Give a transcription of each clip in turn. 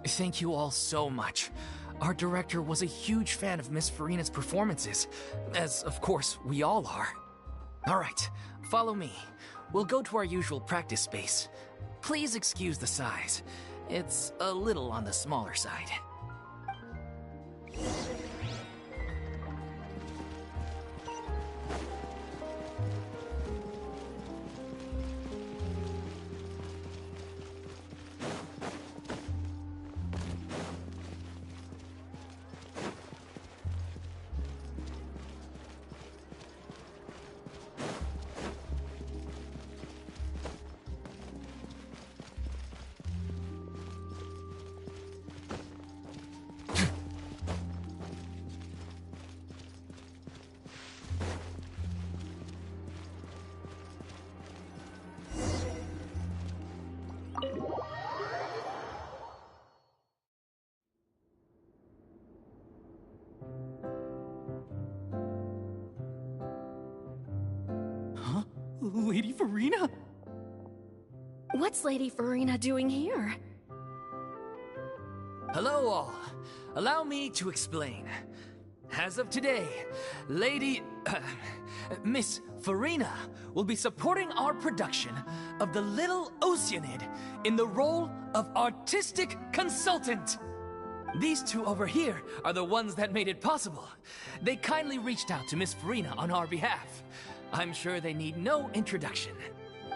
Thank you all so much. Our director was a huge fan of Miss Farina's performances, as of course we all are. Alright, follow me. We'll go to our usual practice space. Please excuse the size. It's a little on the smaller side. Huh? Lady Farina? What's Lady Farina doing here? Hello all. Allow me to explain. As of today, Miss Farina will be supporting our production of The Little Oceanid in the role of artistic consultant. These two over here are the ones that made it possible. They kindly reached out to Miss Farina on our behalf. I'm sure they need no introduction.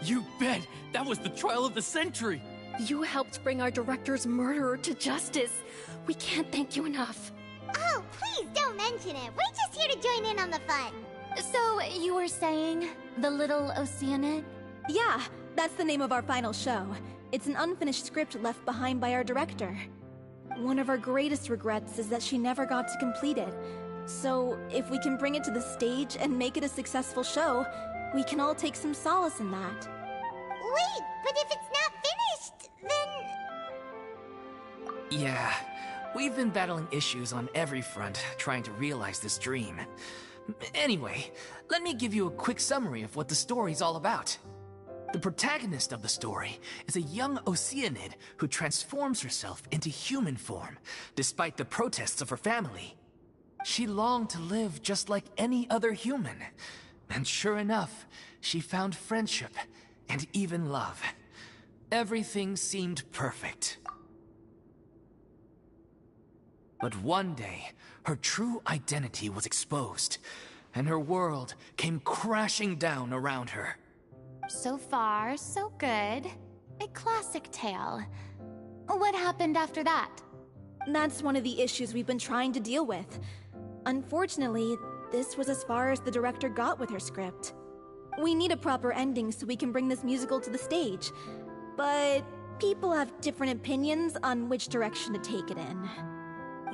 You bet! That was the trial of the century! You helped bring our director's murderer to justice. We can't thank you enough. Oh, please don't mention it. We're just here to join in on the fun. So, you were saying, The Little Oceanid? Yeah, that's the name of our final show. It's an unfinished script left behind by our director. One of our greatest regrets is that she never got to complete it. So, if we can bring it to the stage and make it a successful show, we can all take some solace in that. Wait, but if it's not finished, then... Yeah, we've been battling issues on every front trying to realize this dream. Anyway, let me give you a quick summary of what the story's all about. The protagonist of the story is a young Oceanid who transforms herself into human form, despite the protests of her family. She longed to live just like any other human, and sure enough, she found friendship and even love. Everything seemed perfect. But one day, her true identity was exposed, and her world came crashing down around her. So far, so good. A classic tale. What happened after that? That's one of the issues we've been trying to deal with. Unfortunately, this was as far as the director got with her script. We need a proper ending so we can bring this musical to the stage. But people have different opinions on which direction to take it in.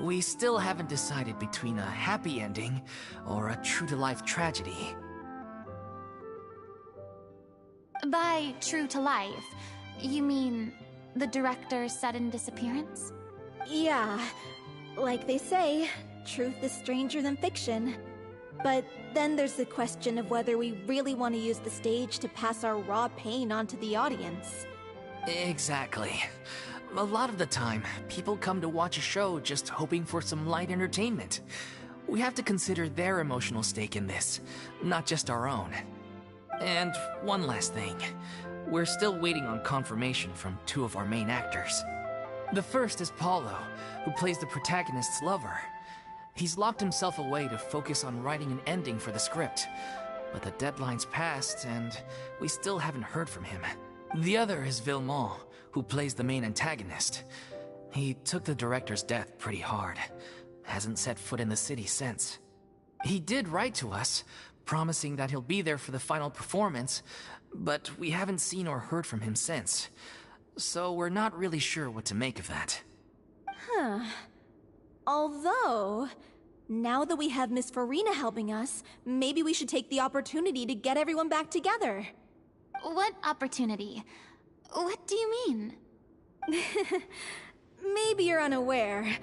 We still haven't decided between a happy ending or a true-to-life tragedy. By true to life, you mean the director's sudden disappearance? Yeah, like they say, truth is stranger than fiction. But then there's the question of whether we really want to use the stage to pass our raw pain onto the audience. Exactly. A lot of the time, people come to watch a show just hoping for some light entertainment. We have to consider their emotional stake in this, not just our own. And one last thing. We're still waiting on confirmation from two of our main actors. The first is Paulo, who plays the protagonist's lover. He's locked himself away to focus on writing an ending for the script. But the deadline's passed, and we still haven't heard from him. The other is Villemont, who plays the main antagonist. He took the director's death pretty hard. Hasn't set foot in the city since. He did write to us, promising that he'll be there for the final performance, but we haven't seen or heard from him since. So we're not really sure what to make of that. Huh. Although, now that we have Miss Farina helping us, maybe we should take the opportunity to get everyone back together. What opportunity? What do you mean? Maybe you're unaware,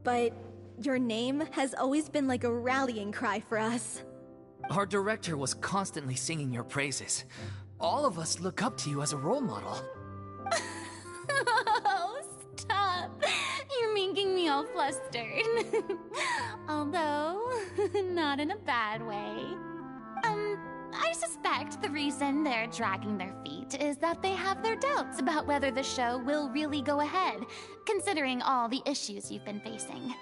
but your name has always been like a rallying cry for us. Our director was constantly singing your praises. All of us look up to you as a role model. Oh, stop! so flustered. Although, not in a bad way. I suspect the reason they're dragging their feet is that they have their doubts about whether the show will really go ahead, considering all the issues you've been facing.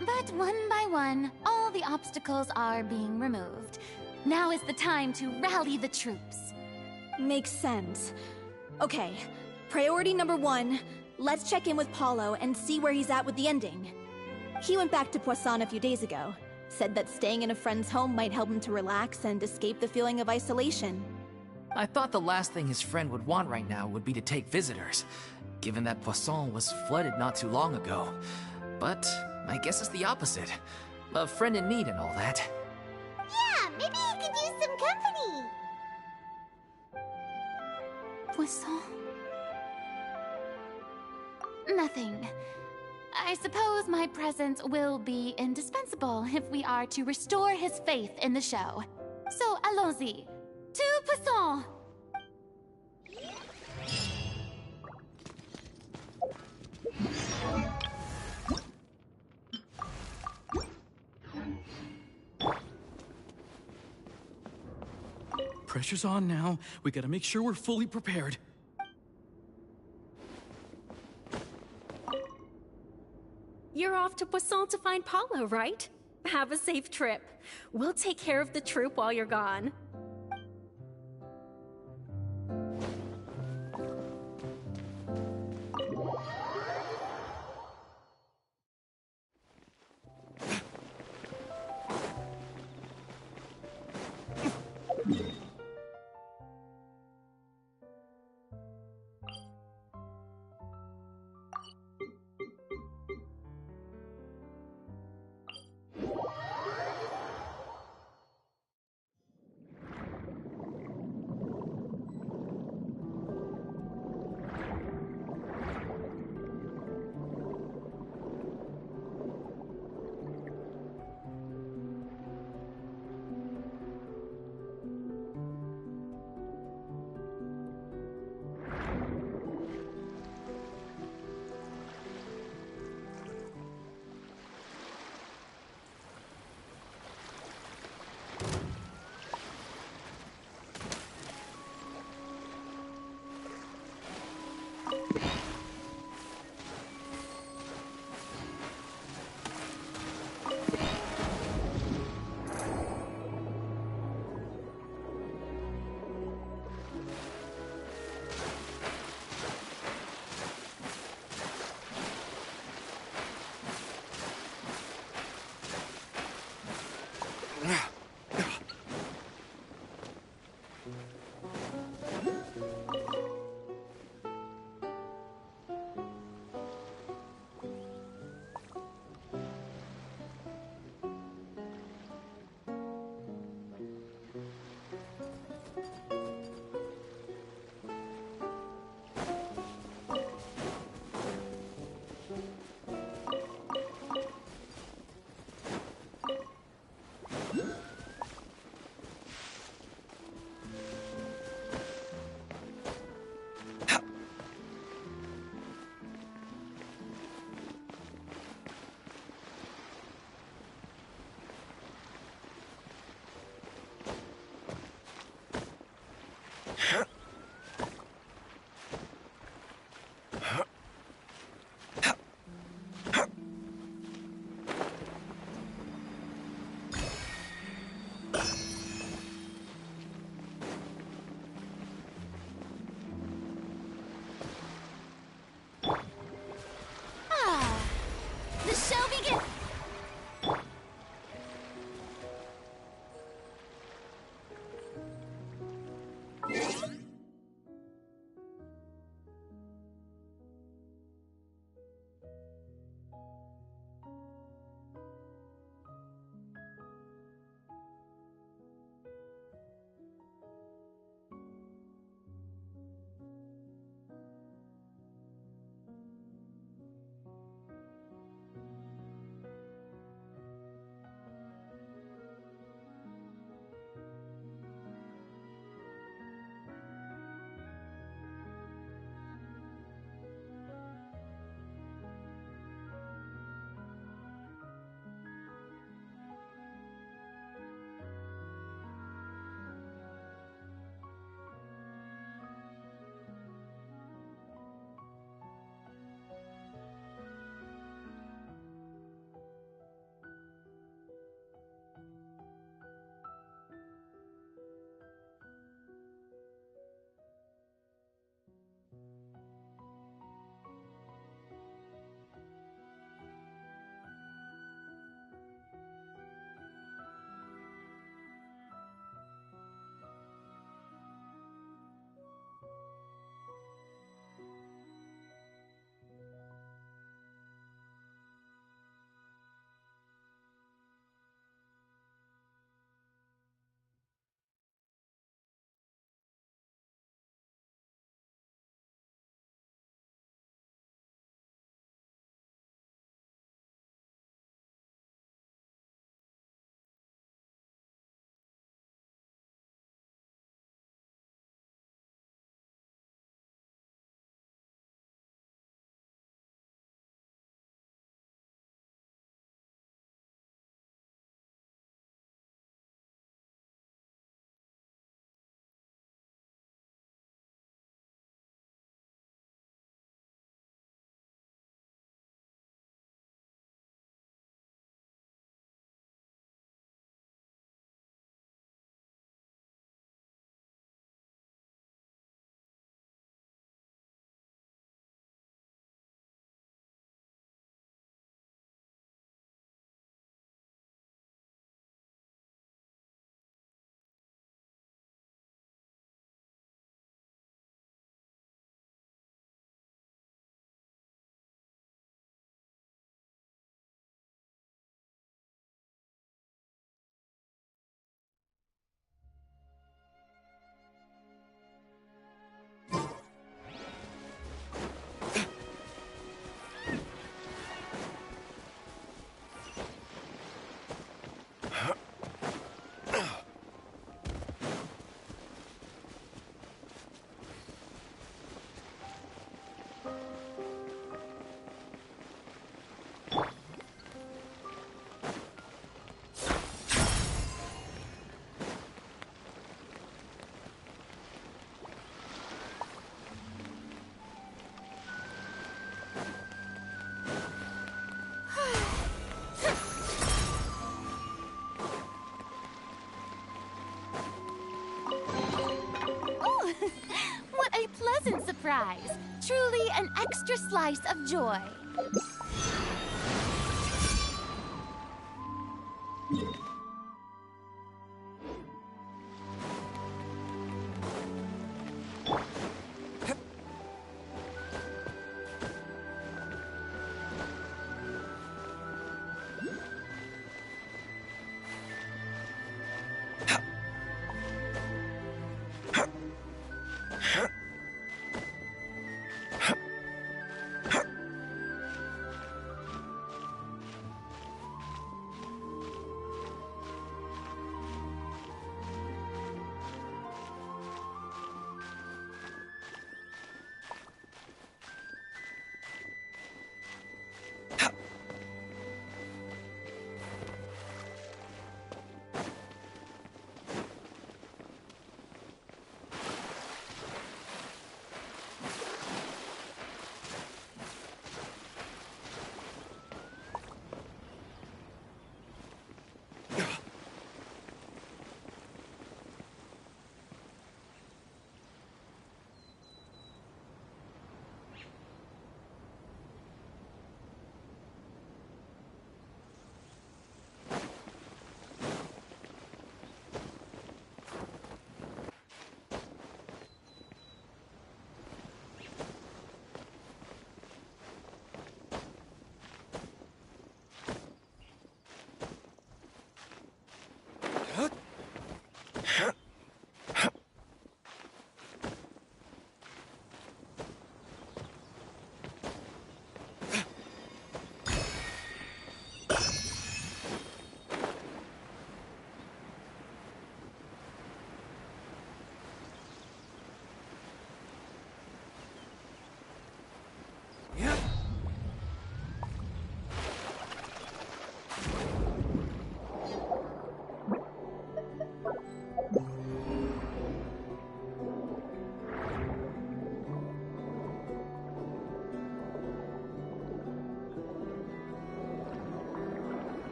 But one by one, all the obstacles are being removed. Now is the time to rally the troops. Makes sense. Okay, priority number 1, let's check in with Paulo and see where he's at with the ending. He went back to Poisson a few days ago. Said that staying in a friend's home might help him to relax and escape the feeling of isolation. I thought the last thing his friend would want right now would be to take visitors, given that Poisson was flooded not too long ago. But I guess it's the opposite. A friend in need and all that. Yeah, maybe he could use some company. Poisson? Nothing. I suppose my presence will be indispensable if we are to restore his faith in the show. So allons-y. To Poisson! Pressure's on now. We gotta make sure we're fully prepared. You're off to Poisson to find Paulo, right? Have a safe trip. We'll take care of the troop while you're gone. surprise. Truly an extra slice of joy.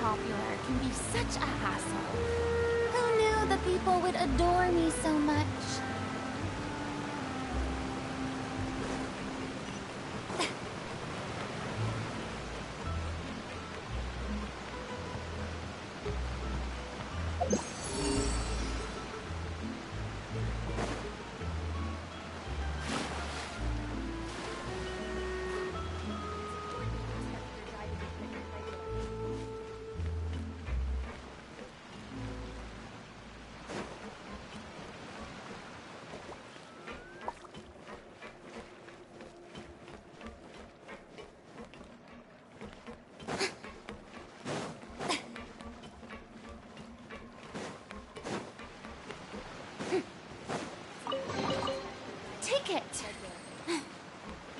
popular can be such a hassle. Who knew the people would adore me so much?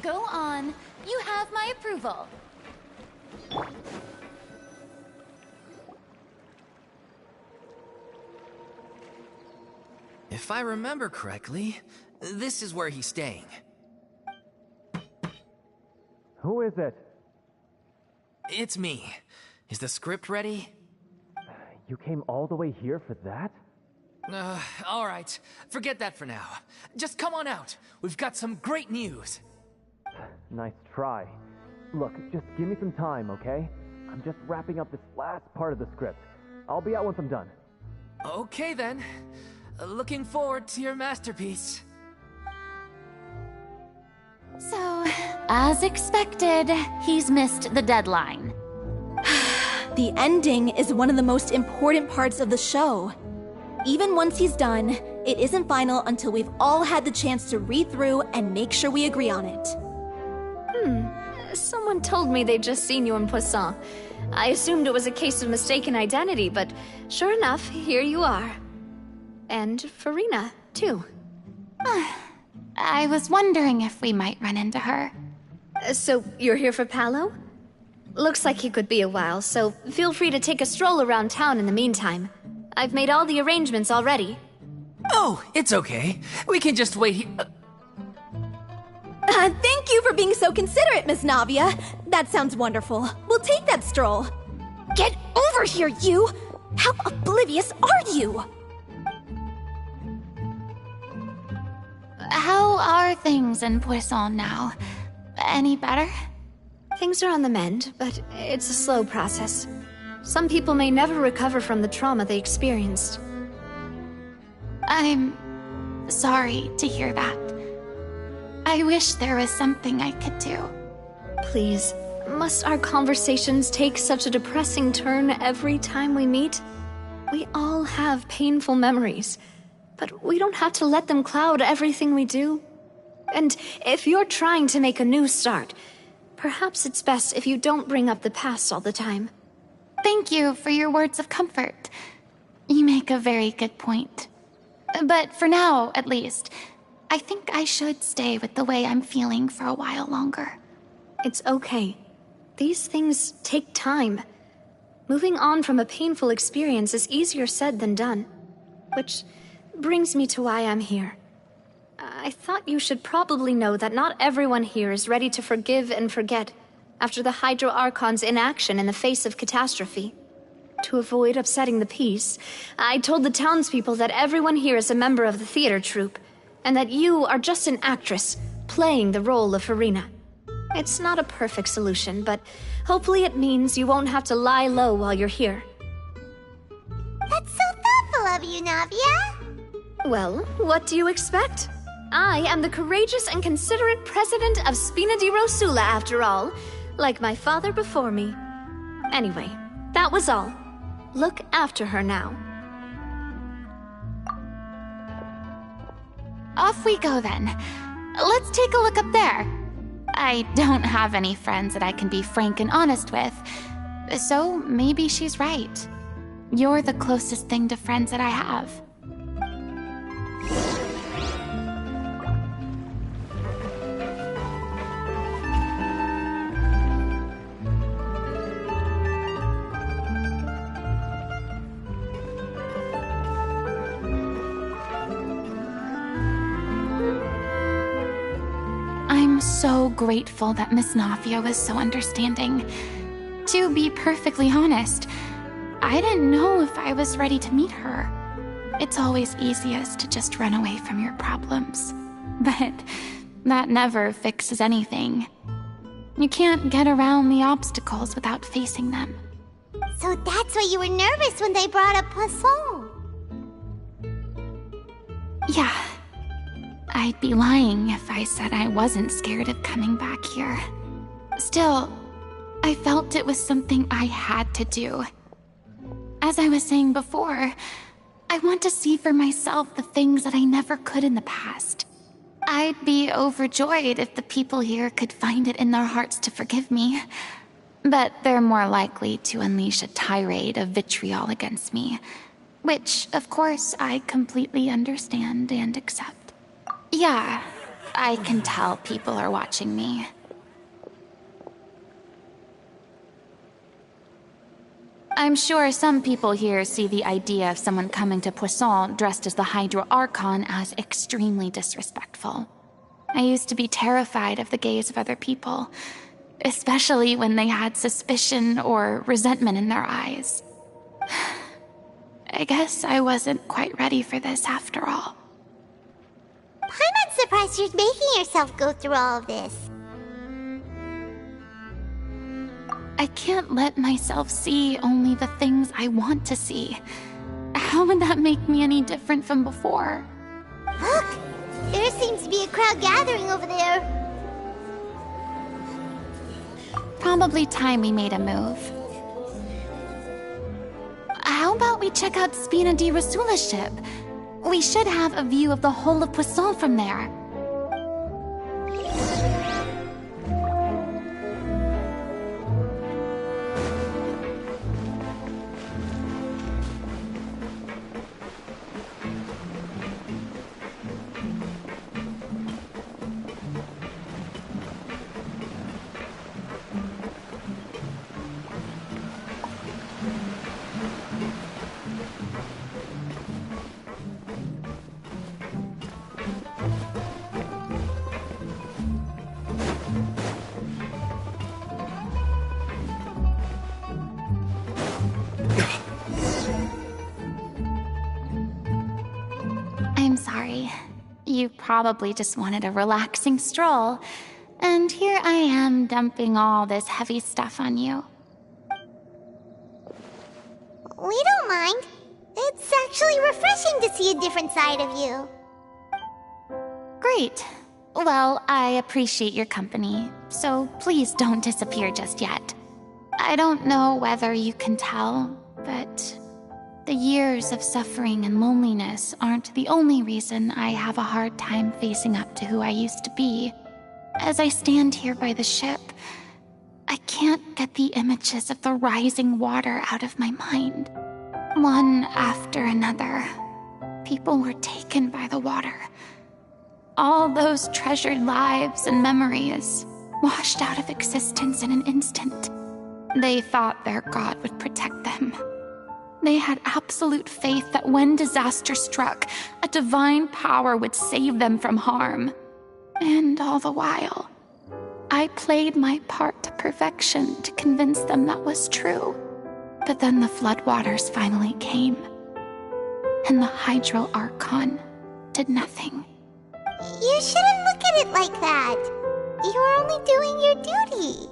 Go on. You have my approval. If I remember correctly, this is where he's staying. Who is it? It's me. Is the script ready? You came all the way here for that? All right. Forget that for now. Just come on out. We've got some great news. Nice try. Look, just give me some time, okay? I'm just wrapping up this last part of the script. I'll be out once I'm done. Okay then. Looking forward to your masterpiece. So, as expected, he's missed the deadline. The ending is one of the most important parts of the show. Even once he's done, it isn't final until we've all had the chance to read through and make sure we agree on it. Someone told me they'd just seen you in Poisson. I assumed it was a case of mistaken identity, but sure enough, here you are. And Farina, too. I was wondering if we might run into her. So, you're here for Paolo? Looks like he could be a while, so feel free to take a stroll around town in the meantime. I've made all the arrangements already. Oh, it's okay. We can just wait here. Thank you for being so considerate, Miss Navia. That sounds wonderful. We'll take that stroll. Get over here, you! How oblivious are you? How are things in Poisson now? Any better? Things are on the mend, but it's a slow process. Some people may never recover from the trauma they experienced. I'm sorry to hear that. I wish there was something I could do. Please, must our conversations take such a depressing turn every time we meet? We all have painful memories, but we don't have to let them cloud everything we do. And if you're trying to make a new start, perhaps it's best if you don't bring up the past all the time. Thank you for your words of comfort. You make a very good point. But for now, at least, I think I should stay with the way I'm feeling for a while longer. It's okay. These things take time. Moving on from a painful experience is easier said than done. Which brings me to why I'm here. I thought you should probably know that not everyone here is ready to forgive and forget after the Hydro Archon's inaction in the face of catastrophe. To avoid upsetting the peace, I told the townspeople that everyone here is a member of the theater troupe, and that you are just an actress playing the role of Farina. It's not a perfect solution, but hopefully it means you won't have to lie low while you're here. That's so thoughtful of you, Navia. Well, what do you expect? I am the courageous and considerate president of Spina di Rosula, after all, like my father before me. Anyway, that was all. Look after her now. Off we go then. Let's take a look up there. I don't have any friends that I can be frank and honest with, so maybe she's right. You're the closest thing to friends that I have. I'm so grateful that Miss Navia was so understanding. To be perfectly honest, I didn't know if I was ready to meet her. It's always easiest to just run away from your problems. But that never fixes anything. You can't get around the obstacles without facing them. So that's why you were nervous when they brought up Poisson. Yeah. I'd be lying if I said I wasn't scared of coming back here. Still, I felt it was something I had to do. As I was saying before, I want to see for myself the things that I never could in the past. I'd be overjoyed if the people here could find it in their hearts to forgive me. But they're more likely to unleash a tirade of vitriol against me. Which, of course, I completely understand and accept. Yeah, I can tell people are watching me. I'm sure some people here see the idea of someone coming to Poisson dressed as the Hydro Archon as extremely disrespectful. I used to be terrified of the gaze of other people, especially when they had suspicion or resentment in their eyes. I guess I wasn't quite ready for this after all. I'm not surprised you're making yourself go through all of this. I can't let myself see only the things I want to see. How would that make me any different from before? Look! There seems to be a crowd gathering over there. Probably time we made a move. How about we check out Spina di Rosula's ship? We should have a view of the whole of Poisson from there. I'm sorry. You probably just wanted a relaxing stroll, and here I am dumping all this heavy stuff on you. We don't mind. It's actually refreshing to see a different side of you. Great. Well, I appreciate your company, so please don't disappear just yet. I don't know whether you can tell, but the years of suffering and loneliness aren't the only reason I have a hard time facing up to who I used to be. As I stand here by the ship, I can't get the images of the rising water out of my mind. One after another, people were taken by the water. All those treasured lives and memories washed out of existence in an instant. They thought their god would protect them. They had absolute faith that when disaster struck, a divine power would save them from harm. And all the while, I played my part to perfection to convince them that was true. But then the floodwaters finally came, and the Hydro Archon did nothing. You shouldn't look at it like that. You are only doing your duty.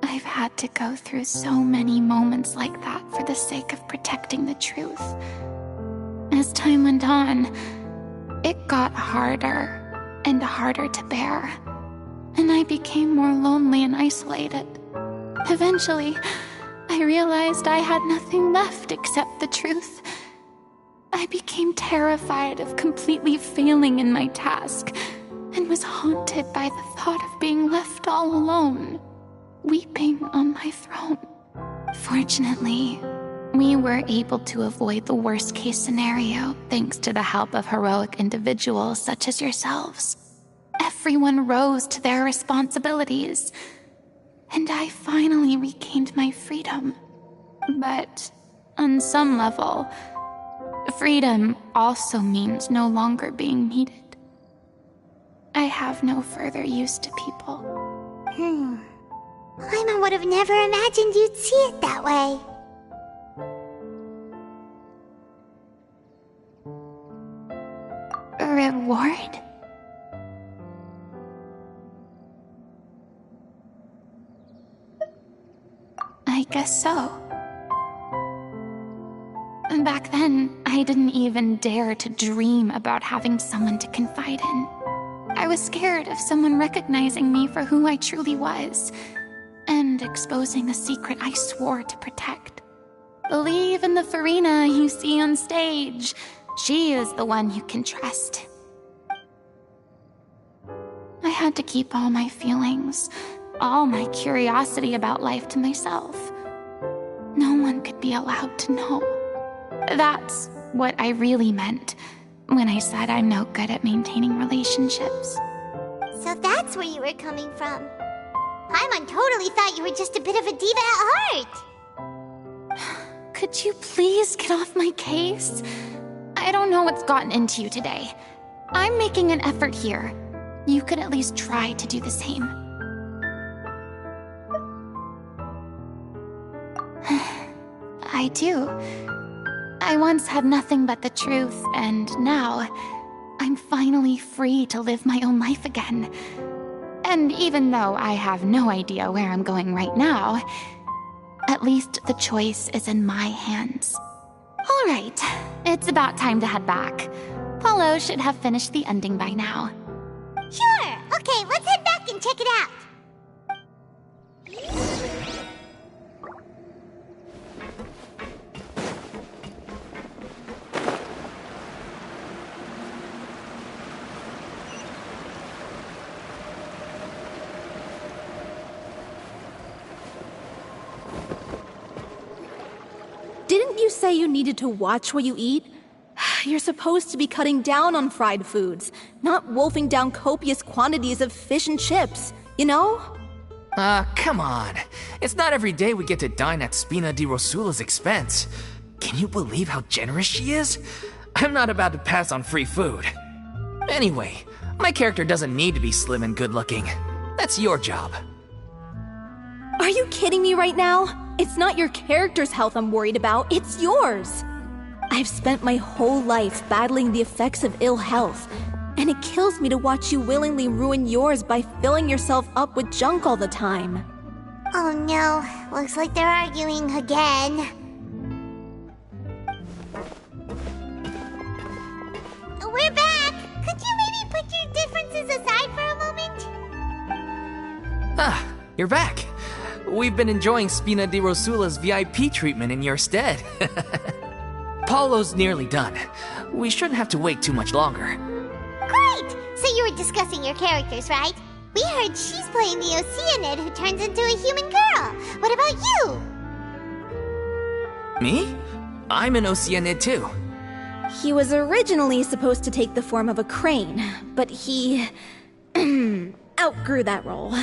I've had to go through so many moments like that for the sake of protecting the truth. As time went on, it got harder and harder to bear, and I became more lonely and isolated. Eventually, I realized I had nothing left except the truth. I became terrified of completely failing in my task, and was haunted by the thought of being left all alone, weeping on my throne. Fortunately, we were able to avoid the worst-case scenario thanks to the help of heroic individuals such as yourselves. Everyone rose to their responsibilities, and I finally regained my freedom. But on some level, freedom also means no longer being needed. I have no further use to people. Paimon would have never imagined you'd see it that way. Reward? I guess so. Back then, I didn't even dare to dream about having someone to confide in. I was scared of someone recognizing me for who I truly was, and exposing a secret I swore to protect. Believe in the Farina you see on stage. She is the one you can trust. I had to keep all my feelings, all my curiosity about life to myself. No one could be allowed to know. That's what I really meant when I said I'm no good at maintaining relationships. So that's where you were coming from. Paimon totally thought you were just a bit of a diva at heart. Could you please get off my case? I don't know what's gotten into you today. I'm making an effort here. You could at least try to do the same. I do. I once had nothing but the truth, and now I'm finally free to live my own life again. And even though I have no idea where I'm going right now, at least the choice is in my hands. All right, it's about time to head back. Paulo should have finished the ending by now. Sure! Okay, let's head back and check it out! Didn't you say you needed to watch what you eat? You're supposed to be cutting down on fried foods, not wolfing down copious quantities of fish and chips, you know? Come on. It's not every day we get to dine at Spina di Rosula's expense. Can you believe how generous she is? I'm not about to pass on free food. Anyway, my character doesn't need to be slim and good-looking. That's your job. Are you kidding me right now? It's not your character's health I'm worried about, it's yours. I've spent my whole life battling the effects of ill health, and it kills me to watch you willingly ruin yours by filling yourself up with junk all the time. Oh no, looks like they're arguing again. We're back! Could you maybe put your differences aside for a moment? Ah, you're back. We've been enjoying Spina di Rosula's VIP treatment in your stead. Paulo's nearly done. We shouldn't have to wait too much longer. Great! So you were discussing your characters, right? We heard she's playing the Oceanid who turns into a human girl. What about you? Me? I'm an Oceanid too. He was originally supposed to take the form of a crane, but he outgrew that role.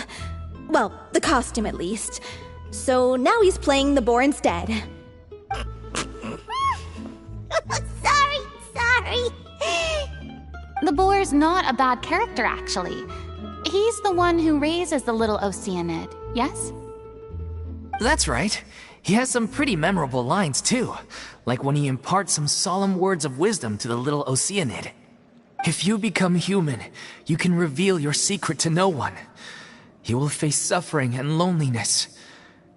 Well, the costume at least. So now he's playing the boar instead. Sorry. The boar's not a bad character, actually. He's the one who raises the little Oceanid, yes? That's right. He has some pretty memorable lines too, like when he imparts some solemn words of wisdom to the little Oceanid. If you become human, you can reveal your secret to no one. You will face suffering and loneliness.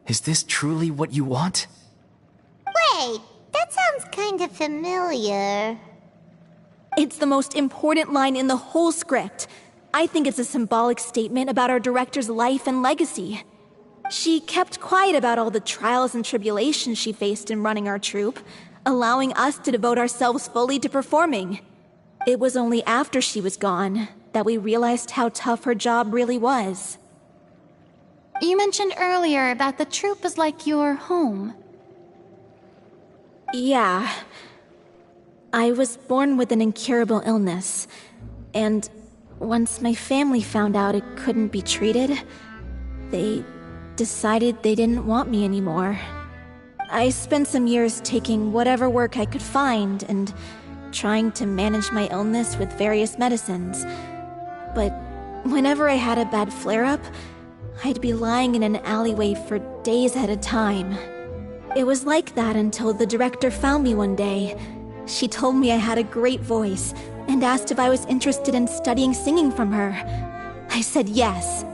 Is this truly what you want? Wait, that sounds kind of familiar. It's the most important line in the whole script. I think it's a symbolic statement about our director's life and legacy. She kept quiet about all the trials and tribulations she faced in running our troupe, allowing us to devote ourselves fully to performing. It was only after she was gone that we realized how tough her job really was. You mentioned earlier that the troupe is like your home. Yeah. I was born with an incurable illness, and once my family found out it couldn't be treated, they decided they didn't want me anymore. I spent some years taking whatever work I could find and trying to manage my illness with various medicines. But whenever I had a bad flare-up, I'd be lying in an alleyway for days at a time. It was like that until the director found me one day. She told me I had a great voice and asked if I was interested in studying singing from her. I said yes.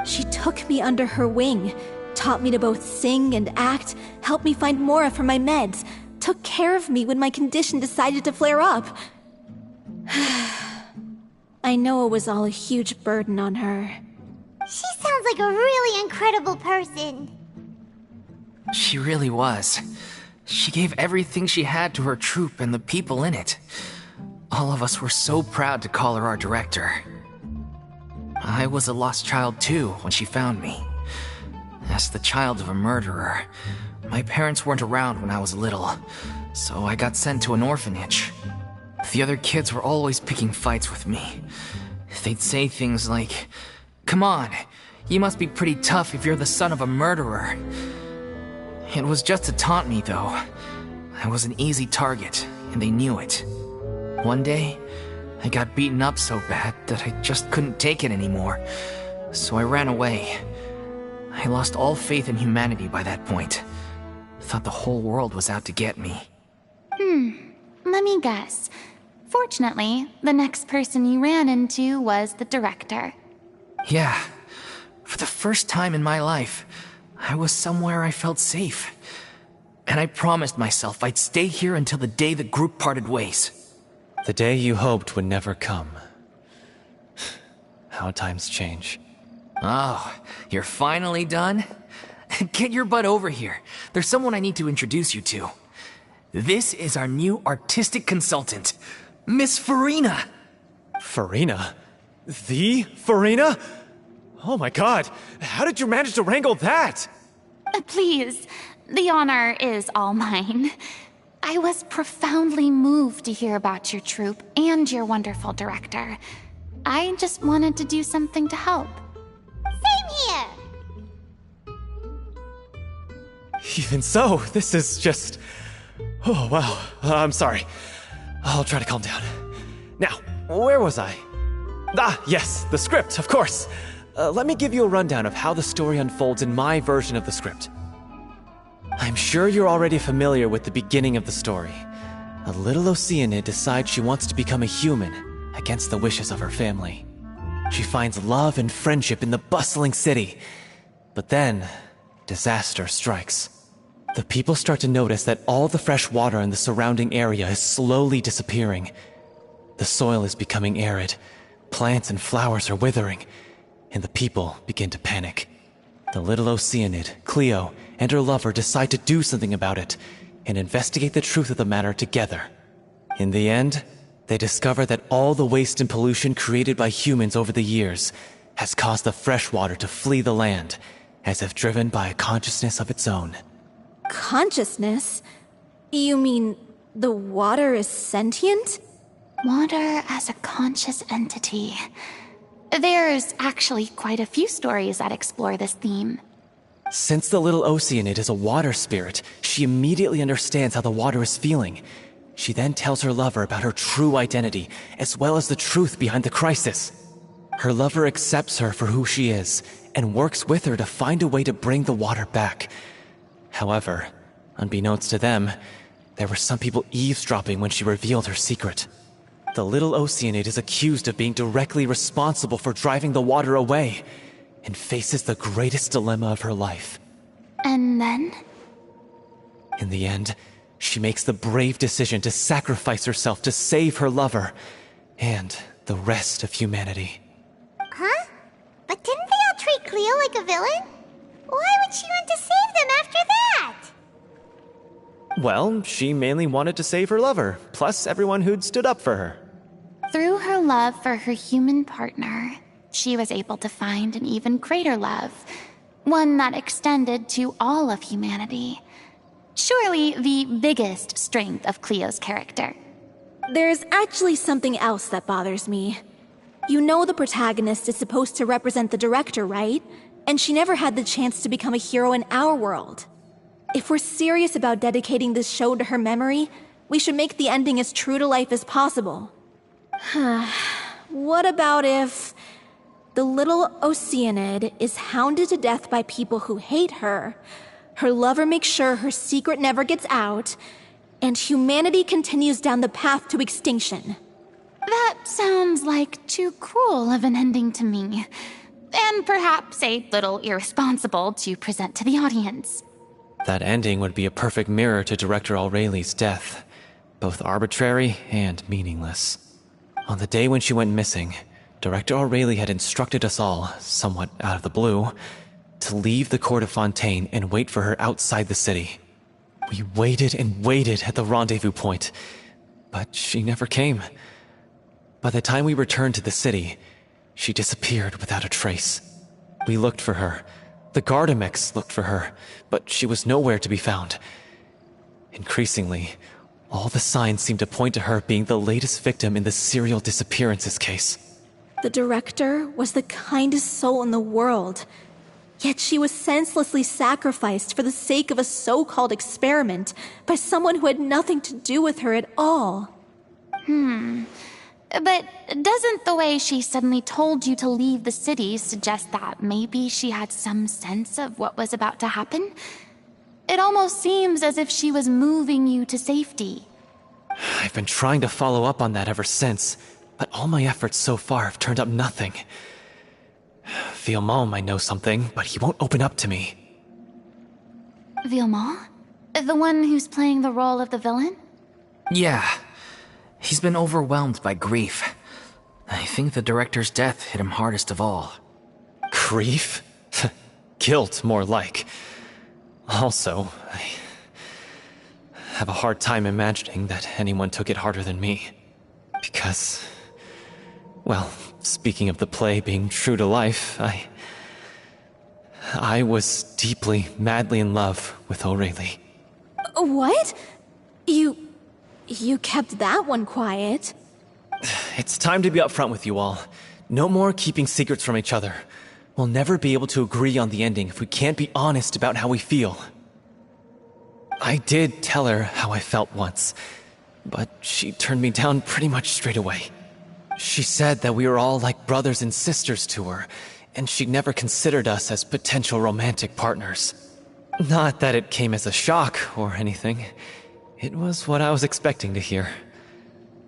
She took me under her wing, taught me to both sing and act, helped me find Mora for my meds, took care of me when my condition decided to flare up. I know it was all a huge burden on her. She sounds like a really incredible person. She really was. She gave everything she had to her troupe and the people in it. All of us were so proud to call her our director. I was a lost child too when she found me. As the child of a murderer, my parents weren't around when I was little, so I got sent to an orphanage. The other kids were always picking fights with me. They'd say things like, "Come on, you must be pretty tough if you're the son of a murderer." It was just to taunt me, though. I was an easy target, and they knew it. One day, I got beaten up so bad that I just couldn't take it anymore, so I ran away. I lost all faith in humanity by that point. Thought the whole world was out to get me. Let me guess. Fortunately, the next person you ran into was the director. Yeah. For the first time in my life, I was somewhere I felt safe. And I promised myself I'd stay here until the day the group parted ways. The day you hoped would never come. How times change. Oh, you're finally done? Get your butt over here. There's someone I need to introduce you to. This is our new artistic consultant, Miss Farina. Farina? The Farina? Oh my god, how did you manage to wrangle that? Please, the honor is all mine. I was profoundly moved to hear about your troupe and your wonderful director. I just wanted to do something to help. Same here. Even so, this is just... Oh, wow. I'm sorry. I'll try to calm down. Now, where was I? Ah, yes, the script, of course. Let me give you a rundown of how the story unfolds in my version of the script. I'm sure you're already familiar with the beginning of the story. A little Oceanid decides she wants to become a human, against the wishes of her family. She finds love and friendship in the bustling city. But then, disaster strikes. The people start to notice that all the fresh water in the surrounding area is slowly disappearing. The soil is becoming arid, plants and flowers are withering, and the people begin to panic. The little Oceanid, Cleo, and her lover decide to do something about it and investigate the truth of the matter together. In the end, they discover that all the waste and pollution created by humans over the years has caused the fresh water to flee the land, as if driven by a consciousness of its own. Consciousness? You mean the water is sentient? Water as a conscious entity. There's actually quite a few stories that explore this theme. Since the little Oceanid is a water spirit, she immediately understands how the water is feeling. She then tells her lover about her true identity, as well as the truth behind the crisis. Her lover accepts her for who she is, and works with her to find a way to bring the water back. However, unbeknownst to them, there were some people eavesdropping when she revealed her secret. The little Oceanid is accused of being directly responsible for driving the water away, and faces the greatest dilemma of her life. And then? In the end, she makes the brave decision to sacrifice herself to save her lover, and the rest of humanity. Huh? But didn't they all treat Cleo like a villain? Why would she want to save them after that? Well, she mainly wanted to save her lover, plus everyone who'd stood up for her. Through her love for her human partner, she was able to find an even greater love, one that extended to all of humanity. Surely the biggest strength of Cleo's character. There's actually something else that bothers me. You know the protagonist is supposed to represent the director, right? And she never had the chance to become a hero in our world. If we're serious about dedicating this show to her memory, we should make the ending as true to life as possible. What about if the little Oceanid is hounded to death by people who hate her. Her lover makes sure her secret never gets out, and humanity continues down the path to extinction. That sounds like too cruel of an ending to me. And perhaps a little irresponsible to present to the audience. That ending would be a perfect mirror to Director Aureli's death, both arbitrary and meaningless. On the day when she went missing, Director Aureli had instructed us all, somewhat out of the blue, to leave the court of Fontaine and wait for her outside the city. We waited and waited at the rendezvous point, but she never came. By the time we returned to the city, she disappeared without a trace. We looked for her. The Gardamex looked for her, but she was nowhere to be found. Increasingly, all the signs seemed to point to her being the latest victim in the serial disappearances case. The director was the kindest soul in the world, yet she was senselessly sacrificed for the sake of a so-called experiment by someone who had nothing to do with her at all. But doesn't the way she suddenly told you to leave the city suggest that maybe she had some sense of what was about to happen? It almost seems as if she was moving you to safety. I've been trying to follow up on that ever since, but all my efforts so far have turned up nothing. Villemont might know something, but he won't open up to me. Villemont? The one who's playing the role of the villain? Yeah. He's been overwhelmed by grief. I think the director's death hit him hardest of all. Grief? Guilt, more like. Also, I have a hard time imagining that anyone took it harder than me. Because, well, speaking of the play being true to life, I was deeply, madly in love with Aurelie. What? You kept that one quiet. It's time to be upfront with you all. No more keeping secrets from each other. We'll never be able to agree on the ending if we can't be honest about how we feel. I did tell her how I felt once, but she turned me down pretty much straight away. She said that we were all like brothers and sisters to her, and she never considered us as potential romantic partners. Not that it came as a shock or anything. It was what I was expecting to hear.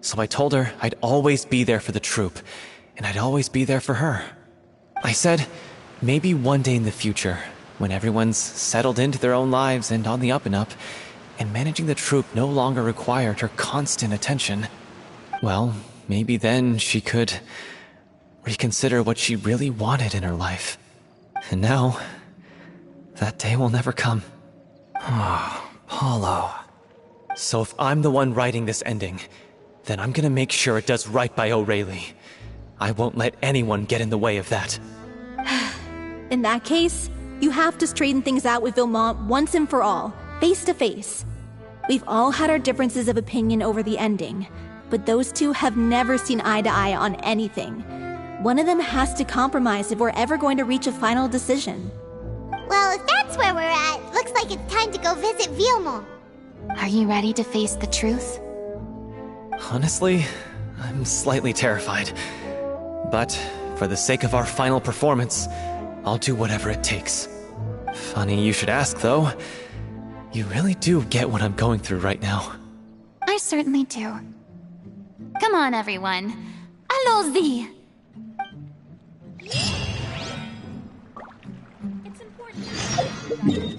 So I told her I'd always be there for the troupe, and I'd always be there for her. I said, maybe one day in the future, when everyone's settled into their own lives and on the up and up, and managing the troupe no longer required her constant attention, well, maybe then she could reconsider what she really wanted in her life. And now, that day will never come. Oh, Paulo. So if I'm the one writing this ending, then I'm gonna make sure it does right by Aurelie. I won't let anyone get in the way of that. In that case, you have to straighten things out with Villemont once and for all, face to face. We've all had our differences of opinion over the ending, but those two have never seen eye to eye on anything. One of them has to compromise if we're ever going to reach a final decision. Well, if that's where we're at, looks like it's time to go visit Villemont. Are you ready to face the truth? Honestly, I'm slightly terrified. But for the sake of our final performance, I'll do whatever it takes. Funny you should ask, though. You really do get what I'm going through right now. I certainly do. Come on, everyone. Allons-y! It's important.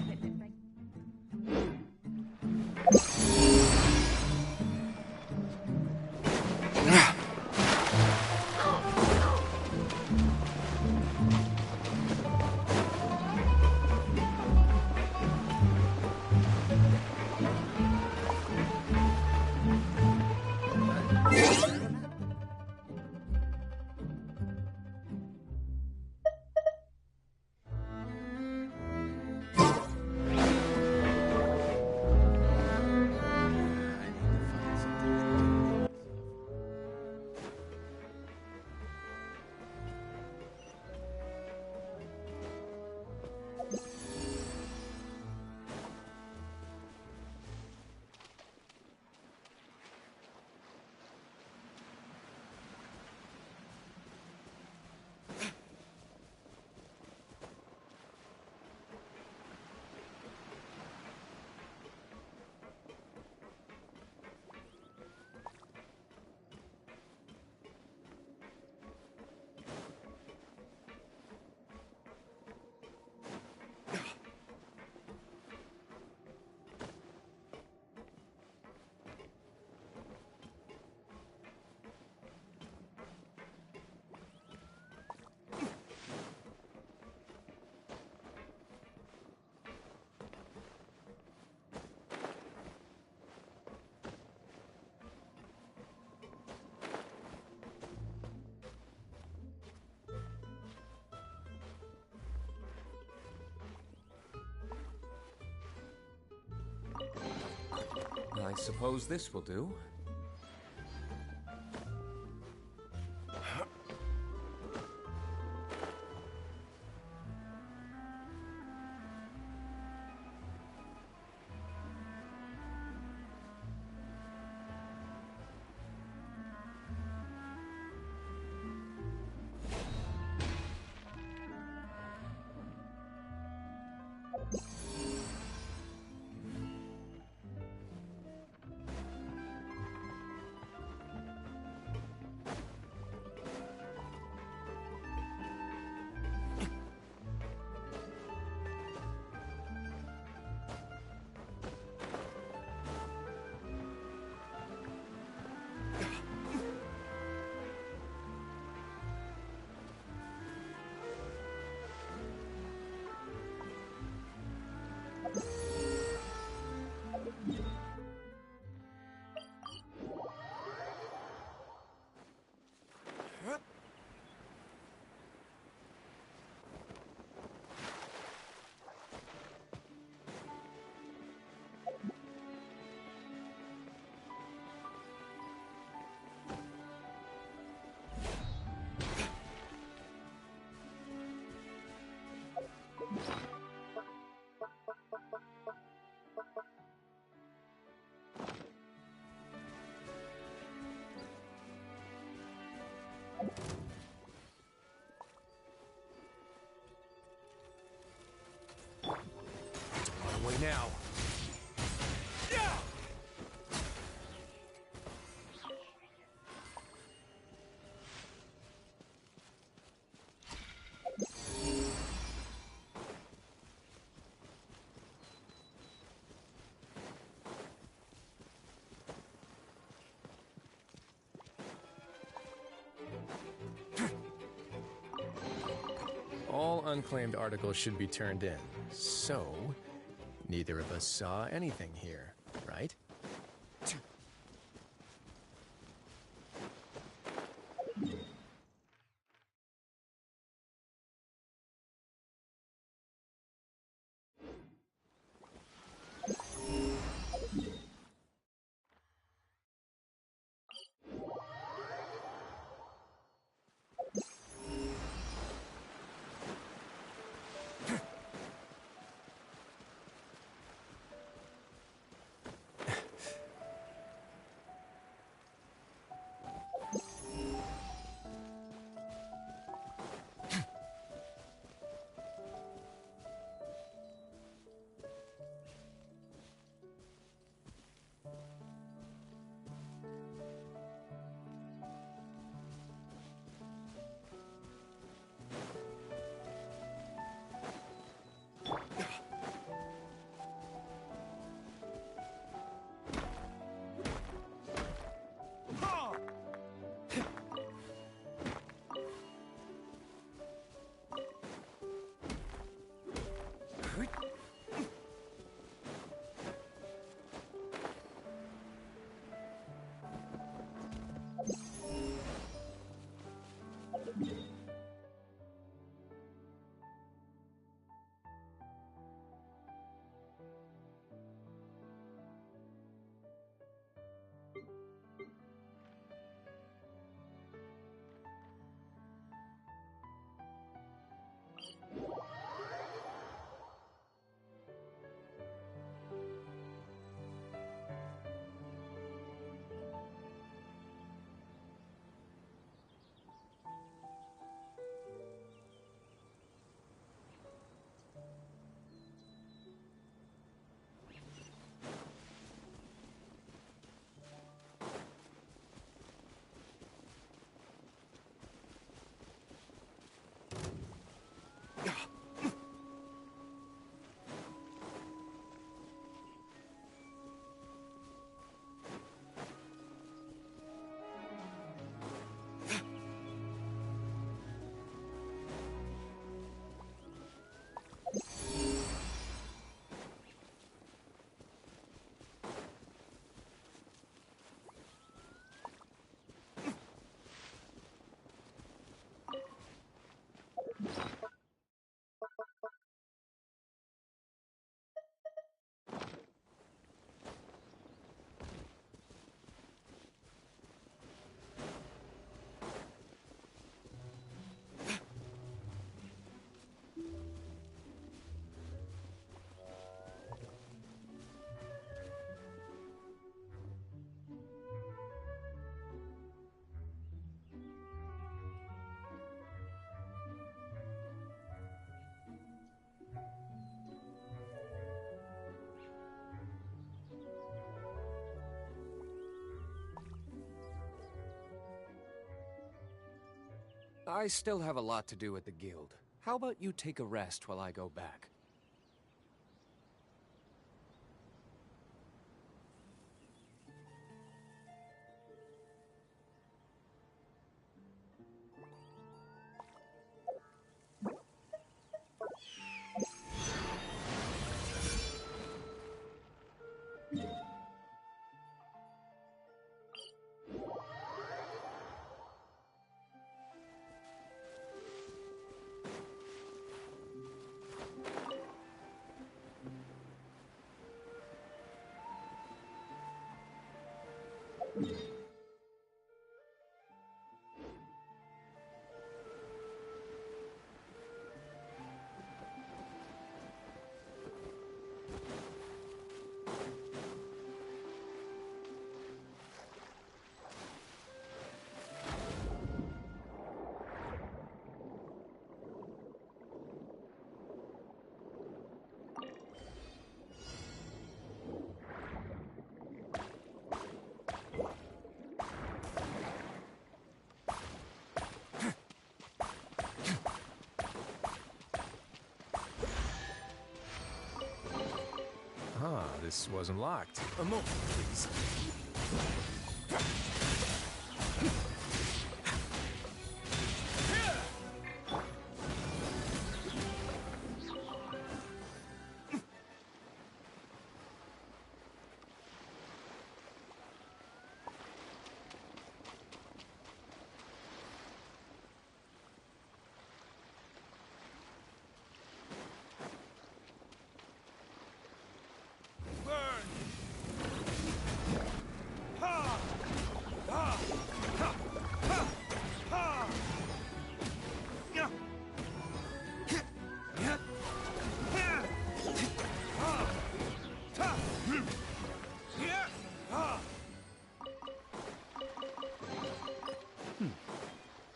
I suppose this will do. On way now. All unclaimed articles should be turned in. So, neither of us saw anything here, right? I still have a lot to do at the guild. How about you take a rest while I go back? Ah, this wasn't locked. A moment, please.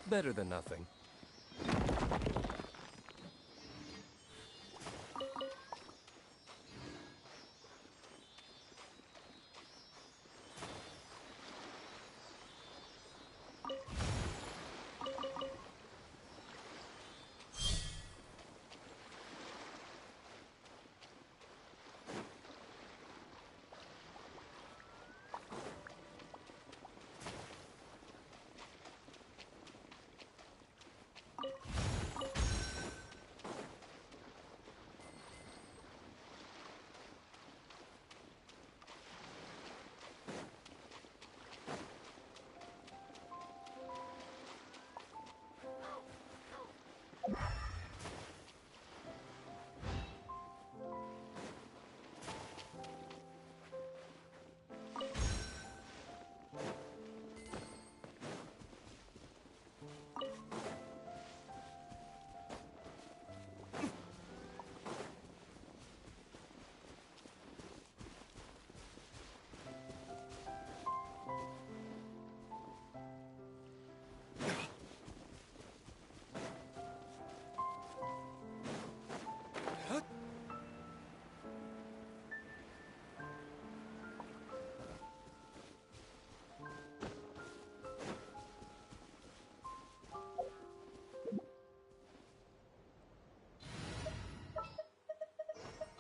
Better than nothing.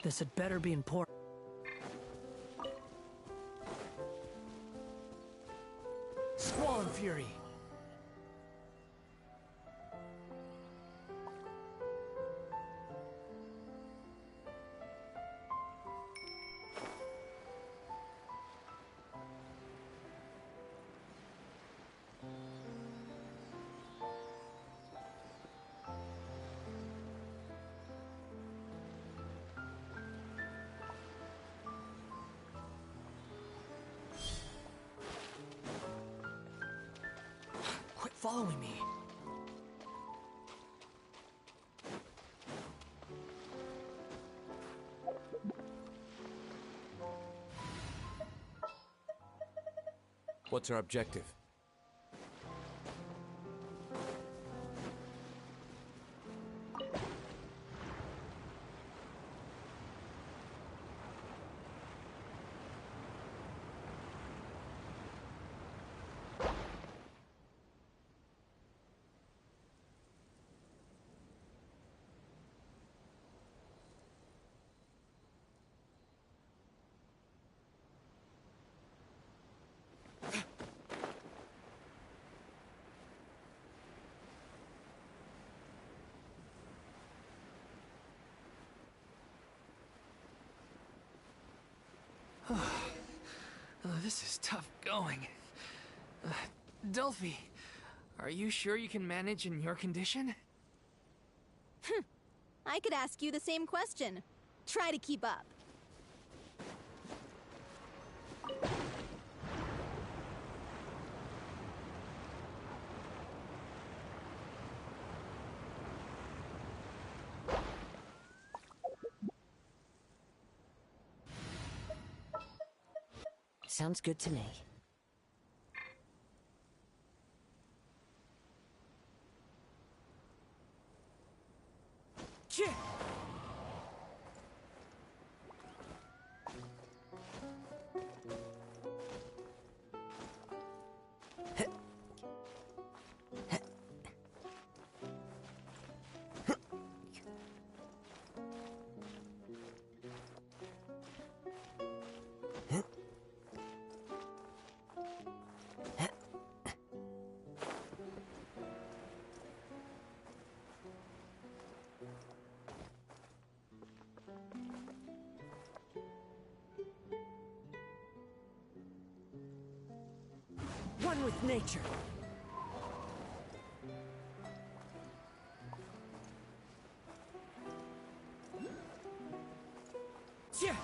This had better be important. Squall Fury! Quit following me. What's our objective? This is tough going. Delphi, are you sure you can manage in your condition? I could ask you the same question. Try to keep up. Sounds good to me. One with nature. Yeah.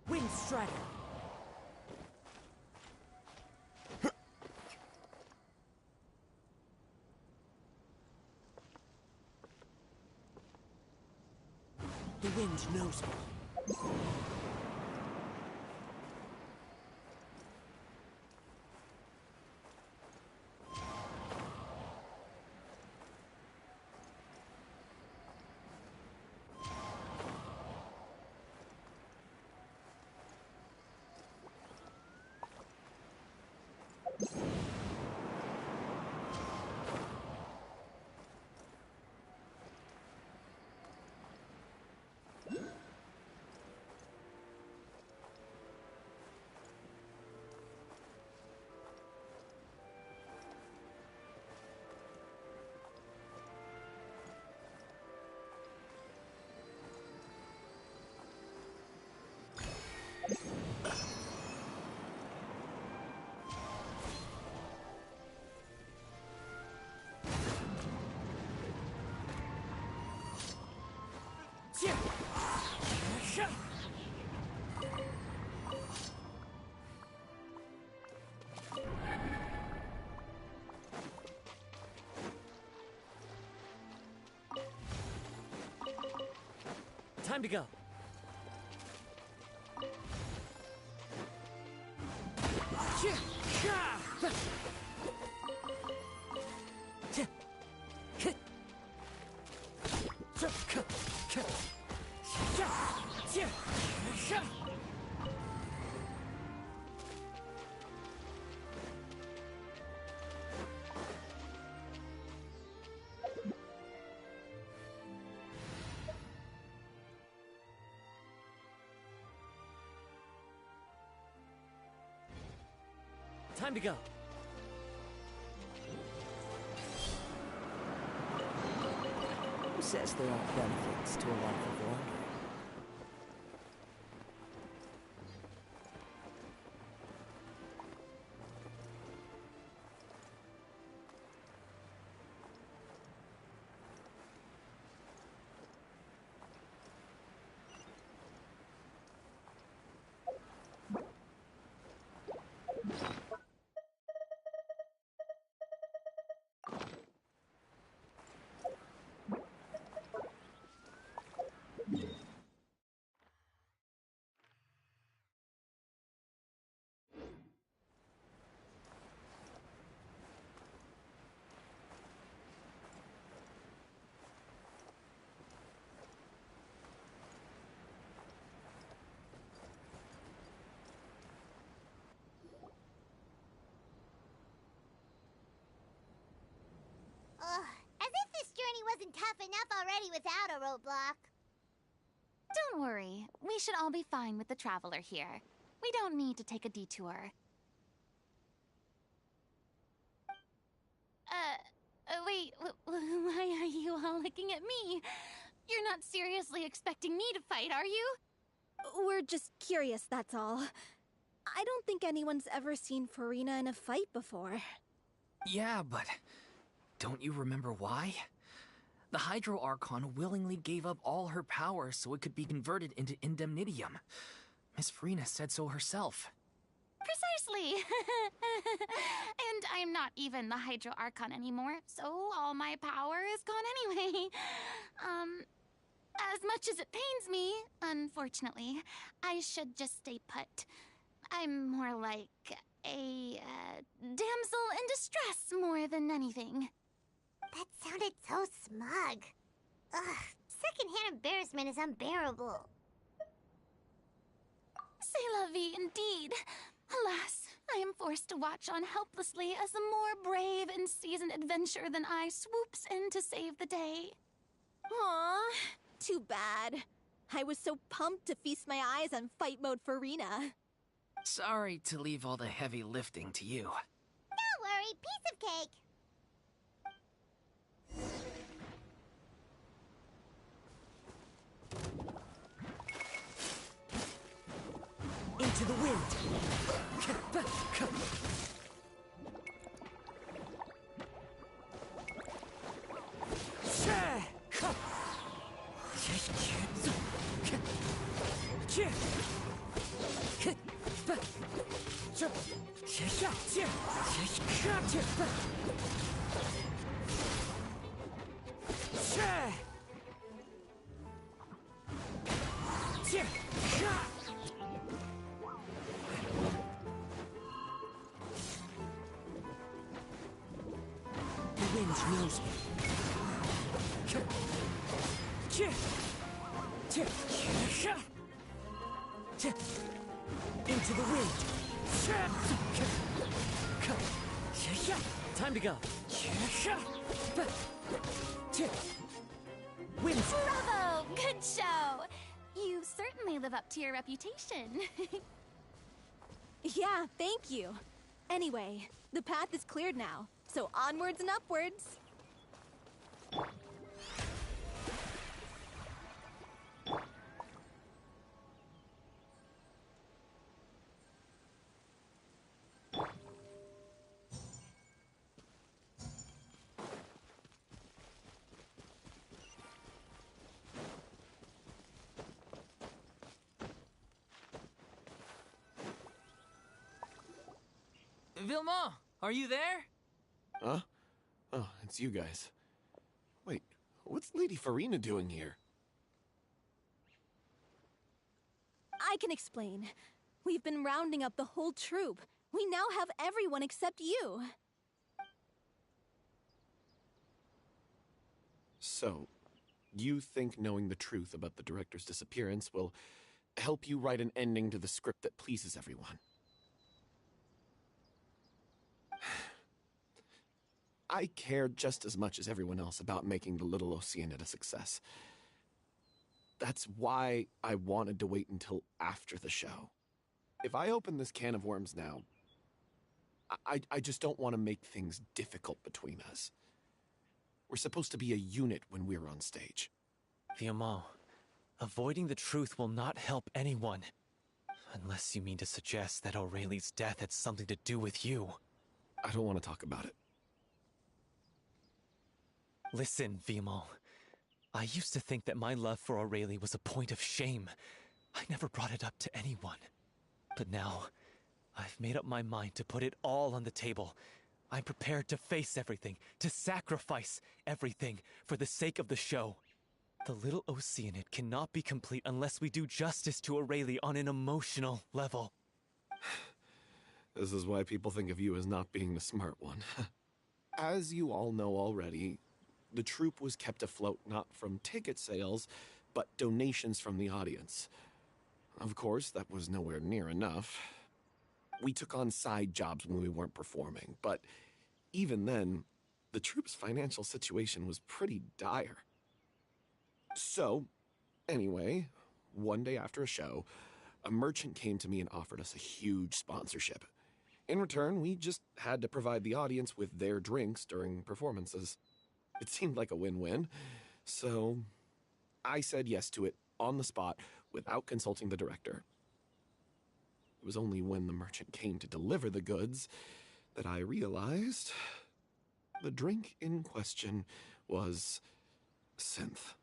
Wind Strider. The wind knows me. Time to go. Time to go. Who says there aren't benefits to a life of wandering? wasn't tough enough already without a roadblock. Don't worry. We should all be fine with the Traveler here. We don't need to take a detour. Wait, why are you all looking at me? You're not seriously expecting me to fight, are you? We're just curious, that's all. I don't think anyone's ever seen Farina in a fight before. Yeah, but don't you remember why? The Hydro Archon willingly gave up all her power so it could be converted into Indemnitium. Miss Farina said so herself. Precisely. And I'm not even the Hydro Archon anymore, so all my power is gone anyway. As much as it pains me, unfortunately, I should just stay put. I'm more like a damsel in distress more than anything. That sounded so smug. Ugh, secondhand embarrassment is unbearable. C'est la vie, indeed. Alas, I am forced to watch on helplessly as a more brave and seasoned adventurer than I swoops in to save the day. Aw, too bad. I was so pumped to feast my eyes on fight mode Farina. Sorry to leave all the heavy lifting to you. Don't worry, piece of cake. Into the wind! The wind knows me. Into the wind. Time to go. Wind. Bravo! Good show! You certainly live up to your reputation. Yeah, thank you. Anyway, the path is cleared now, so onwards and upwards. Vilma, are you there? Huh? Oh, it's you guys. Wait, what's Lady Farina doing here? I can explain. We've been rounding up the whole troop. We now have everyone except you. So, you think knowing the truth about the director's disappearance will help you write an ending to the script that pleases everyone? I care just as much as everyone else about making the Little Oceanid a success. That's why I wanted to wait until after the show. If I open this can of worms now, I just don't want to make things difficult between us. We're supposed to be a unit when we're on stage. Viamont, avoiding the truth will not help anyone. Unless you mean to suggest that Aurelie's death had something to do with you. I don't want to talk about it. Listen, Viamont. I used to think that my love for Aurelie was a point of shame. I never brought it up to anyone. But now, I've made up my mind to put it all on the table. I'm prepared to face everything, to sacrifice everything for the sake of the show. The Little Oceanid cannot be complete unless we do justice to Aurelie on an emotional level. This is why people think of you as not being the smart one. As you all know already, the troupe was kept afloat not from ticket sales, but donations from the audience. Of course, that was nowhere near enough. We took on side jobs when we weren't performing, but even then, the troupe's financial situation was pretty dire. So, anyway, one day after a show, a merchant came to me and offered us a huge sponsorship. In return, we just had to provide the audience with their drinks during performances. It seemed like a win-win, so I said yes to it on the spot without consulting the director. It was only when the merchant came to deliver the goods that I realized the drink in question was synth.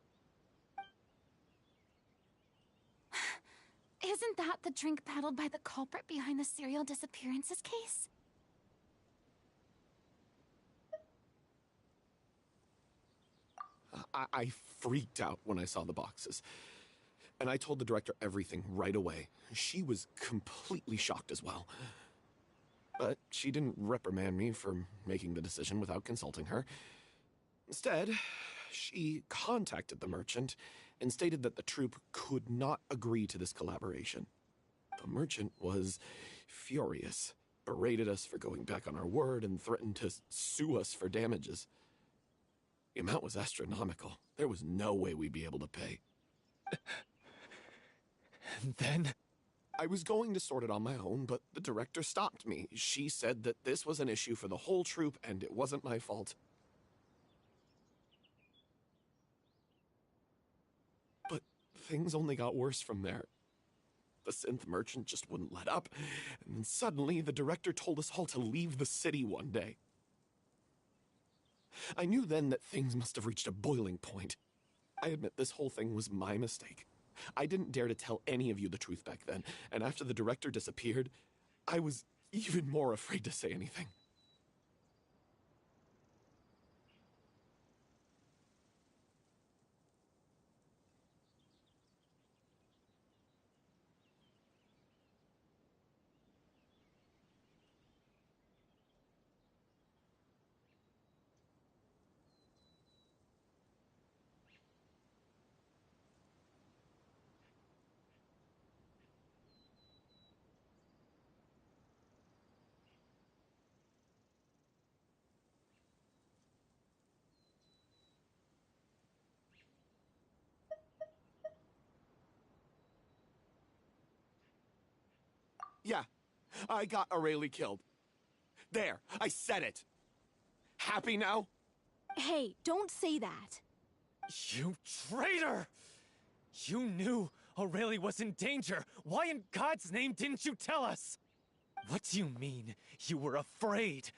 Isn't that the drink peddled by the culprit behind the serial disappearances case? I freaked out when I saw the boxes. And I told the director everything right away. She was completely shocked as well. But she didn't reprimand me for making the decision without consulting her. Instead, she contacted the merchant and stated that the troupe could not agree to this collaboration. The merchant was furious, berated us for going back on our word, and threatened to sue us for damages. The amount was astronomical. There was no way we'd be able to pay. And then? I was going to sort it on my own, but the director stopped me. She said that this was an issue for the whole troupe, and it wasn't my fault. But things only got worse from there. The synth merchant just wouldn't let up, and then suddenly the director told us all to leave the city one day. I knew then that things must have reached a boiling point. I admit this whole thing was my mistake. I didn't dare to tell any of you the truth back then, and after the director disappeared, I was even more afraid to say anything. Yeah, I got Aurelie killed. There, I said it. Happy now? Hey, don't say that. You traitor! You knew Aurelie was in danger. Why in God's name didn't you tell us? What do you mean, you were afraid?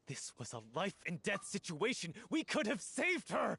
This was a life and death situation. We could have saved her!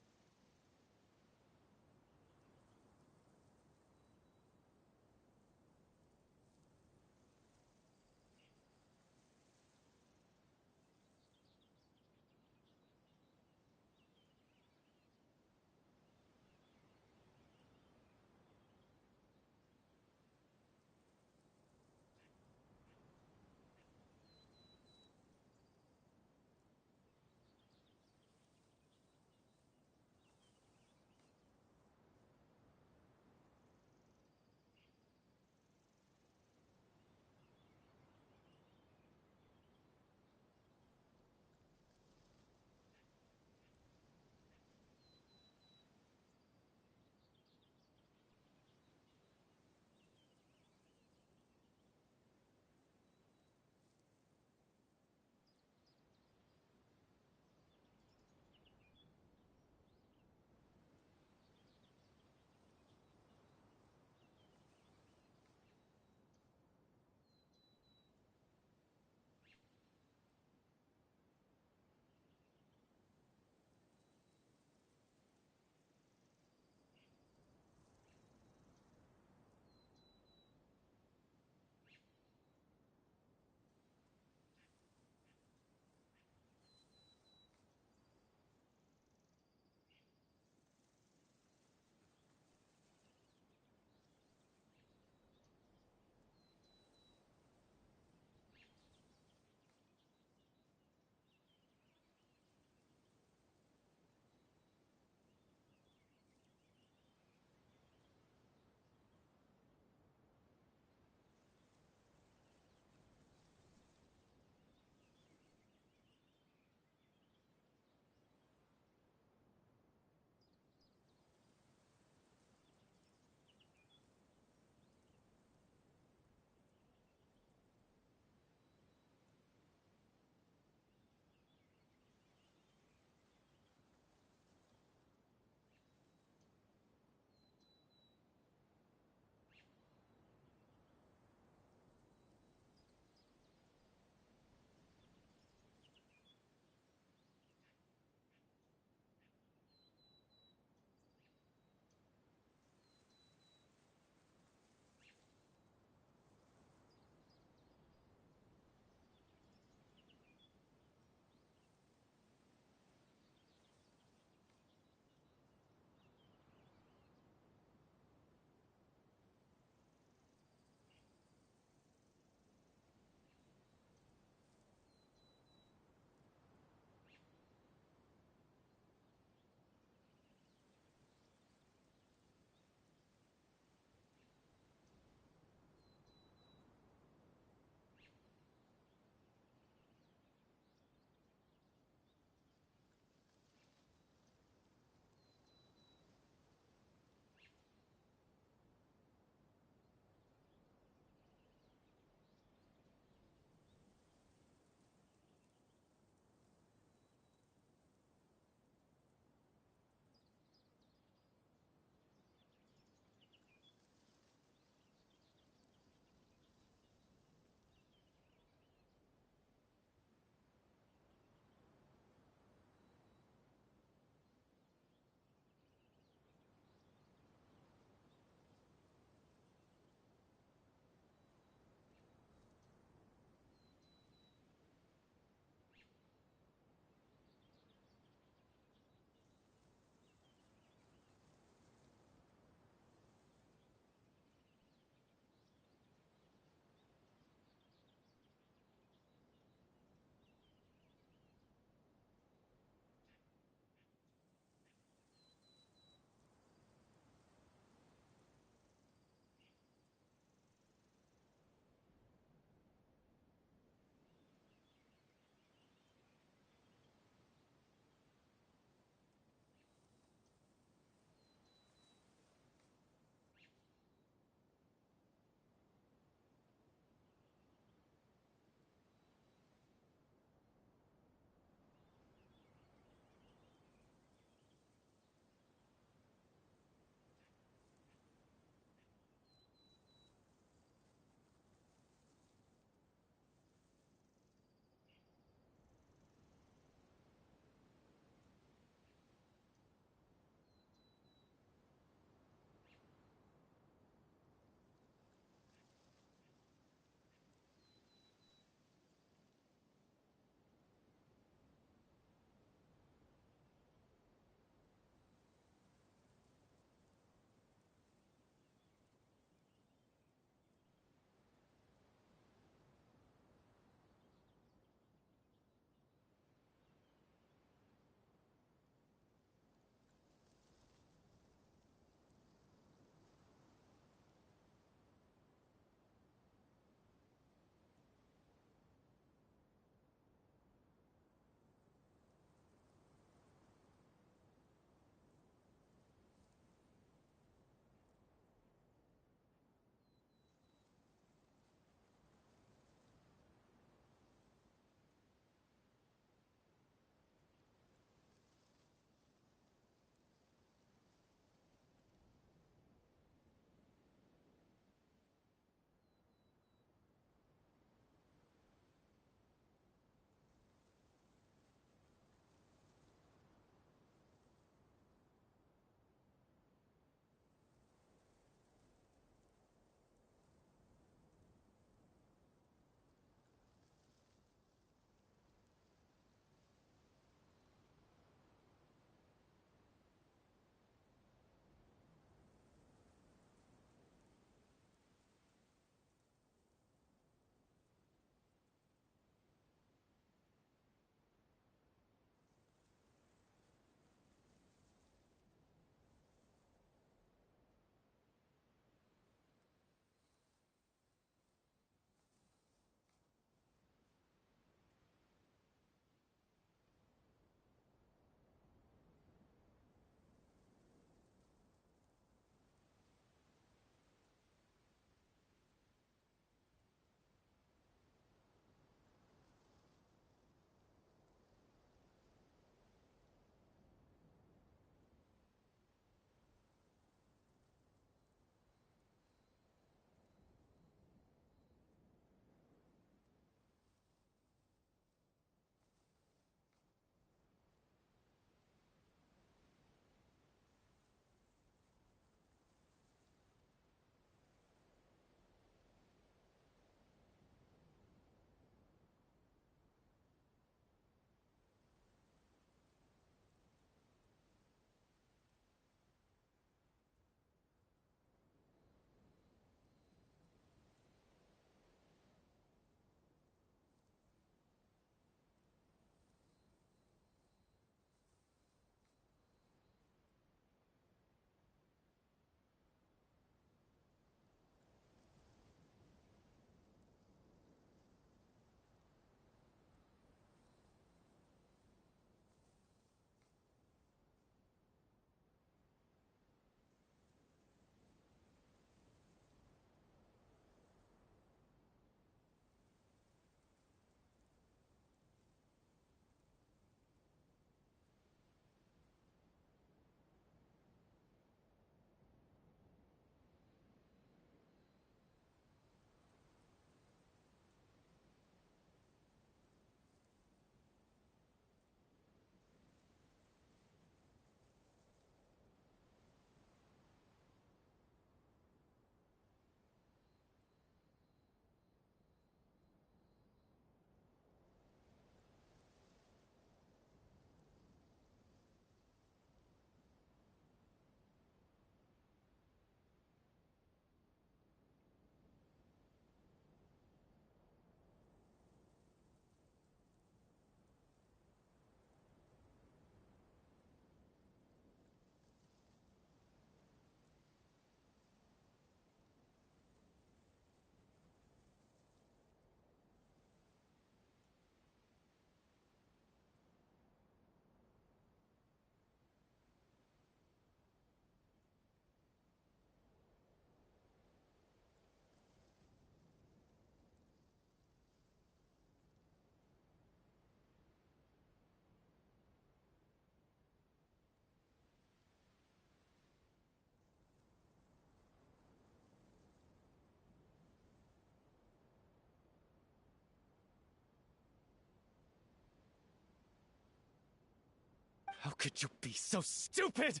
How could you be so stupid?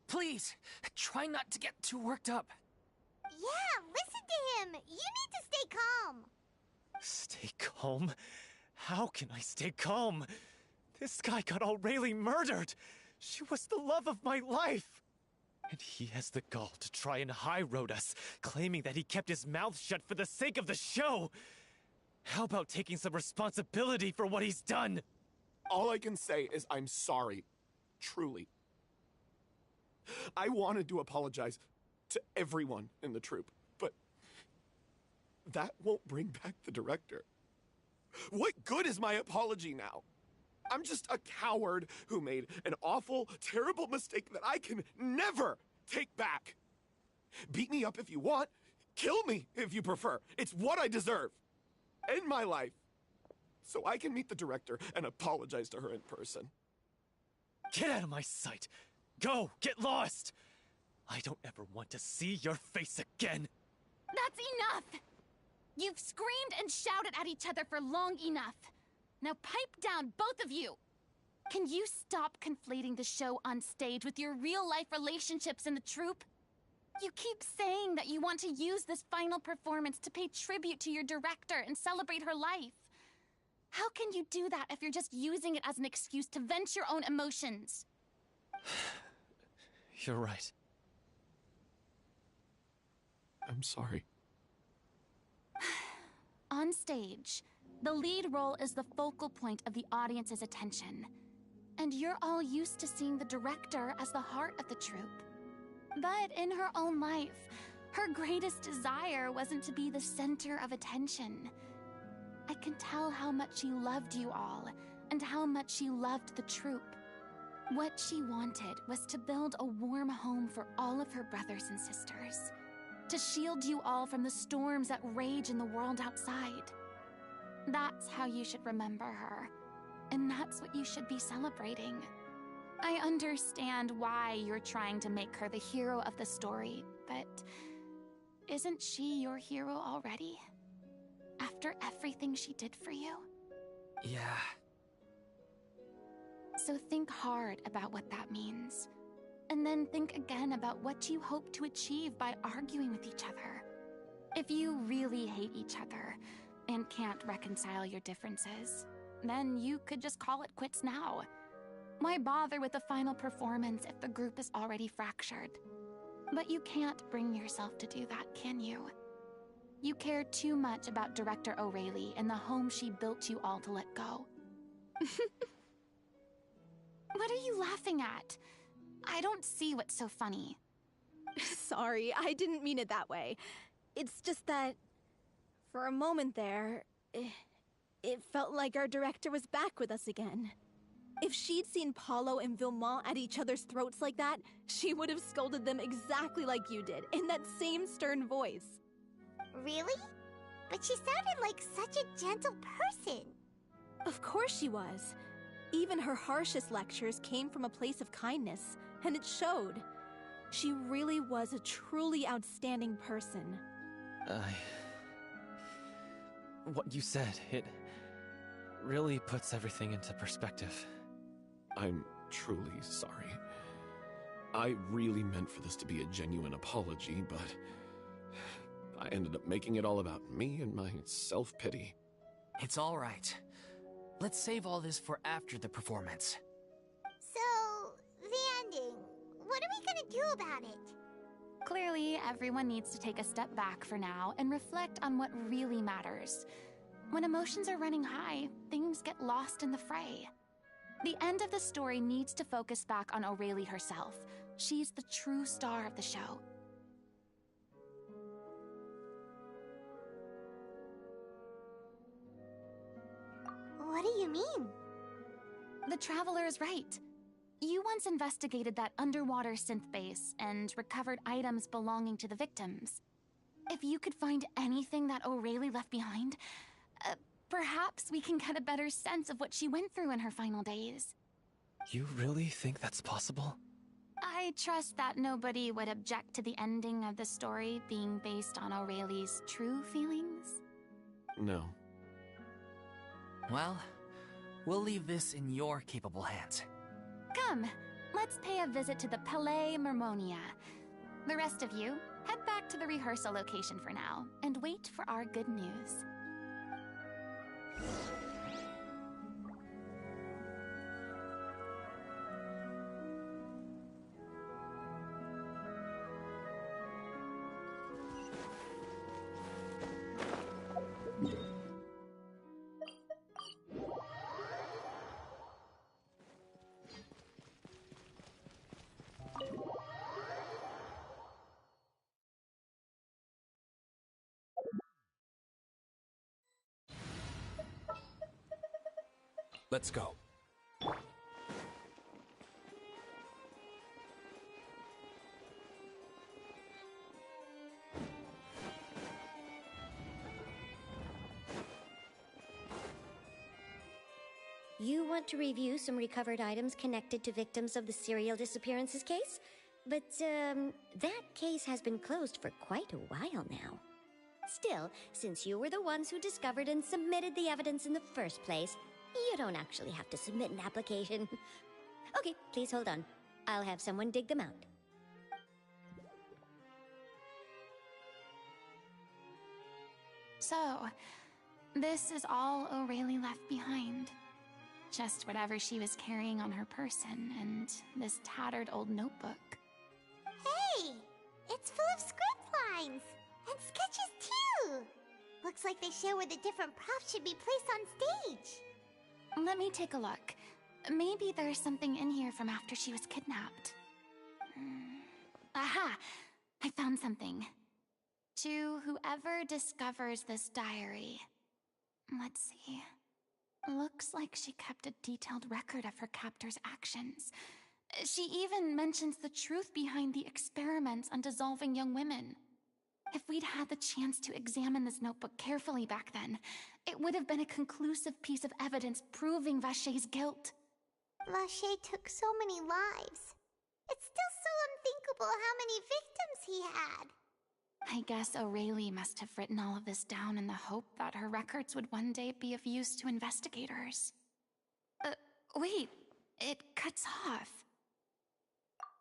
Please, try not to get too worked up. Yeah, listen to him. You need to stay calm. Stay calm? How can I stay calm? This guy got Aurelie murdered. She was the love of my life. And he has the gall to try and high-road us, claiming that he kept his mouth shut for the sake of the show. How about taking some responsibility for what he's done? All I can say is I'm sorry. Truly. I wanted to apologize to everyone in the troupe, but that won't bring back the director. What good is my apology now? I'm just a coward who made an awful, terrible mistake that I can never take back. Beat me up if you want. Kill me if you prefer. It's what I deserve. End my life. So I can meet the director and apologize to her in person. Get out of my sight. Go, get lost. I don't ever want to see your face again. That's enough! You've screamed and shouted at each other for long enough. Now pipe down, both of you! Can you stop conflating the show on stage with your real-life relationships in the troupe? You keep saying that you want to use this final performance to pay tribute to your director and celebrate her life. How can you do that if you're just using it as an excuse to vent your own emotions? You're right. I'm sorry. On stage, the lead role is the focal point of the audience's attention. And you're all used to seeing the director as the heart of the troupe. But in her own life, her greatest desire wasn't to be the center of attention. I can tell how much she loved you all, and how much she loved the troupe. What she wanted was to build a warm home for all of her brothers and sisters. To shield you all from the storms that rage in the world outside. That's how you should remember her. And that's what you should be celebrating. I understand why you're trying to make her the hero of the story, but isn't she your hero already? After everything she did for you? Yeah. So think hard about what that means. And then think again about what you hope to achieve by arguing with each other. If you really hate each other and can't reconcile your differences, then you could just call it quits now. Why bother with the final performance if the group is already fractured? But you can't bring yourself to do that, can you? You care too much about Director Aurelie and the home she built you all to let go. What are you laughing at? I don't see what's so funny. Sorry, I didn't mean it that way. It's just that, for a moment there, it felt like our director was back with us again. If she'd seen Paulo and Vilmont at each other's throats like that, she would have scolded them exactly like you did, in that same stern voice. Really? But she sounded like such a gentle person. Of course she was. Even her harshest lectures came from a place of kindness, and it showed. She really was a truly outstanding person. What you said, it really puts everything into perspective. I'm truly sorry. I really meant for this to be a genuine apology, but I ended up making it all about me and my self-pity. It's all right. Let's save all this for after the performance. So, the ending. What are we gonna do about it? Clearly, everyone needs to take a step back for now and reflect on what really matters. When emotions are running high, things get lost in the fray. The end of the story needs to focus back on Aurelie herself. She's the true star of the show. What do you mean? The Traveler is right. You once investigated that underwater synth base and recovered items belonging to the victims. If you could find anything that Aurelie left behind, perhaps we can get a better sense of what she went through in her final days. You really think that's possible? I trust that nobody would object to the ending of the story being based on Aurelie's true feelings. No. Well, We'll leave this in your capable hands. Come, let's pay a visit to the Palais Mermonia. The rest of you, head back to the rehearsal location for now, and wait for our good news. Let's go. You want to review some recovered items connected to victims of the serial disappearances case? But, that case has been closed for quite a while now. Still, since you were the ones who discovered and submitted the evidence in the first place, you don't actually have to submit an application. Okay, please hold on. I'll have someone dig them out. So, this is all O'Reilly left behind. Just whatever she was carrying on her person, and this tattered old notebook. Hey! It's full of script lines! And sketches too! Looks like they show where the different props should be placed on stage. Let me take a look. Maybe there's something in here from after she was kidnapped. Aha! I found something. To whoever discovers this diary. Let's see. Looks like she kept a detailed record of her captor's actions. She even mentions the truth behind the experiments on dissolving young women. If we'd had the chance to examine this notebook carefully back then, it would have been a conclusive piece of evidence proving Vacher's guilt. Vacher took so many lives. It's still so unthinkable how many victims he had. I guess O'Reilly must have written all of this down in the hope that her records would one day be of use to investigators. Wait, it cuts off.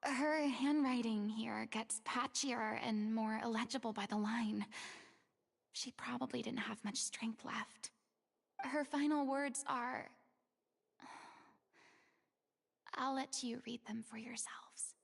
Her handwriting here gets patchier and more illegible by the line. She probably didn't have much strength left. Her final words are... I'll let you read them for yourselves.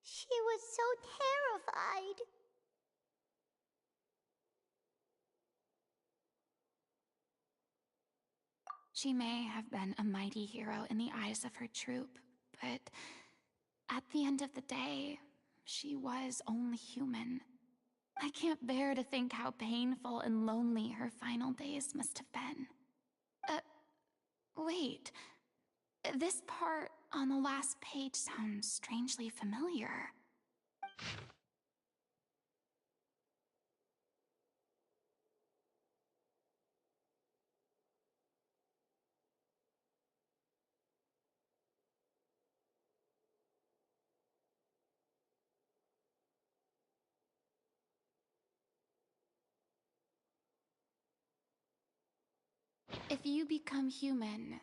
She was so terrified. She may have been a mighty hero in the eyes of her troop, but at the end of the day, she was only human. I can't bear to think how painful and lonely her final days must have been. Wait. This part on the last page sounds strangely familiar. If you become human,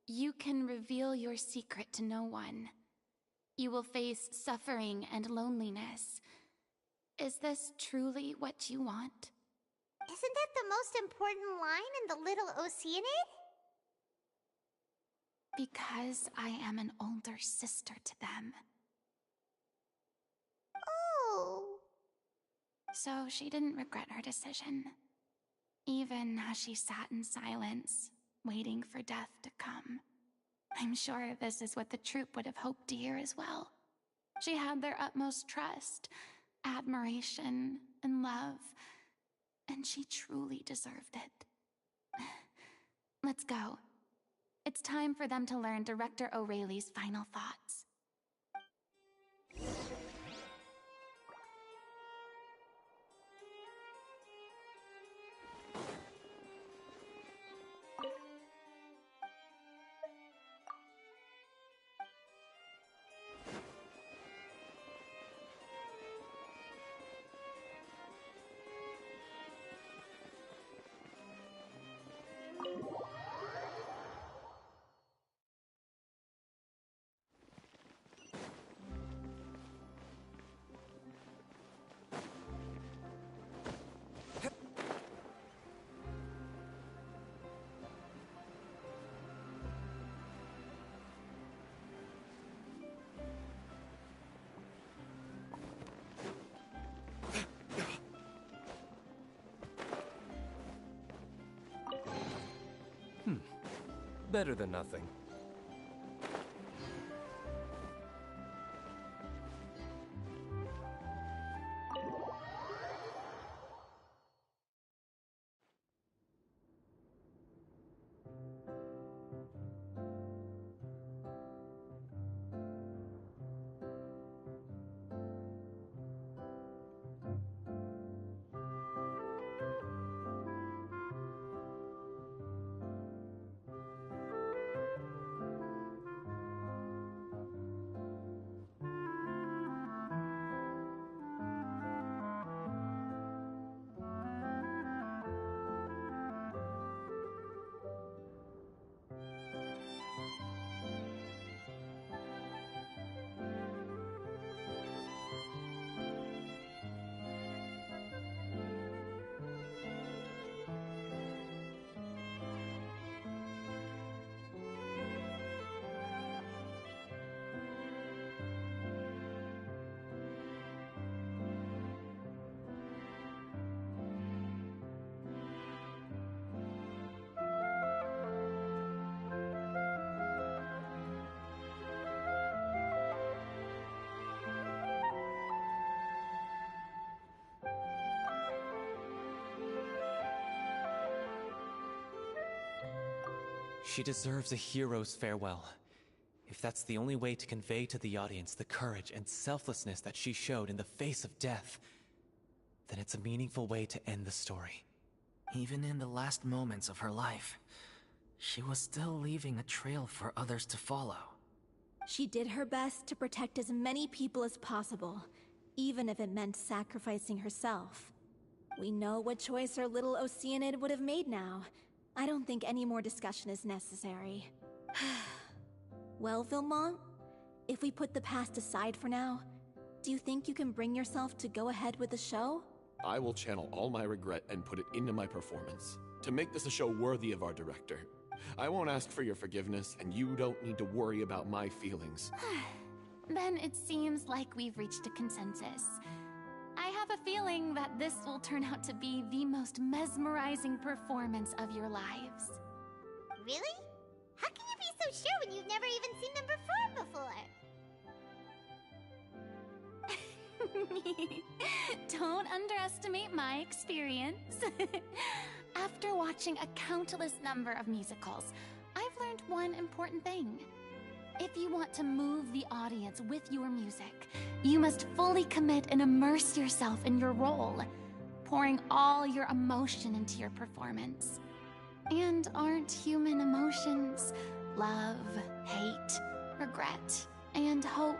you can reveal your secret to no one. You will face suffering and loneliness. Is this truly what you want? Isn't that the most important line in the Little Oceanid? Because I am an older sister to them. Oh. So she didn't regret her decision. Even as she sat in silence, waiting for death to come. I'm sure this is what the troupe would have hoped to hear as well. She had their utmost trust, admiration, and love, and she truly deserved it. Let's go. It's time for them to learn Director O'Reilly's final thoughts. Better than nothing. She deserves a hero's farewell. If that's the only way to convey to the audience the courage and selflessness that she showed in the face of death, then it's a meaningful way to end the story. Even in the last moments of her life, she was still leaving a trail for others to follow. She did her best to protect as many people as possible, even if it meant sacrificing herself. We know what choice our little Oceanid would have made now. I don't think any more discussion is necessary. Well, Vilmont, if we put the past aside for now, do you think you can bring yourself to go ahead with the show? I will channel all my regret and put it into my performance, to make this a show worthy of our director. I won't ask for your forgiveness, and you don't need to worry about my feelings. Then it seems like we've reached a consensus. I have a feeling that this will turn out to be the most mesmerizing performance of your lives. Really? How can you be so sure when you've never even seen them perform before? Don't underestimate my experience. After watching a countless number of musicals, I've learned one important thing. If you want to move the audience with your music, you must fully commit and immerse yourself in your role, pouring all your emotion into your performance. And aren't human emotions, love, hate, regret, and hope,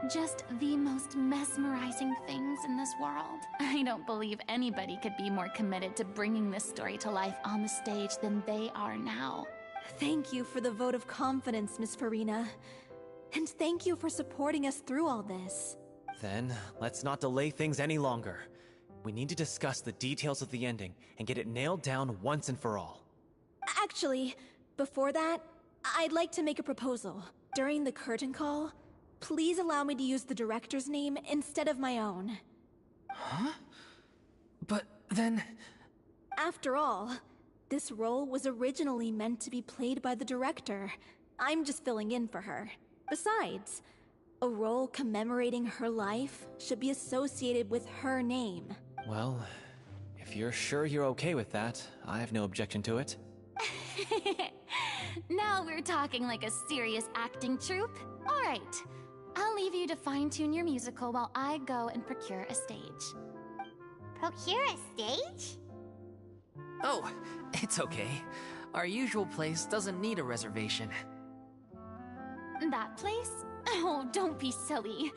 Just the most mesmerizing things in this world. I don't believe anybody could be more committed to bringing this story to life on the stage than they are now. Thank you for the vote of confidence, Miss Farina. And thank you for supporting us through all this. Then, let's not delay things any longer. We need to discuss the details of the ending and get it nailed down once and for all. Actually, before that, I'd like to make a proposal. During the curtain call, please allow me to use the director's name instead of my own. Huh? But then... After all, this role was originally meant to be played by the director. I'm just filling in for her. Besides, a role commemorating her life should be associated with her name. Well, if you're sure you're okay with that, I have no objection to it. Now we're talking like a serious acting troupe. All right, I'll leave you to fine-tune your musical while I go and procure a stage. Procure a stage? Oh, it's okay. Our usual place doesn't need a reservation. That place? Oh, don't be silly.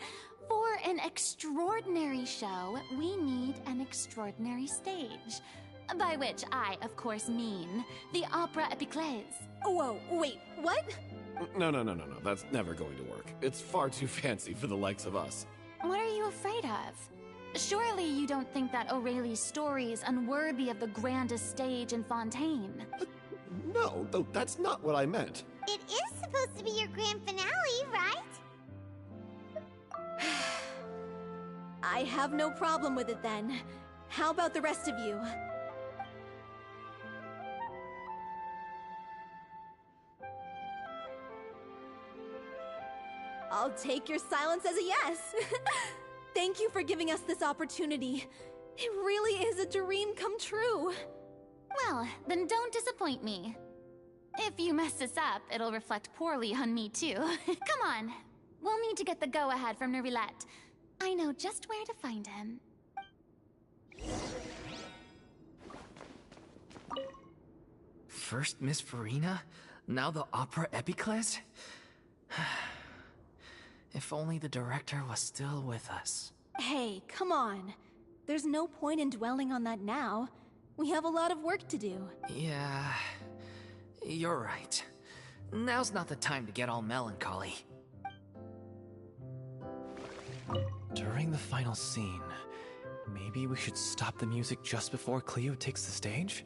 For an extraordinary show, we need an extraordinary stage. By which I, of course, mean the Opera Epiclese. Whoa, wait, what? No. That's never going to work. It's far too fancy for the likes of us. What are you afraid of? Surely you don't think that Aurelie's story is unworthy of the grandest stage in Fontaine. No, that's not what I meant. It is supposed to be your grand finale, right? I have no problem with it then. How about the rest of you? I'll take your silence as a yes. Thank you for giving us this opportunity. It really is a dream come true. Well, then don't disappoint me. If you mess this up, it'll reflect poorly on me too. Come on. We'll need to get the go-ahead from Nerilette. I know just where to find him. First Miss Farina, now the Opera Epiclese? If only the director was still with us. Hey, come on. There's no point in dwelling on that now. We have a lot of work to do. Yeah, you're right. Now's not the time to get all melancholy. During the final scene, maybe we should stop the music just before Cleo takes the stage?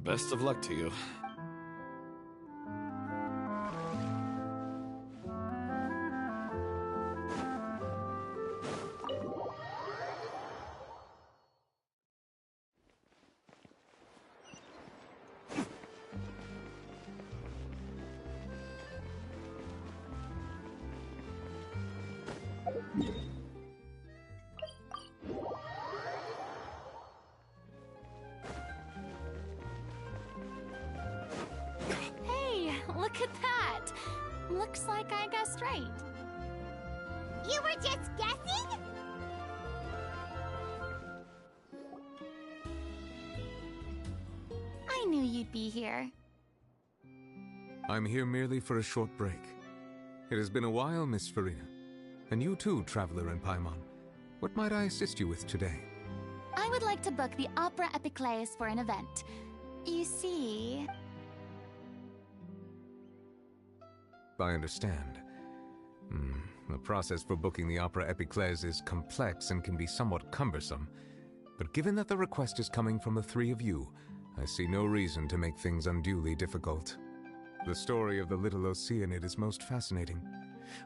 Best of luck to you. Hey, look at that! Looks like I guessed right. You were just guessing? I knew you'd be here. I'm here merely for a short break. It has been a while, Miss Farina. And you too, Traveler in Paimon. What might I assist you with today? I would like to book the Opera Epiclese for an event. You see... I understand. The process for booking the Opera Epiclese is complex and can be somewhat cumbersome. But given that the request is coming from the three of you, I see no reason to make things unduly difficult. The story of the Little Oceanid is most fascinating.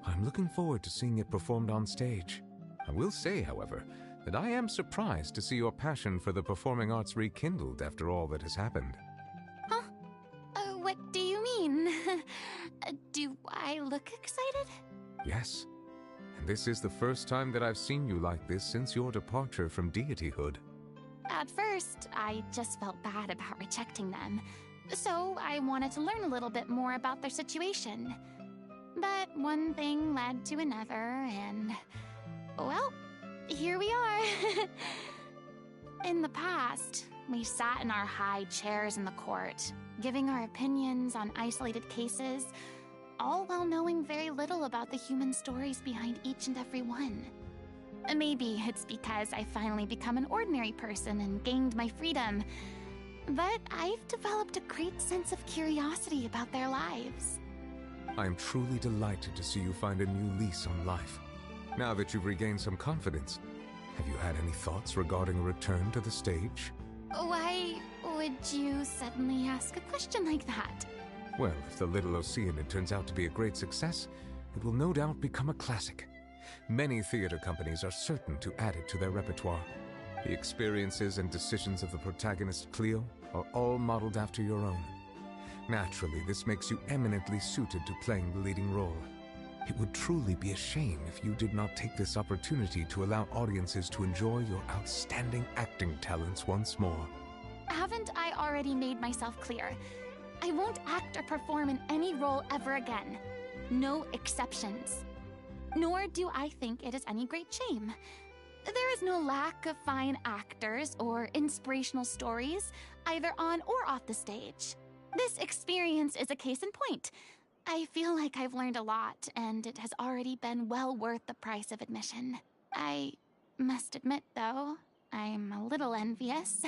I'm looking forward to seeing it performed on stage. I will say, however, that I am surprised to see your passion for the performing arts rekindled after all that has happened. Huh? What do you mean? Do I look excited? Yes. And this is the first time that I've seen you like this since your departure from deityhood. At first, I just felt bad about rejecting them. So I wanted to learn a little bit more about their situation. But one thing led to another, and... well, here we are. In the past, We sat in our high chairs in the court, giving our opinions on isolated cases, all while knowing very little about the human stories behind each and every one. Maybe it's because I finally become an ordinary person and gained my freedom, but I've developed a great sense of curiosity about their lives. I am truly delighted to see you find a new lease on life. Now that you've regained some confidence, have you had any thoughts regarding a return to the stage? Why would you suddenly ask a question like that? Well, if the Little Oceanid turns out to be a great success, it will no doubt become a classic. Many theater companies are certain to add it to their repertoire. The experiences and decisions of the protagonist Cleo are all modeled after your own. Naturally, this makes you eminently suited to playing the leading role. It would truly be a shame if you did not take this opportunity to allow audiences to enjoy your outstanding acting talents once more. Haven't I already made myself clear? I won't act or perform in any role ever again. No exceptions. Nor do I think it is any great shame. There is no lack of fine actors or inspirational stories, either on or off the stage. This experience is a case in point. I feel like I've learned a lot, and it has already been well worth the price of admission. I must admit, though, I'm a little envious.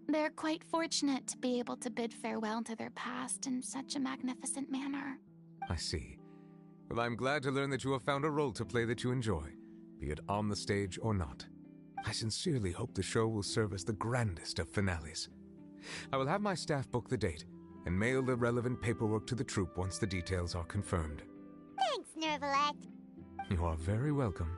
They're quite fortunate to be able to bid farewell to their past in such a magnificent manner. I see. Well, I'm glad to learn that you have found a role to play that you enjoy, be it on the stage or not. I sincerely hope the show will serve as the grandest of finales. I will have my staff book the date and mail the relevant paperwork to the troupe once the details are confirmed. Thanks, Nervalet. You are very welcome.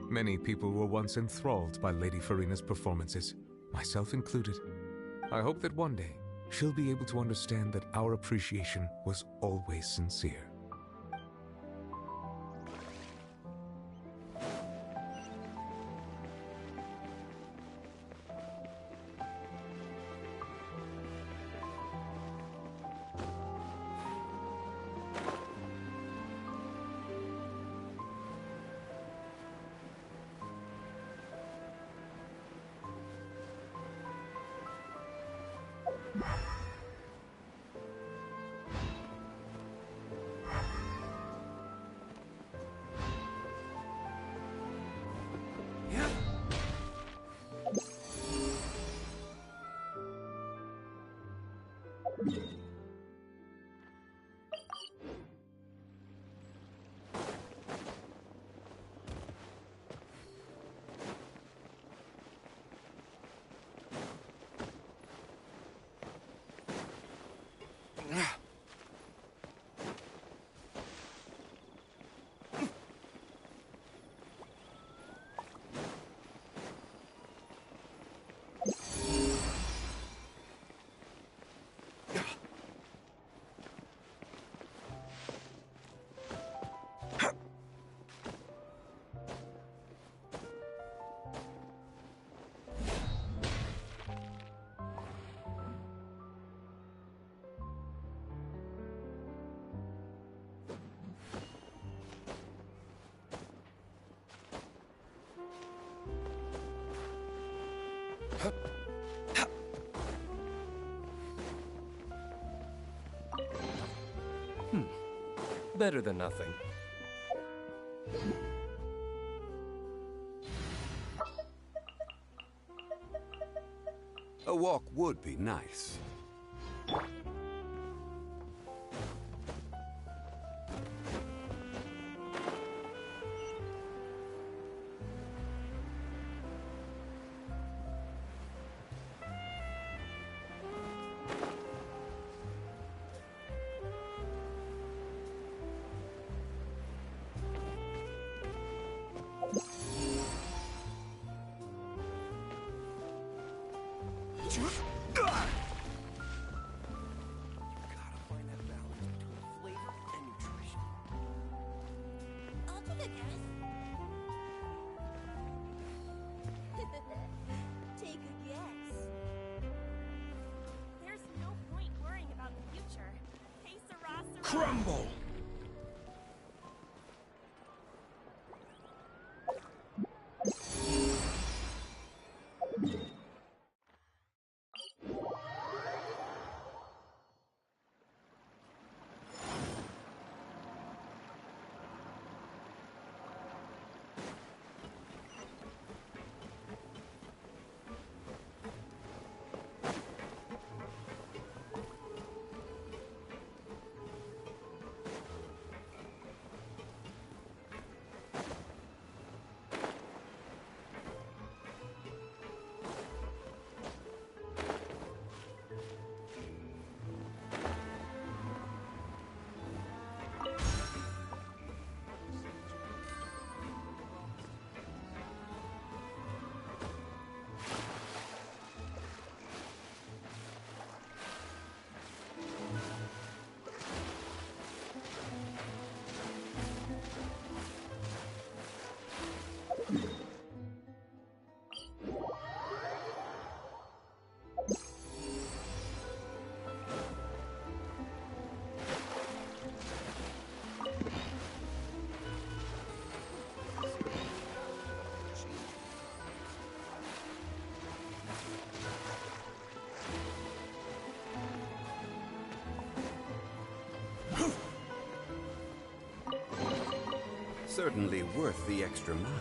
Many people were once enthralled by Lady Farina's performances, myself included. I hope that one day she'll be able to understand that our appreciation was always sincere. Better than nothing. A walk would be nice. Take a guess. There's no point worrying about the future. Hey, Sarah. Crumble! Certainly worth the extra mile.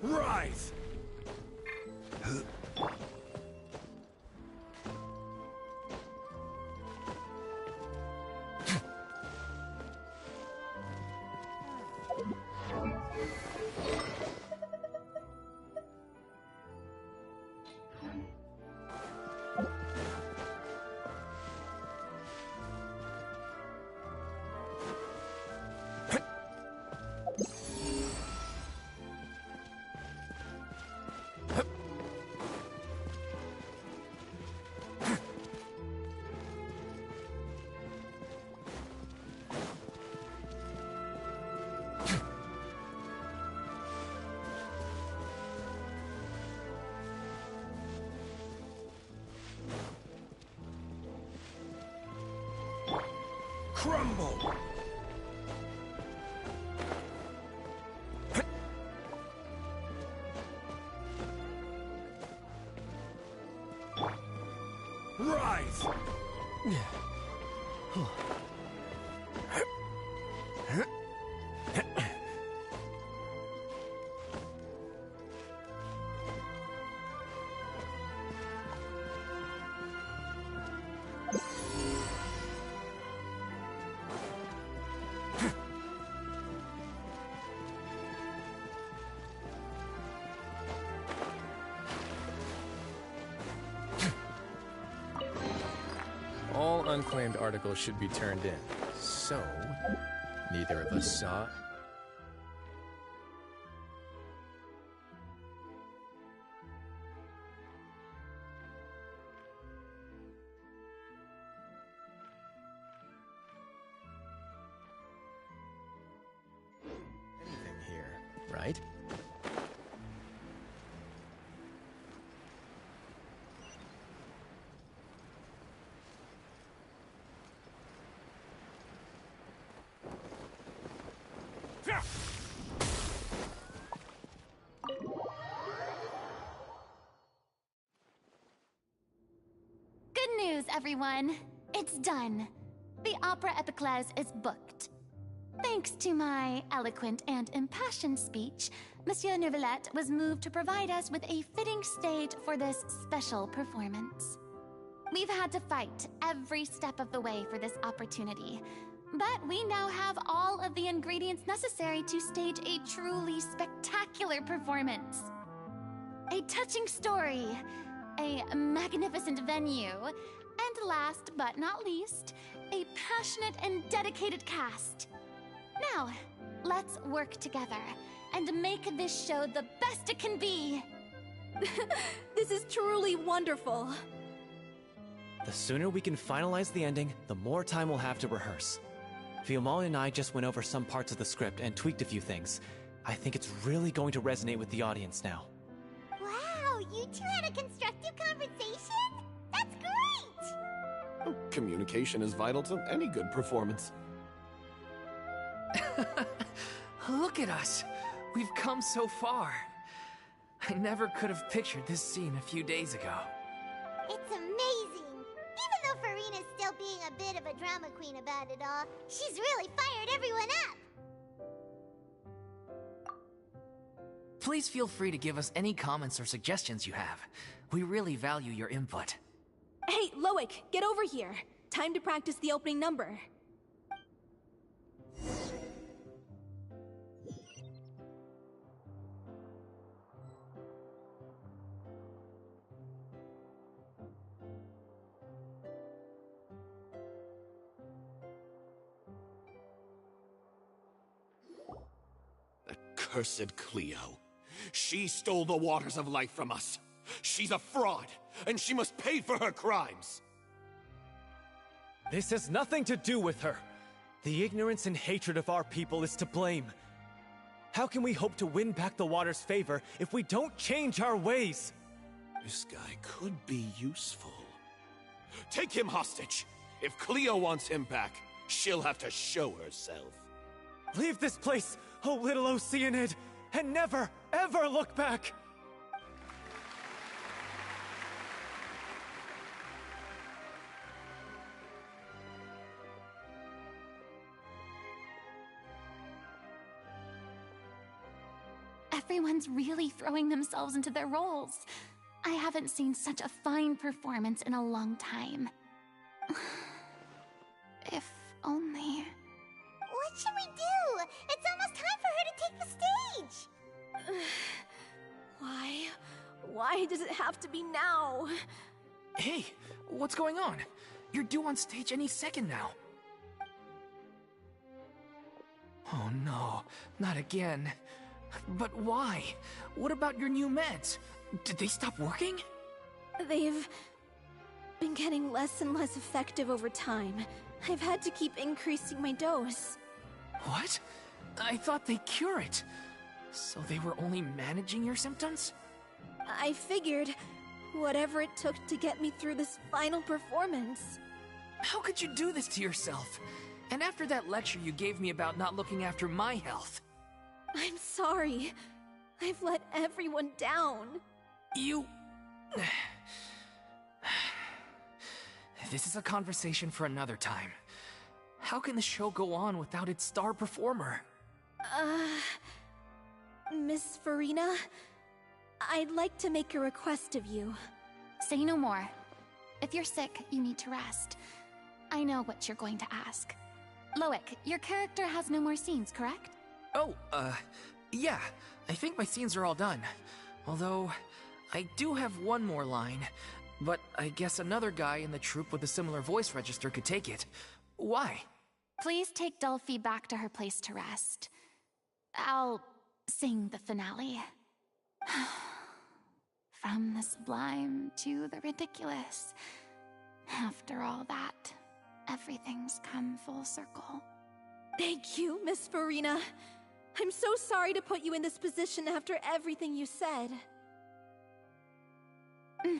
Rise! Crumble! Rise! All unclaimed articles should be turned in. So, neither of us saw anything here, right? Good news, everyone. It's done. The Opera Epiclese is booked. Thanks to my eloquent and impassioned speech, Monsieur Neuvillette was moved to provide us with a fitting stage for this special performance. We've had to fight every step of the way for this opportunity, but we now have all of the ingredients necessary to stage a truly spectacular performance. A touching story, a magnificent venue, and last but not least, a passionate and dedicated cast. Now, let's work together and make this show the best it can be. This is truly wonderful. The sooner we can finalize the ending, the more time we'll have to rehearse. Fiumali and I just went over some parts of the script and tweaked a few things. I think it's really going to resonate with the audience now. Wow! you two had a constructive conversation? That's great! Oh, communication is vital to any good performance. Look at us. We've come so far. I never could have pictured this scene a few days ago. It's amazing! Even though Farina's still being a bit of a drama queen about it all, she's really fired everyone up! Please feel free to give us any comments or suggestions you have. We really value your input. Hey, Loic, get over here. Time to practice the opening number. Cursed Cleo. She stole the waters of life from us. She's a fraud, and she must pay for her crimes. This has nothing to do with her. The ignorance and hatred of our people is to blame. How can we hope to win back the water's favor if we don't change our ways? This guy could be useful. Take him hostage. If Cleo wants him back, she'll have to show herself. Leave this place, oh little Oceanid, and never, ever look back! Everyone's really throwing themselves into their roles. I haven't seen such a fine performance in a long time. If only... What should we do? It's almost time for her to take the stage! Why does it have to be now? Hey, what's going on? You're due on stage any second now. Oh no, not again. But why? What about your new meds? Did they stop working? They've been getting less and less effective over time. I've had to keep increasing my dose. What? I thought they cure it. So they were only managing your symptoms? I figured whatever it took to get me through this final performance. How could you do this to yourself? And after that lecture you gave me about not looking after my health. I'm sorry. I've let everyone down. You... This is a conversation for another time. How can the show go on without its star performer? Miss Farina, I'd like to make a request of you. Say no more. If you're sick, you need to rest. I know what you're going to ask. Loic, your character has no more scenes, correct? Oh, yeah. I think my scenes are all done. Although, I do have one more line. But I guess another guy in the troupe with a similar voice register could take it. Why? Please take Delphi back to her place to rest. I'll sing the finale. From the sublime to the ridiculous. After all that, everything's come full circle. Thank you, Miss Farina. I'm so sorry to put you in this position after everything you said.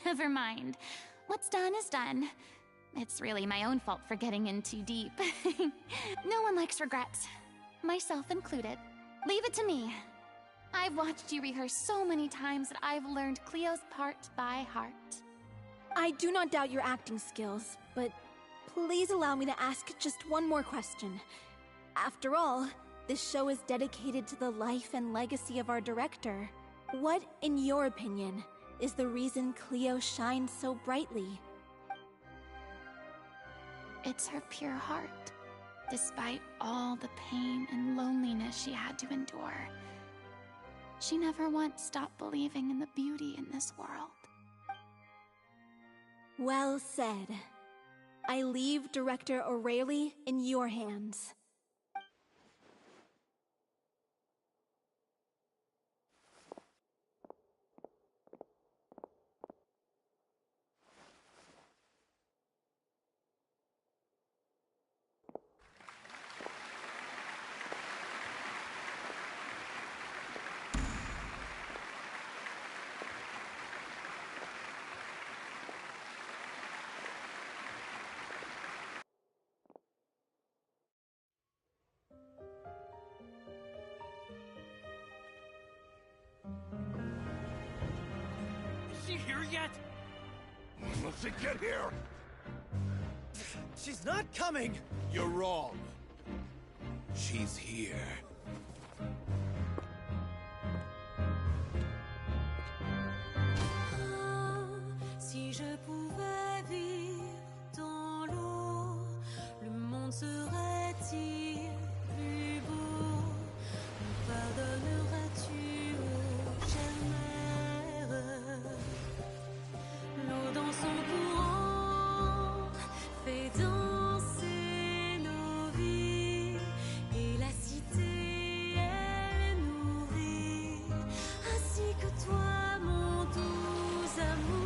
Never mind. What's done is done. It's really my own fault for getting in too deep. No one likes regrets, myself included. Leave it to me. I've watched you rehearse so many times that I've learned Cleo's part by heart. I do not doubt your acting skills, but please allow me to ask just one more question. After all, this show is dedicated to the life and legacy of our director. What, in your opinion, is the reason Cleo shines so brightly? It's her pure heart, despite all the pain and loneliness she had to endure. She never once stopped believing in the beauty in this world. Well said. I leave Director O'Reilly in your hands. Will she get here? She's not coming! You're wrong. She's here. Si je pouvais vivre dans l'eau, le monde serait-il plus beau? Me pardonneras-tu, ô chère mère? L'eau dans son courant fait danser nos vies, et la cité elle nourrit, ainsi que toi, mon doux amour.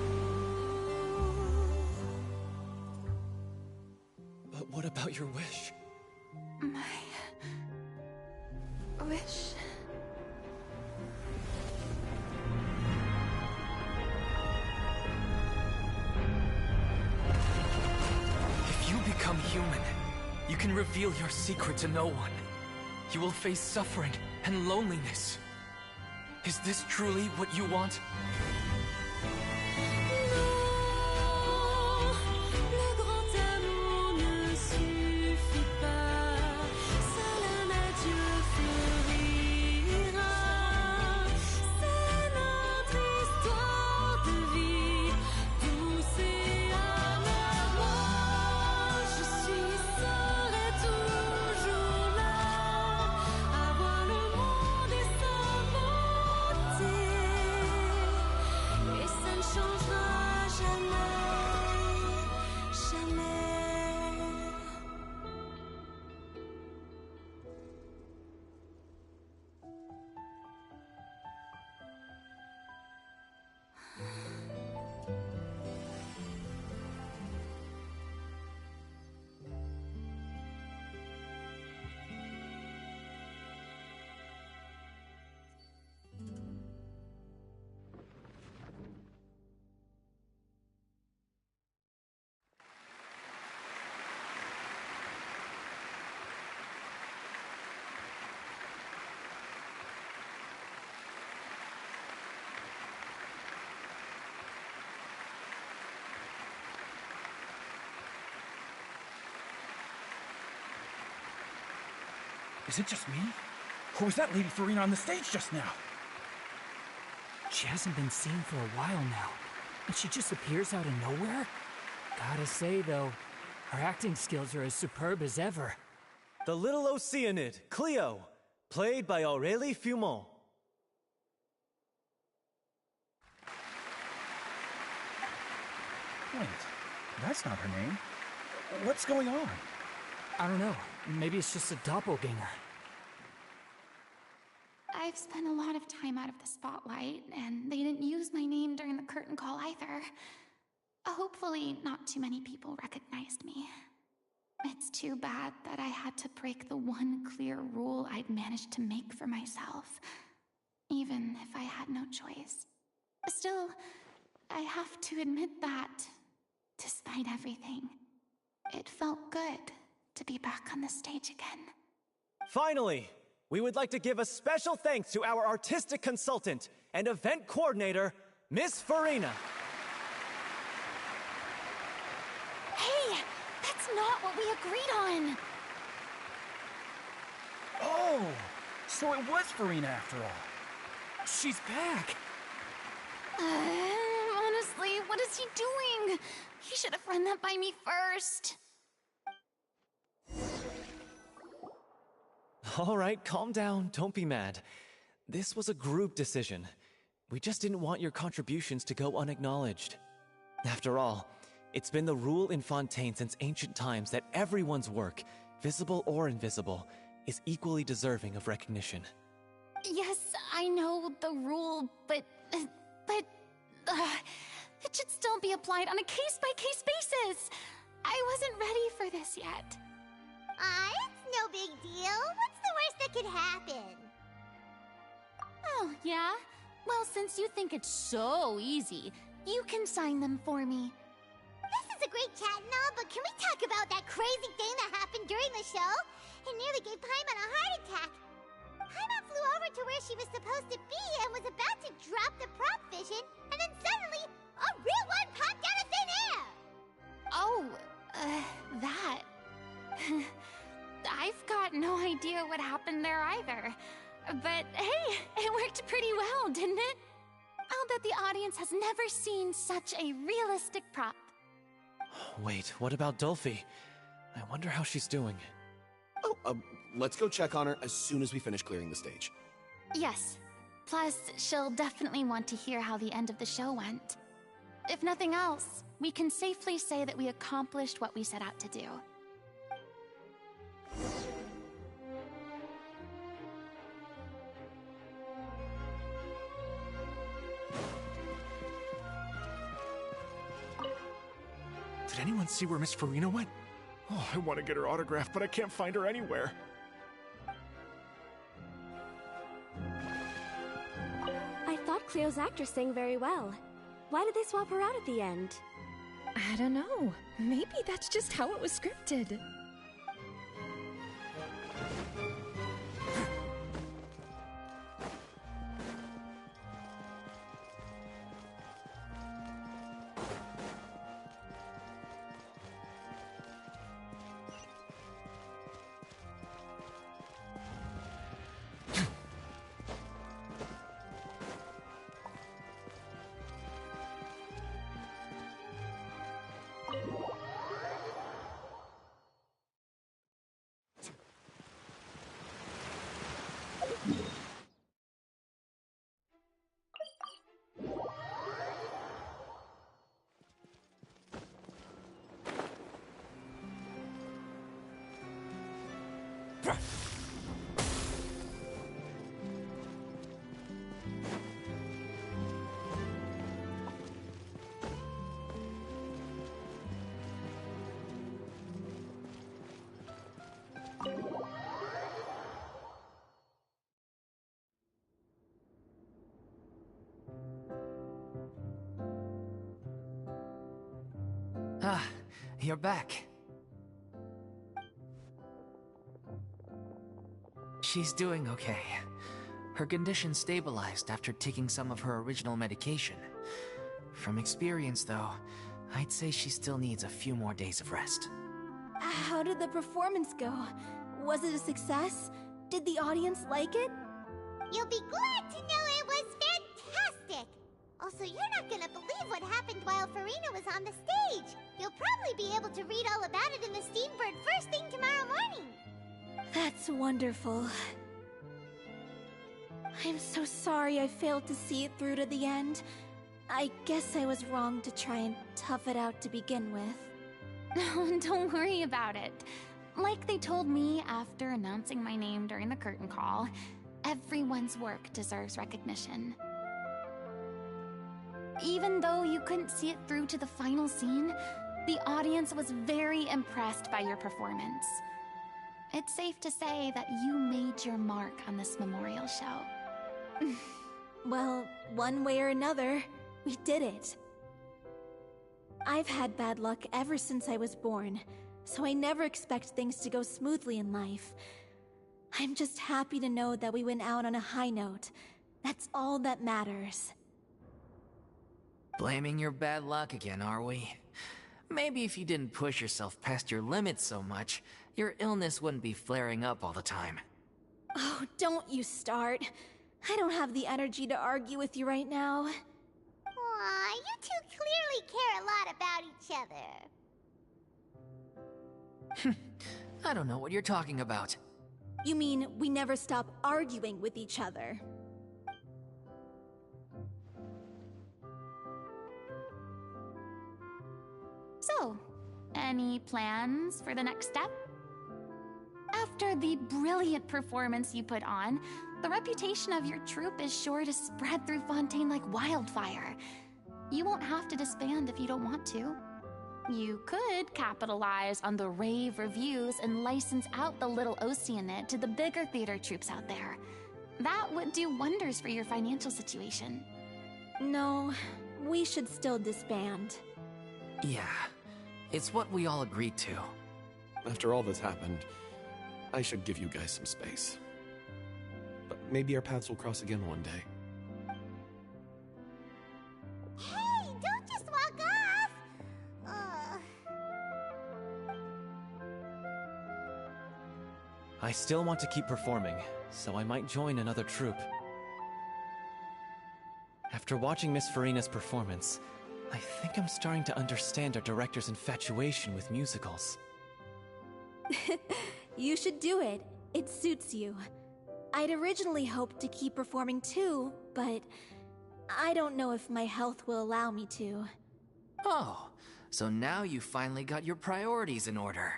But what about your wish? My wish. If you become human, you can reveal your secret to no one. You will face suffering and loneliness. Is this truly what you want? Le grand amour ne suffit pas, seul un adieu fleurira. C'est notre histoire de vie, douce et amère. Moi, je serai toujours là, à voir le monde et sa beauté, et ça ne changera jamais, jamais. Is it just me? Or was that Lady Farina on the stage just now? She hasn't been seen for a while now, and she just appears out of nowhere? Gotta say, though, her acting skills are as superb as ever. The little Oceanid, Cleo, played by Aurélie Fumont. Wait, that's not her name. What's going on? I don't know. Maybe it's just a doppelganger. I've spent a lot of time out of the spotlight, and they didn't use my name during the curtain call either. Hopefully, not too many people recognized me. It's too bad that I had to break the one clear rule I'd managed to make for myself, even if I had no choice. Still, I have to admit that, despite everything, it felt good to be back on the stage again. Finally, we would like to give a special thanks to our artistic consultant and event coordinator, Miss Farina. Hey, that's not what we agreed on! Oh, so it was Farina after all. She's back. Honestly, what is he doing? He should have run that by me first. All right, calm down, don't be mad. This was a group decision. We just didn't want your contributions to go unacknowledged. After all, it's been the rule in Fontaine since ancient times that everyone's work, visible or invisible, is equally deserving of recognition. Yes, I know the rule, but it should still be applied on a case-by-case basis. I wasn't ready for this yet. It's no big deal. What's the worst that could happen? Oh, yeah? Well, since you think it's so easy, you can sign them for me. This is a great chat and all, but can we talk about that crazy thing that happened during the show? It nearly gave Paimon a heart attack. Paimon flew over to where she was supposed to be and was about to drop the prop vision, and then suddenly, a real one popped out of thin air! Oh, that. I've got no idea what happened there either. But hey, it worked pretty well, didn't it? I'll bet the audience has never seen such a realistic prop. Wait, what about Dolphy? I wonder how she's doing. Oh, let's go check on her as soon as we finish clearing the stage. Yes. Plus, she'll definitely want to hear how the end of the show went. If nothing else, we can safely say that we accomplished what we set out to do. Did anyone see where Miss Farina went? Oh, I want to get her autograph, but I can't find her anywhere. I thought Cleo's actor sang very well. Why did they swap her out at the end? I don't know. Maybe that's just how it was scripted. Ah, you're back. She's doing okay. Her condition stabilized after taking some of her original medication. From experience, though, I'd say she still needs a few more days of rest. How did the performance go? Was it a success? Did the audience like it? You'll be glad to know it was fantastic! Also, you're not gonna believe what happened while Farina was on the stage. You'll probably be able to read all about it in the Steambird first thing tomorrow morning. That's wonderful. I'm so sorry I failed to see it through to the end. I guess I was wrong to try and tough it out to begin with. Don't worry about it. Like they told me after announcing my name during the curtain call, everyone's work deserves recognition. Even though you couldn't see it through to the final scene, the audience was very impressed by your performance. It's safe to say that you made your mark on this memorial show. Well, one way or another, we did it. I've had bad luck ever since I was born, so I never expect things to go smoothly in life. I'm just happy to know that we went out on a high note. That's all that matters. Blaming your bad luck again, are we? Maybe if you didn't push yourself past your limits so much, your illness wouldn't be flaring up all the time. Oh, don't you start. I don't have the energy to argue with you right now. Aw, you two clearly care a lot about each other. I don't know what you're talking about. You mean we never stop arguing with each other? So, any plans for the next step? After the brilliant performance you put on, the reputation of your troupe is sure to spread through Fontaine like wildfire. You won't have to disband if you don't want to. You could capitalize on the rave reviews and license out the Little Oceanid to the bigger theater troupes out there. That would do wonders for your financial situation. No, we should still disband. Yeah, it's what we all agreed to. After all that's happened, I should give you guys some space. But maybe our paths will cross again one day. Hey, don't just walk off! I still want to keep performing, so I might join another troupe. After watching Miss Farina's performance, I think I'm starting to understand our director's infatuation with musicals. You should do it. It suits you. I'd originally hoped to keep performing too, but I don't know if my health will allow me to. Oh, so now you finally got your priorities in order.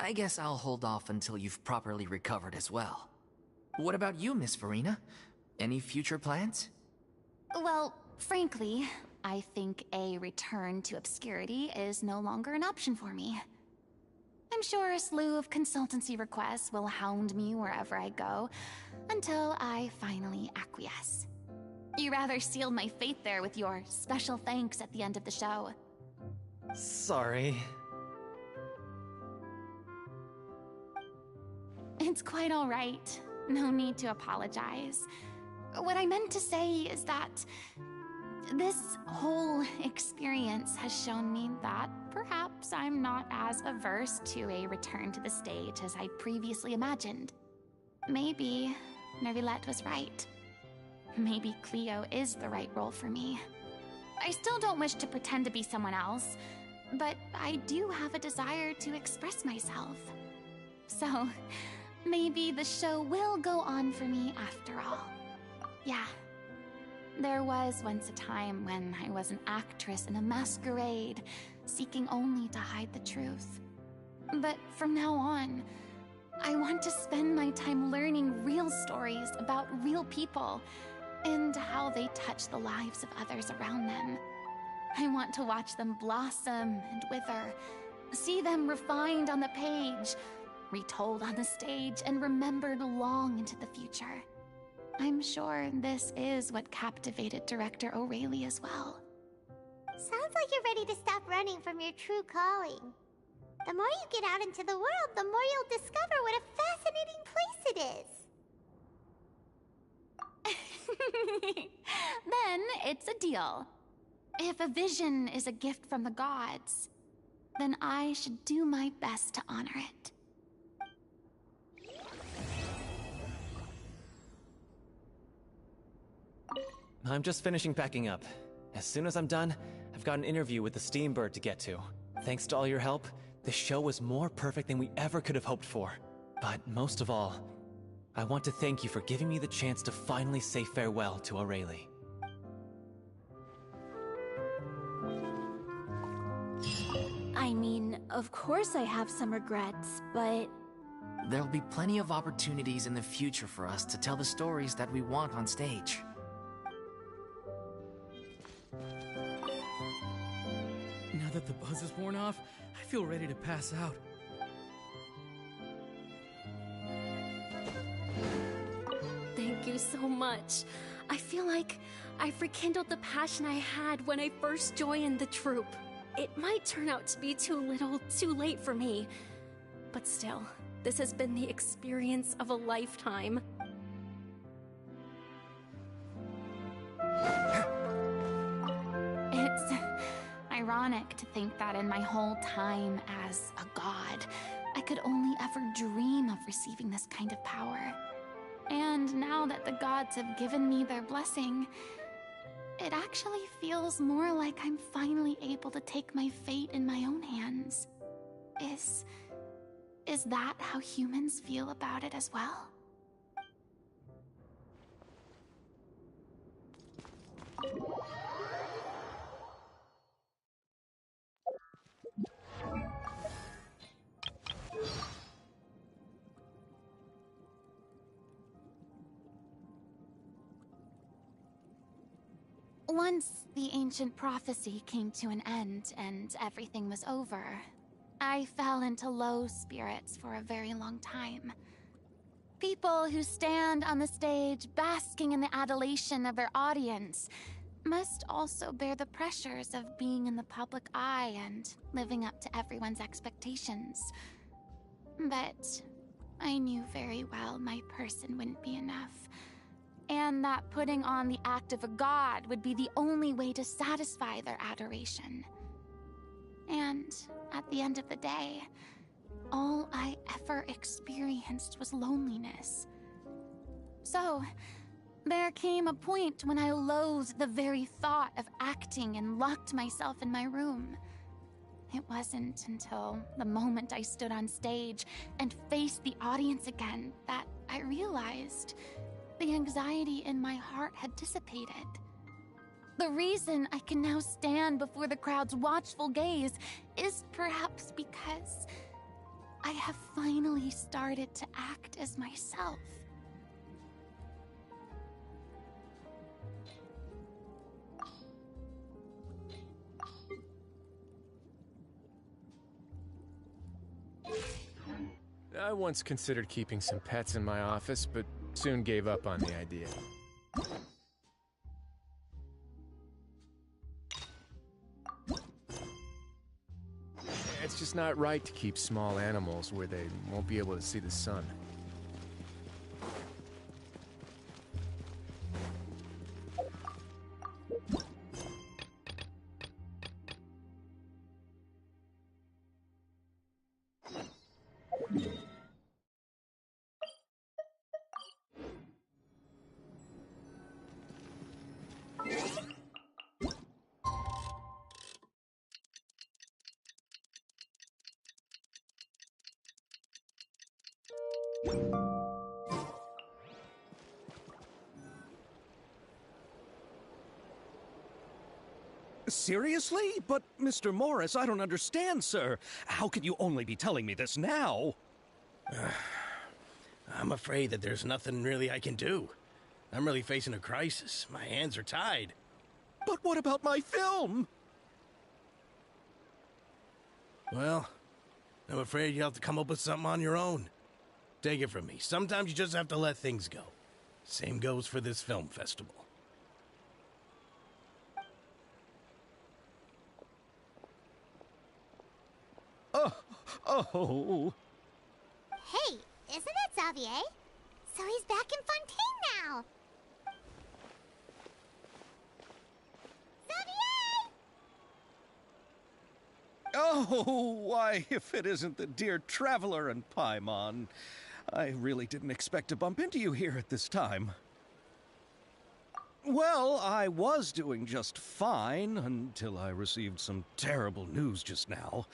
I guess I'll hold off until you've properly recovered as well. What about you, Miss Farina? Any future plans? Well, frankly, I think a return to obscurity is no longer an option for me. I'm sure a slew of consultancy requests will hound me wherever I go, until I finally acquiesce. You rather sealed my fate there with your special thanks at the end of the show. Sorry. It's quite all right. No need to apologize. What I meant to say is that this whole experience has shown me that perhaps I'm not as averse to a return to the stage as I previously imagined. Maybe Neuvillette was right. Maybe Cleo is the right role for me. I still don't wish to pretend to be someone else, but I do have a desire to express myself. So, maybe the show will go on for me after all. Yeah. There was once a time when I was an actress in a masquerade, seeking only to hide the truth. But from now on, I want to spend my time learning real stories about real people and how they touch the lives of others around them. I want to watch them blossom and wither, see them refined on the page, retold on the stage, and remembered long into the future. I'm sure this is what captivated director O'Reilly as well. Sounds like you're ready to stop running from your true calling. The more you get out into the world, the more you'll discover what a fascinating place it is. Then it's a deal. If a vision is a gift from the gods, then I should do my best to honor it. I'm just finishing packing up. As soon as I'm done, I've got an interview with the Steambird to get to. Thanks to all your help, the show was more perfect than we ever could have hoped for. But most of all, I want to thank you for giving me the chance to finally say farewell to O'Reilly. I mean, of course I have some regrets, but... There'll be plenty of opportunities in the future for us to tell the stories that we want on stage. Now that the buzz is worn off, I feel ready to pass out. Thank you so much. I feel like I've rekindled the passion I had when I first joined the troupe. It might turn out to be too little, too late for me. But still, this has been the experience of a lifetime. It's ironic to think that in my whole time as a god, I could only ever dream of receiving this kind of power. And now that the gods have given me their blessing, it actually feels more like I'm finally able to take my fate in my own hands. Is that how humans feel about it as well? Once the ancient prophecy came to an end and everything was over, I fell into low spirits for a very long time. People who stand on the stage basking in the adulation of their audience must also bear the pressures of being in the public eye and living up to everyone's expectations. But I knew very well my person wouldn't be enough, and that putting on the act of a god would be the only way to satisfy their adoration. And at the end of the day, all I ever experienced was loneliness. So, there came a point when I loathed the very thought of acting and locked myself in my room. It wasn't until the moment I stood on stage and faced the audience again that I realized the anxiety in my heart had dissipated. The reason I can now stand before the crowd's watchful gaze is perhaps because I have finally started to act as myself. I once considered keeping some pets in my office, but soon gave up on the idea. It's just not right to keep small animals where they won't be able to see the sun. Seriously? But, Mr. Morris, I don't understand, sir. How can you only be telling me this now? I'm afraid that there's nothing really I can do. I'm really facing a crisis. My hands are tied. But what about my film? Well, I'm afraid you'll have to come up with something on your own. Take it from me. Sometimes you just have to let things go. Same goes for this film festival. Oh. Hey, isn't that Xavier? So he's back in Fontaine now. Oh, why, if it isn't the dear Traveler and Paimon. I really didn't expect to bump into you here at this time. Well, I was doing just fine until I received some terrible news just now.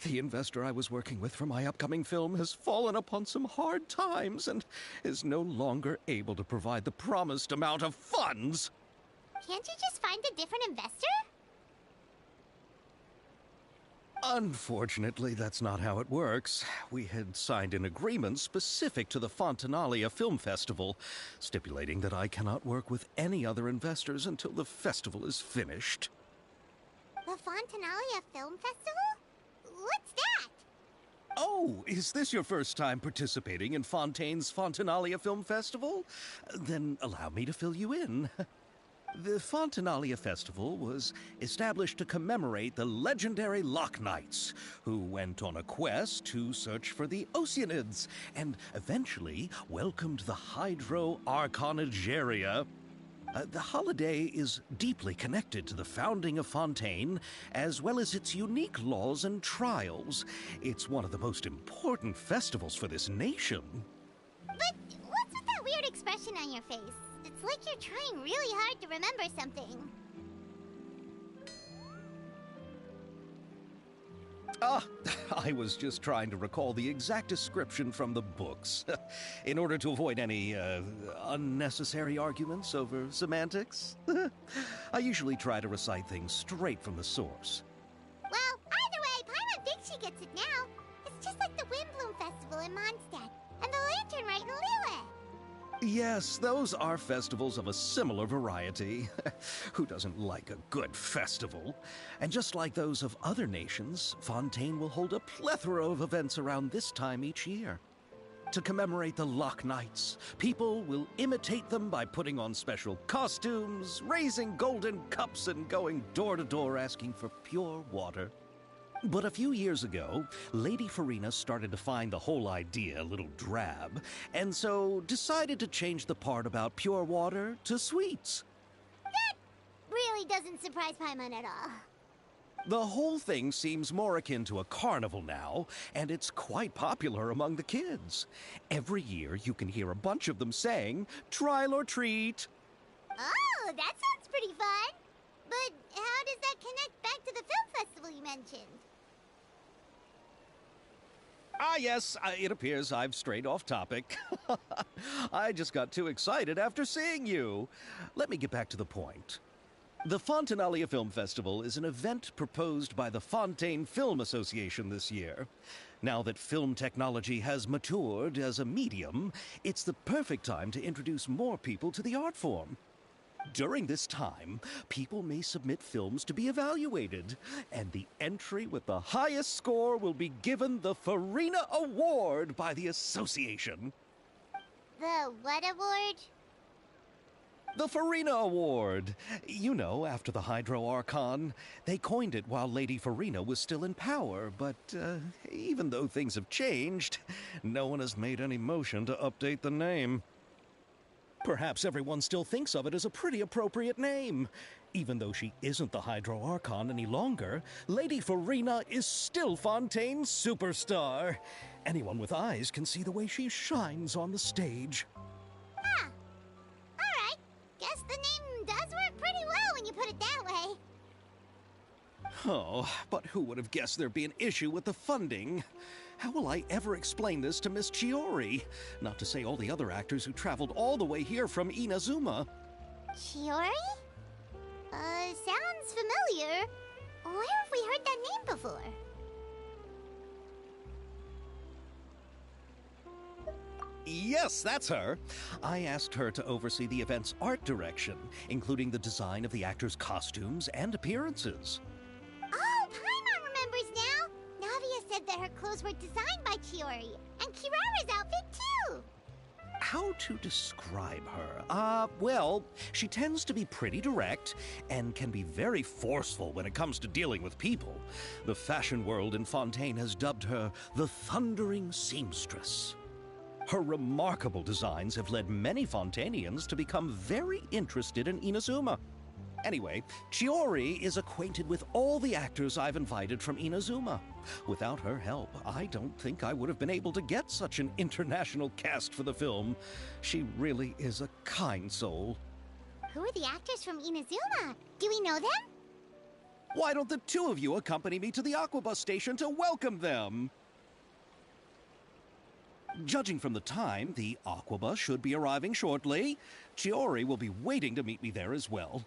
The investor I was working with for my upcoming film has fallen upon some hard times and is no longer able to provide the promised amount of funds. Can't you just find a different investor? Unfortunately, that's not how it works. We had signed an agreement specific to the Fontanalia Film Festival, stipulating that I cannot work with any other investors until the festival is finished. The Fontanalia Film Festival? What's that? Oh, is this your first time participating in Fontaine's Fontanalia Film Festival? Then allow me to fill you in. The Fontanalia Festival was established to commemorate the legendary Loch Knights, who went on a quest to search for the Oceanids, and eventually welcomed the Hydro Arconageria. The holiday is deeply connected to the founding of Fontaine, as well as its unique laws and trials. It's one of the most important festivals for this nation. But what's with that weird expression on your face? It's like you're trying really hard to remember something. I was just trying to recall the exact description from the books, in order to avoid any unnecessary arguments over semantics. I usually try to recite things straight from the source. Well, either way, Paimon thinks she gets it now. It's just like the Windbloom Festival in Mondstadt, and the Lantern Rite in Lille. Yes, those are festivals of a similar variety. Who doesn't like a good festival? And just like those of other nations, Fontaine will hold a plethora of events around this time each year. To commemorate the Loch Knights, people will imitate them by putting on special costumes, raising golden cups, and going door to door asking for pure water. But a few years ago, Lady Farina started to find the whole idea a little drab, and so decided to change the part about pure water to sweets. That really doesn't surprise Paimon at all. The whole thing seems more akin to a carnival now, and it's quite popular among the kids. Every year you can hear a bunch of them saying, "Trial or treat." Oh, that sounds pretty fun. But how does that connect back to the film festival you mentioned? Ah, yes, it appears I've strayed off topic. I just got too excited after seeing you. Let me get back to the point. The Fontanalia Film Festival is an event proposed by the Fontaine Film Association this year. Now that film technology has matured as a medium, it's the perfect time to introduce more people to the art form. During this time, people may submit films to be evaluated, and the entry with the highest score will be given the Farina Award by the association. The what award? The Farina Award. You know, after the Hydro Archon. They coined it while Lady Farina was still in power, but even though things have changed, no one has made any motion to update the name. Perhaps everyone still thinks of it as a pretty appropriate name. Even though she isn't the Hydro Archon any longer, Lady Farina is still Fontaine's superstar. Anyone with eyes can see the way she shines on the stage. Huh. Alright. Guess the name does work pretty well when you put it that way. Oh, but who would have guessed there'd be an issue with the funding? How will I ever explain this to Miss Chiori? Not to say all the other actors who traveled all the way here from Inazuma. Chiori? Sounds familiar. Where have we heard that name before? Yes, that's her. I asked her to oversee the event's art direction, including the design of the actors' costumes and appearances. Oh, Paimon remembers now! Navia said that her clothes were designed by Chiori, and Kirara's outfit too! How to describe her? Well, she tends to be pretty direct and can be very forceful when it comes to dealing with people. The fashion world in Fontaine has dubbed her the Thundering Seamstress. Her remarkable designs have led many Fontainians to become very interested in Inazuma. Anyway, Chiori is acquainted with all the actors I've invited from Inazuma. Without her help, I don't think I would have been able to get such an international cast for the film. She really is a kind soul. Who are the actors from Inazuma? Do we know them? Why don't the two of you accompany me to the Aquabus station to welcome them? Judging from the time, the Aquabus should be arriving shortly. Chiori will be waiting to meet me there as well.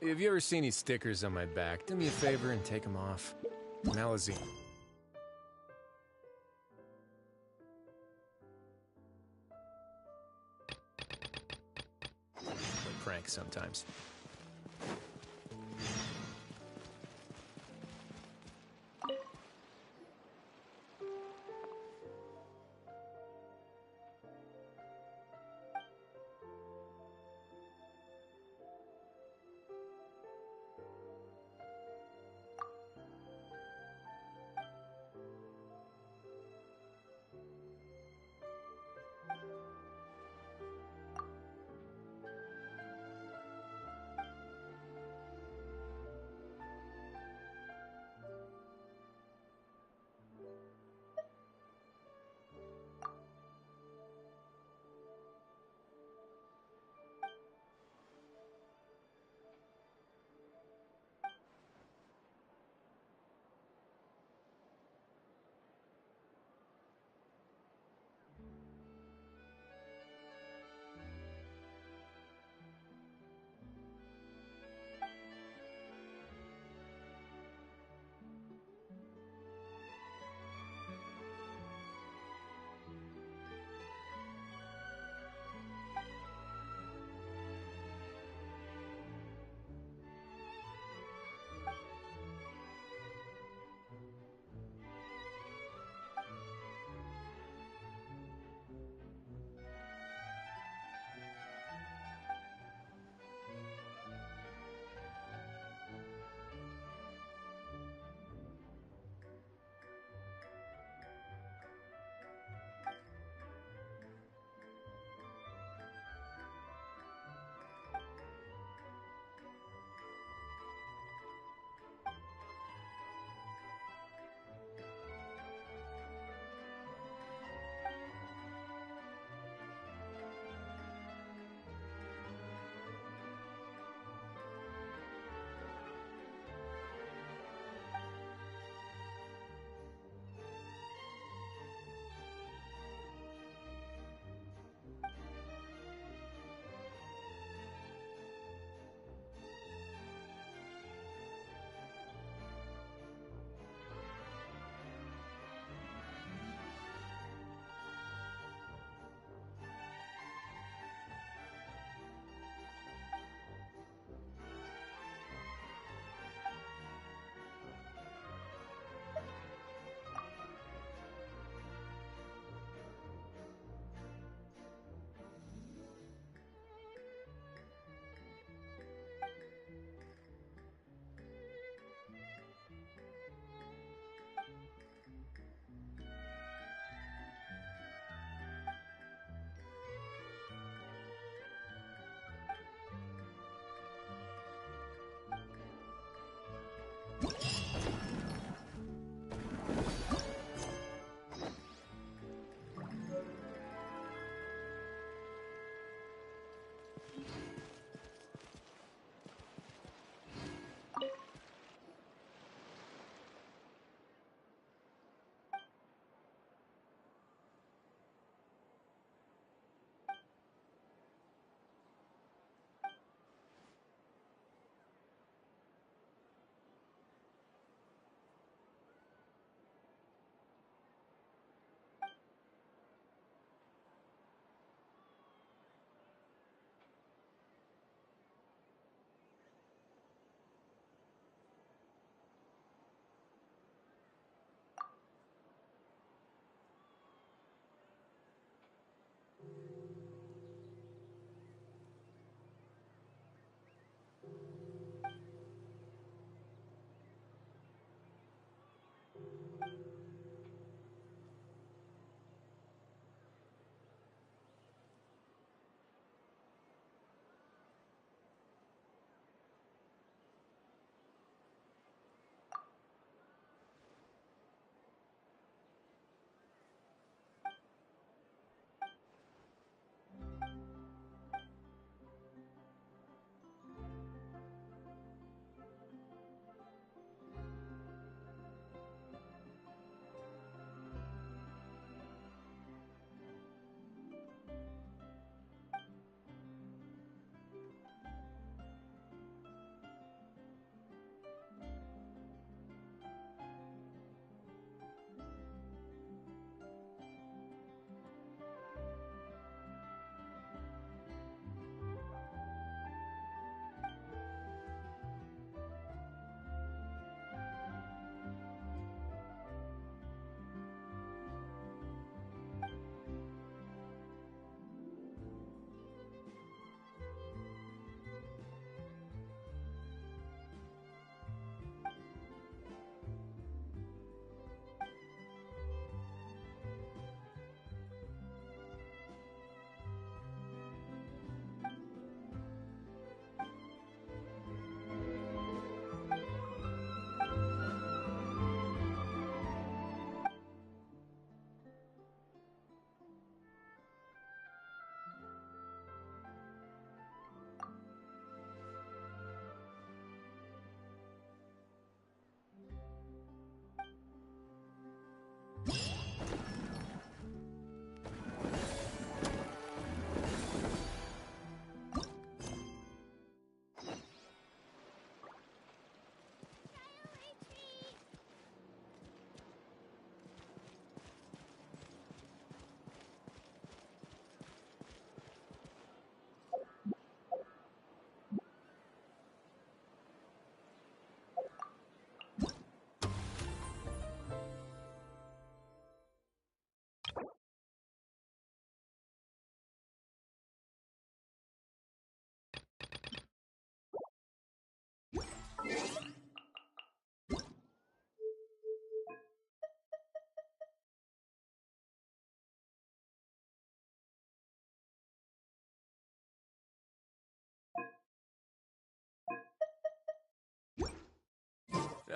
Have you ever seen any stickers on my back? Do me a favor and take them off. Malazine. A prank sometimes.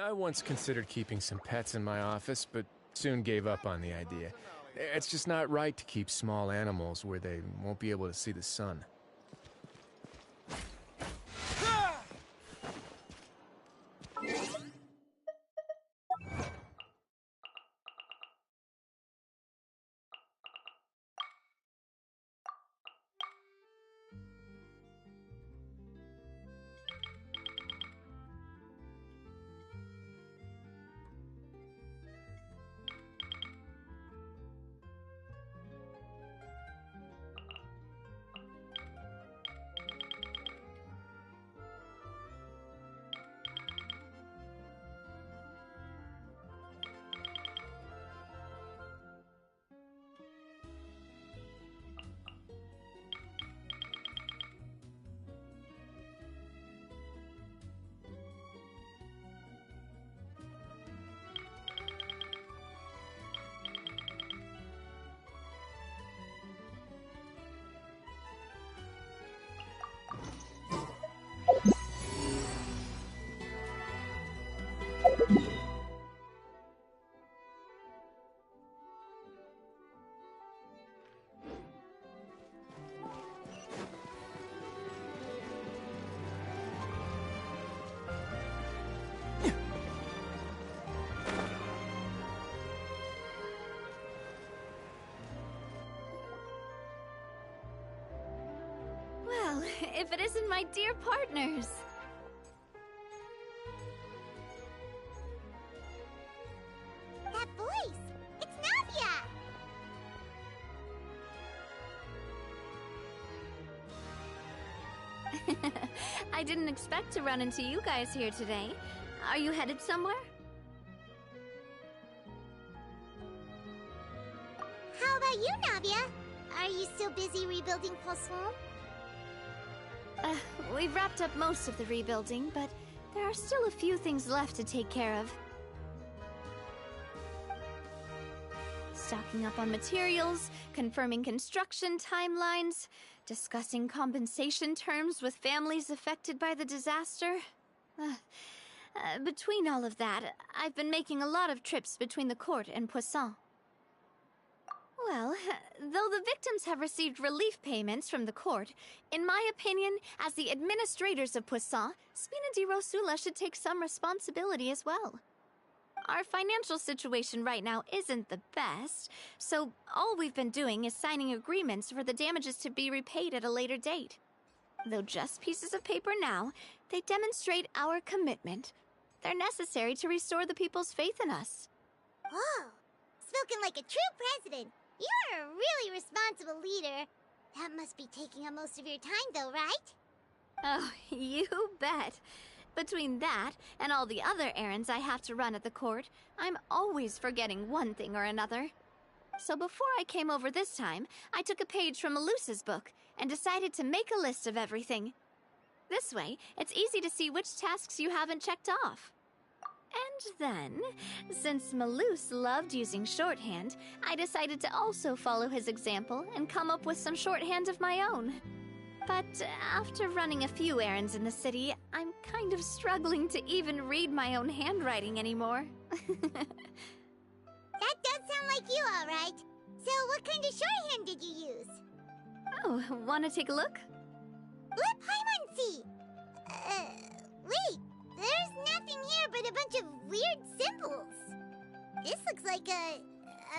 I once considered keeping some pets in my office, but soon gave up on the idea. It's just not right to keep small animals where they won't be able to see the sun. Well, if it isn't my dear partners. That voice! It's Navia! I didn't expect to run into you guys here today. Are you headed somewhere? How about you, Navia? Are you still busy rebuilding Poisson? We've wrapped up most of the rebuilding, but there are still a few things left to take care of. Stocking up on materials, confirming construction timelines, discussing compensation terms with families affected by the disaster. Between all of that, I've been making a lot of trips between the court and Poisson. Well, though the victims have received relief payments from the court, in my opinion, as the administrators of Poisson, Spina di Rosula should take some responsibility as well. Our financial situation right now isn't the best, so all we've been doing is signing agreements for the damages to be repaid at a later date. Though just pieces of paper now, they demonstrate our commitment. They're necessary to restore the people's faith in us. Whoa! Spoken like a true president! You're a really responsible leader. That must be taking up most of your time, though, right? Oh, you bet. Between that and all the other errands I have to run at the court, I'm always forgetting one thing or another. So before I came over this time, I took a page from Melusa's book and decided to make a list of everything. This way, it's easy to see which tasks you haven't checked off. And then, since Melus loved using shorthand, I decided to also follow his example and come up with some shorthand of my own. But after running a few errands in the city, I'm kind of struggling to even read my own handwriting anymore. That does sound like you, all right. So what kind of shorthand did you use? Oh, wanna take a look? Let Paimon see! Wait, there's nothing here but a bunch of weird symbols. This looks like a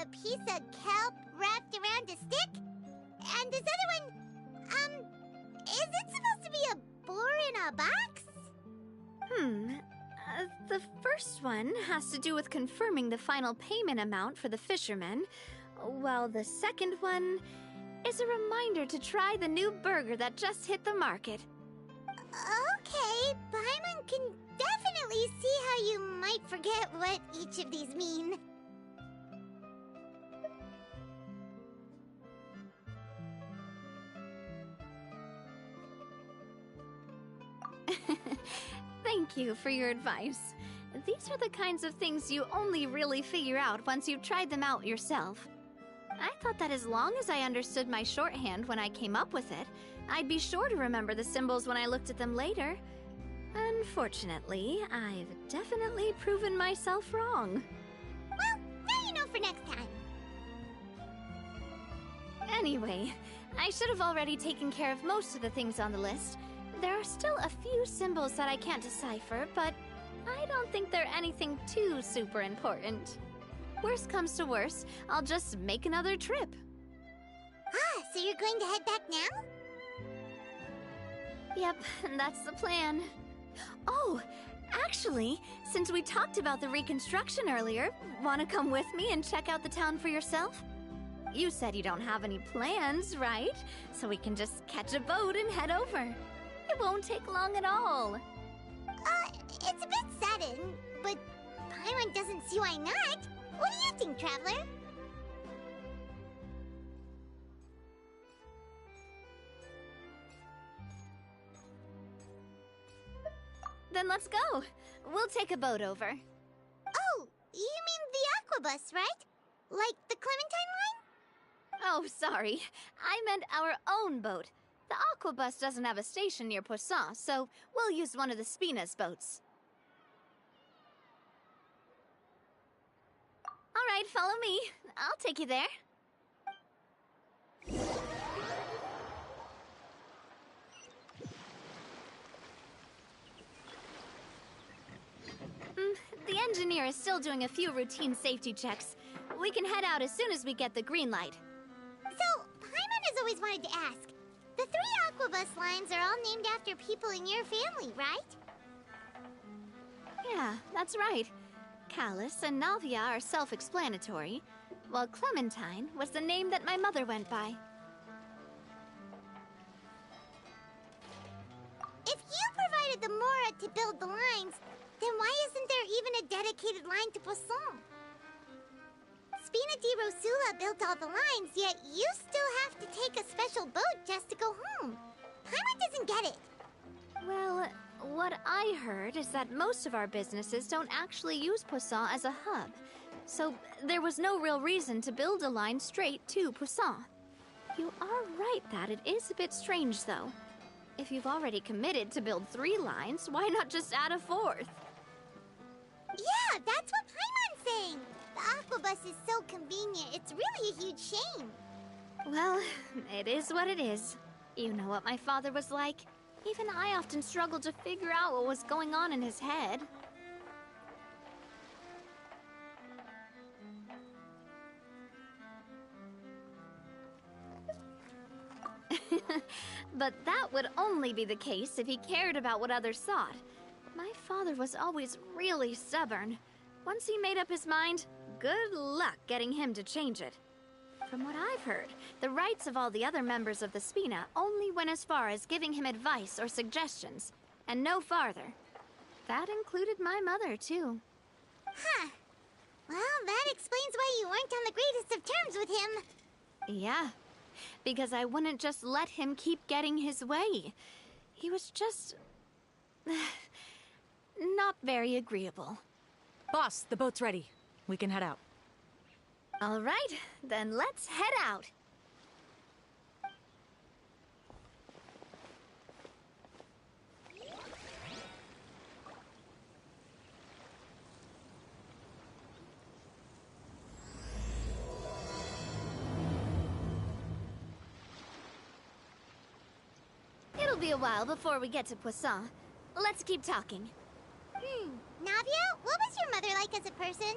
piece of kelp wrapped around a stick. And this other one, is it supposed to be a boar in a box? The first one has to do with confirming the final payment amount for the fishermen, while the second one is a reminder to try the new burger that just hit the market. Okay, Paimon can definitely see how you might forget what each of these mean. Thank you for your advice. These are the kinds of things you only really figure out once you've tried them out yourself. I thought that as long as I understood my shorthand when I came up with it, I'd be sure to remember the symbols when I looked at them later. Unfortunately, I've definitely proven myself wrong. Well, now you know for next time. Anyway, I should have already taken care of most of the things on the list. There are still a few symbols that I can't decipher, but I don't think they're anything too super important. Worst comes to worst, I'll just make another trip. Ah, so you're going to head back now? Yep, that's the plan. Oh, actually, since we talked about the reconstruction earlier, want to come with me and check out the town for yourself? You said you don't have any plans, right? So we can just catch a boat and head over. It won't take long at all. It's a bit sudden, but Paimon doesn't see why not. What do you think, Traveler? Then let's go. We'll take a boat over. Oh, you mean the Aquabus, right? Like the Clementine line? Oh, sorry. I meant our own boat. The Aquabus doesn't have a station near Poisson, so we'll use one of the Spina's boats. All right, follow me. I'll take you there. The engineer is still doing a few routine safety checks. We can head out as soon as we get the green light. So, Paimon has always wanted to ask. The 3 Aquabus lines are all named after people in your family, right? Yeah, that's right. Callus and Navia are self-explanatory, while Clementine was the name that my mother went by. If you provided the Mora to build the lines, then why isn't there even a dedicated line to Poisson? Spina di Rosula built all the lines, yet you still have to take a special boat just to go home. Paimon doesn't get it. Well, what I heard is that most of our businesses don't actually use Poisson as a hub, so there was no real reason to build a line straight to Poisson. You are right that it is a bit strange, though. If you've already committed to build 3 lines, why not just add a 4th? Yeah, that's what Paimon's saying. The Aquabus is so convenient, it's really a huge shame. Well, it is what it is. You know what my father was like. Even I often struggled to figure out what was going on in his head. But that would only be the case if he cared about what others thought. My father was always really stubborn. Once he made up his mind, good luck getting him to change it. From what I've heard, the rights of all the other members of the Spina only went as far as giving him advice or suggestions, and no farther. That included my mother, too. Huh. Well, that explains why you weren't on the greatest of terms with him. Yeah, because I wouldn't just let him keep getting his way. He was just... not very agreeable. Boss, the boat's ready. We can head out. All right, then let's head out. It'll be a while before we get to Poisson. Let's keep talking. Navia, what was your mother like as a person?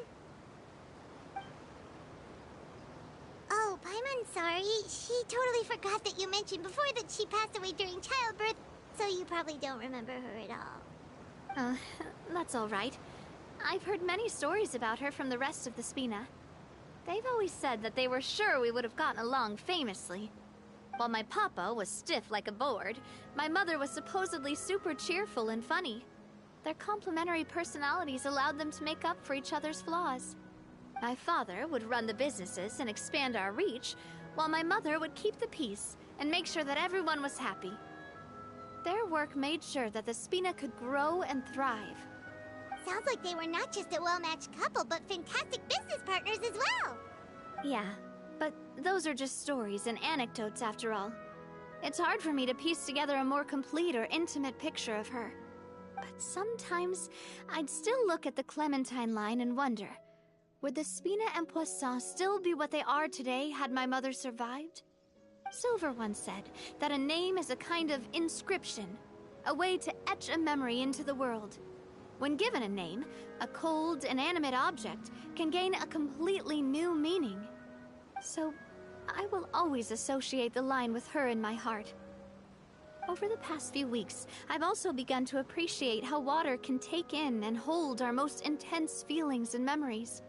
Oh, Paimon, sorry. She totally forgot that you mentioned before that she passed away during childbirth, so you probably don't remember her at all. That's all right. I've heard many stories about her from the rest of the Spina. They've always said that they were sure we would have gotten along famously. While my papa was stiff like a board, my mother was supposedly super cheerful and funny. Their complementary personalities allowed them to make up for each other's flaws. My father would run the businesses and expand our reach, while my mother would keep the peace and make sure that everyone was happy. Their work made sure that the Spina could grow and thrive. Sounds like they were not just a well-matched couple, but fantastic business partners as well. Yeah, but those are just stories and anecdotes after all. It's hard for me to piece together a more complete or intimate picture of her. But sometimes, I'd still look at the Clementine line and wonder, would the Spina and Poisson still be what they are today had my mother survived? Silver once said that a name is a kind of inscription, a way to etch a memory into the world. When given a name, a cold, inanimate object can gain a completely new meaning. So, I will always associate the line with her in my heart. Over the past few weeks, I've also begun to appreciate how water can take in and hold our most intense feelings and memories,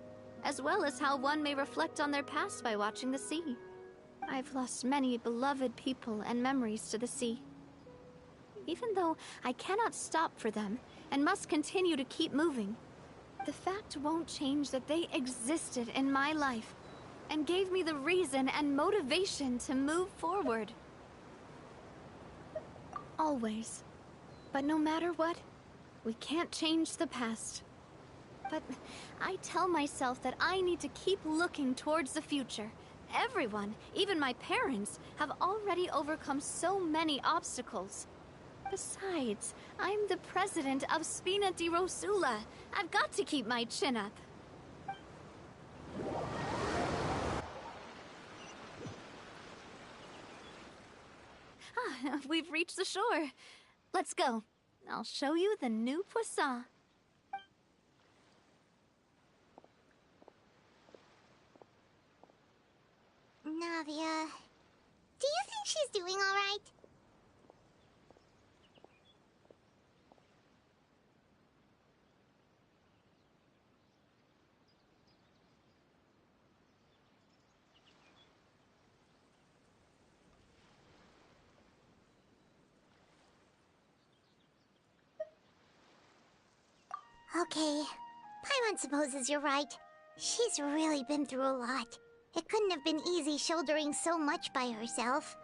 as well as how one may reflect on their past by watching the sea. I've lost many beloved people and memories to the sea. Even though I cannot stop for them and must continue to keep moving, the fact won't change that they existed in my life and gave me the reason and motivation to move forward. Always. But no matter what, we can't change the past. But I tell myself that I need to keep looking towards the future. Everyone, even my parents, have already overcome so many obstacles. Besides, I'm the president of Spina di Rosula. I've got to keep my chin up. We've reached the shore. Let's go. I'll show you the new Poisson. Navia, do you think she's doing all right? Okay, Paimon supposes you're right. She's really been through a lot. It couldn't have been easy shouldering so much by herself.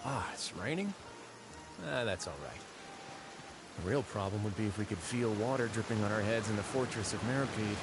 Ah, it's raining? That's all right. The real problem would be if we could feel water dripping on our heads in the fortress of Meropide.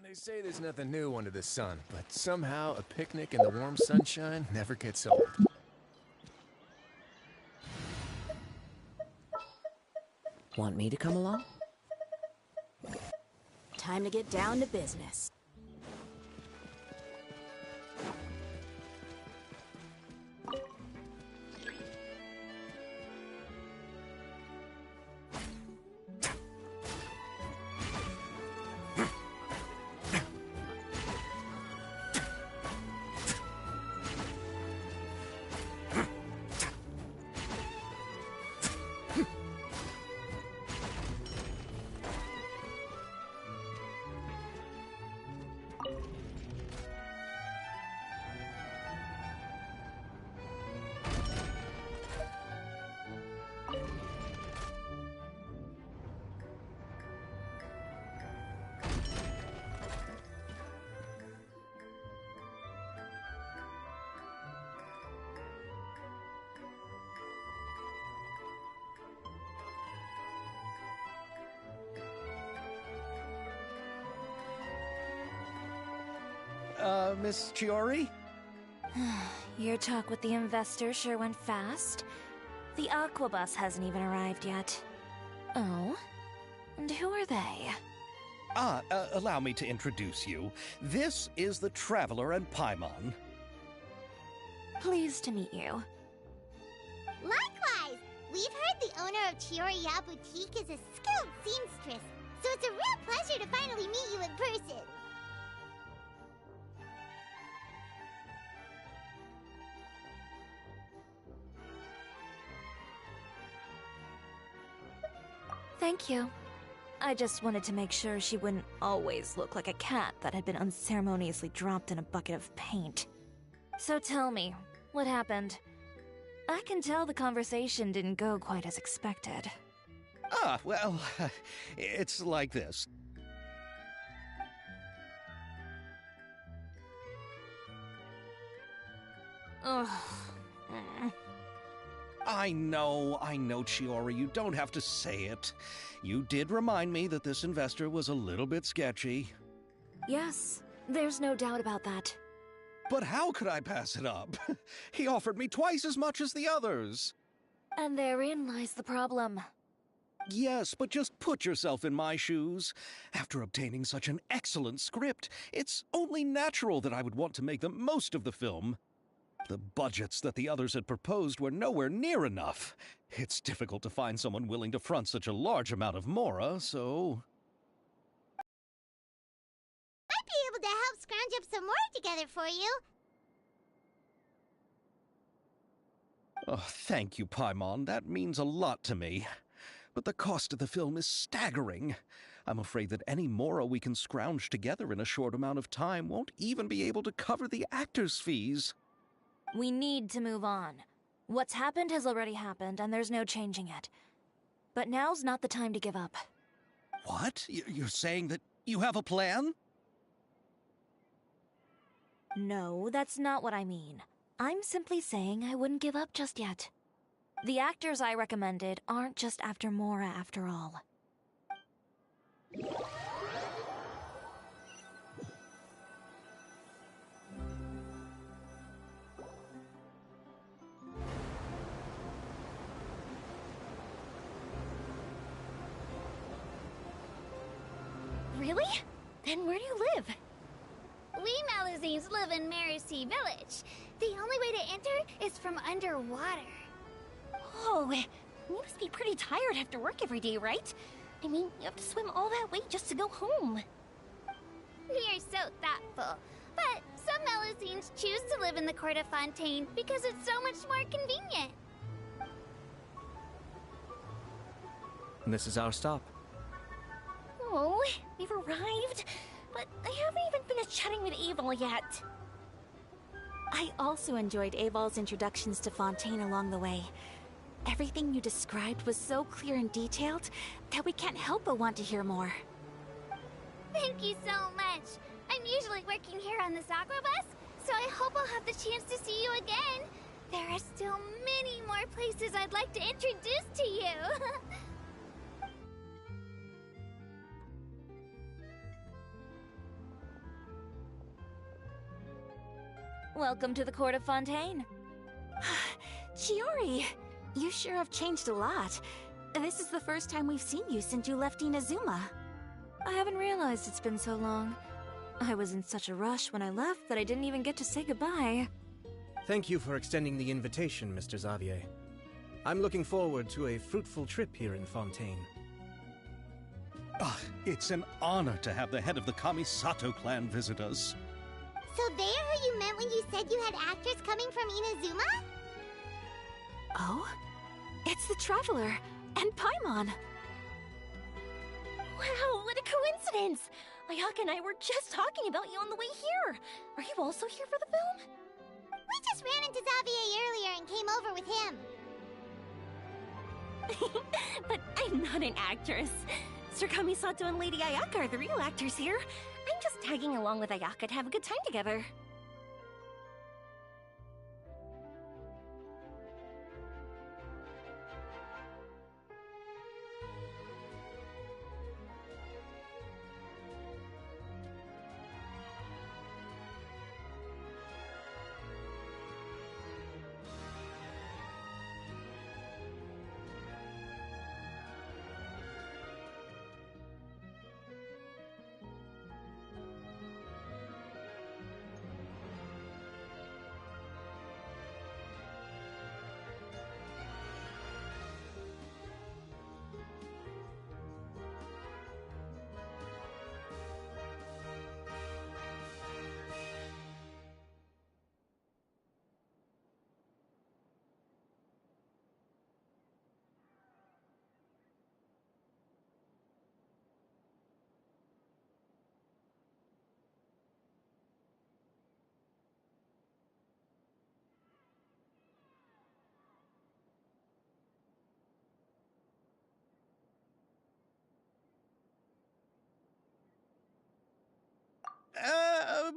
They say there's nothing new under the sun, but somehow a picnic in the warm sunshine never gets old. Want me to come along? Time to get down to business. Miss Chiori? Your talk with the investor sure went fast. The Aquabus hasn't even arrived yet. Oh? And who are they? Allow me to introduce you. This is the Traveler and Paimon. Pleased to meet you. Likewise! We've heard the owner of Chioriya Boutique is a skilled seamstress, so it's a real pleasure to finally meet you in person. Thank you. I just wanted to make sure she wouldn't always look like a cat that had been unceremoniously dropped in a bucket of paint. So tell me, what happened? I can tell the conversation didn't go quite as expected. Ah, well, it's like this. Ugh. I know, Chiori, you don't have to say it. You did remind me that this investor was a little bit sketchy. Yes, there's no doubt about that. But how could I pass it up? He offered me twice as much as the others. And therein lies the problem. Yes, but just put yourself in my shoes. After obtaining such an excellent script, it's only natural that I would want to make the most of the film. The budgets that the others had proposed were nowhere near enough. It's difficult to find someone willing to front such a large amount of mora, so... Might be able to help scrounge up some more together for you. Oh, thank you, Paimon. That means a lot to me. But the cost of the film is staggering. I'm afraid that any mora we can scrounge together in a short amount of time won't even be able to cover the actors' fees. We need to move on. What's happened has already happened, and there's no changing it. But now's not the time to give up. What? You're saying that you have a plan? No, that's not what I mean. I'm simply saying I wouldn't give up just yet. The actors I recommended aren't just after Mora after all. Really? Then where do you live? We Malazines live in Marcy Village. The only way to enter is from underwater. Oh, you must be pretty tired after work every day, right? I mean, you have to swim all that way just to go home. We are so thoughtful. But some Malazines choose to live in the Court of Fontaine because it's so much more convenient. And this is our stop. Oh, we've arrived, but I haven't even finished chatting with Aval yet. I also enjoyed Aval's introductions to Fontaine along the way. Everything you described was so clear and detailed that we can't help but want to hear more. Thank you so much. I'm usually working here on this aqua bus, so I hope I'll have the chance to see you again. There are still many more places I'd like to introduce to you. Welcome to the Court of Fontaine. Chiori, you sure have changed a lot. This is the first time we've seen you since you left Inazuma. I haven't realized it's been so long. I was in such a rush when I left that I didn't even get to say goodbye. Thank you for extending the invitation, Mr. Xavier. I'm looking forward to a fruitful trip here in Fontaine. It's an honor to have the head of the Kamisato clan visit us. So they're who you meant when you said you had actors coming from Inazuma? Oh? It's the Traveler and Paimon. Wow, what a coincidence! Ayaka and I were just talking about you on the way here. Are you also here for the film? We just ran into Xavier earlier and came over with him. But I'm not an actress. Sir Kamisato and Lady Ayaka are the real actors here. I'm just tagging along with Ayaka to have a good time together.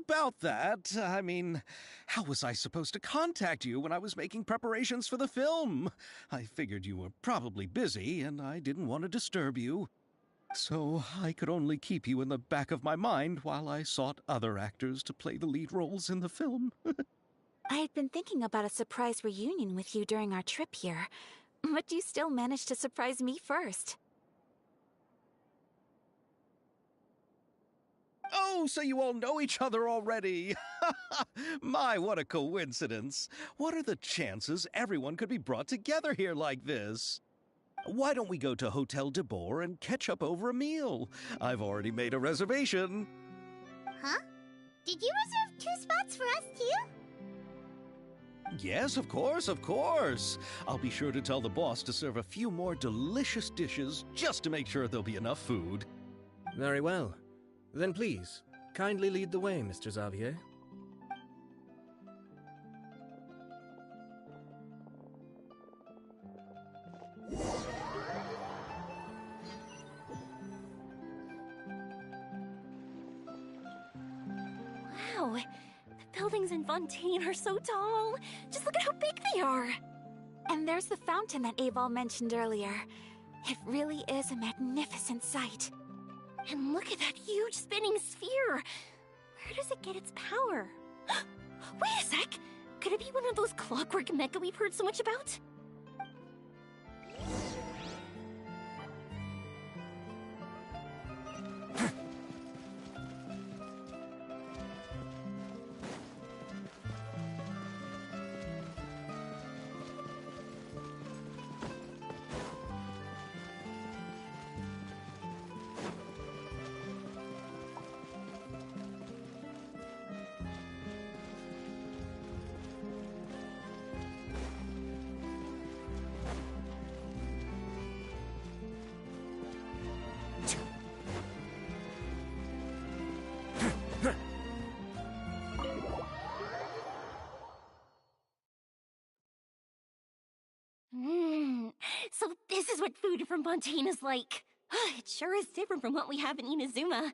about that. I mean, how was I supposed to contact you when I was making preparations for the film? I figured you were probably busy, and I didn't want to disturb you. So I could only keep you in the back of my mind while I sought other actors to play the lead roles in the film. I had been thinking about a surprise reunion with you during our trip here, but you still managed to surprise me first. Oh, so you all know each other already. My, what a coincidence. What are the chances everyone could be brought together here like this? Why don't we go to Hotel de Boer and catch up over a meal? I've already made a reservation. Huh? Did you reserve 2 spots for us too? Yes, of course, of course. I'll be sure to tell the boss to serve a few more delicious dishes just to make sure there'll be enough food. Very well. Then please, kindly lead the way, Mr. Xavier. Wow, the buildings in Fontaine are so tall. Just look at how big they are. And there's the fountain that Aval mentioned earlier. It really is a magnificent sight. And look at that huge spinning sphere. Where does it get its power? Wait a sec. Could it be one of those clockwork mecha we've heard so much about? So this is what food from Fontaine is like. It sure is different from what we have in Inazuma.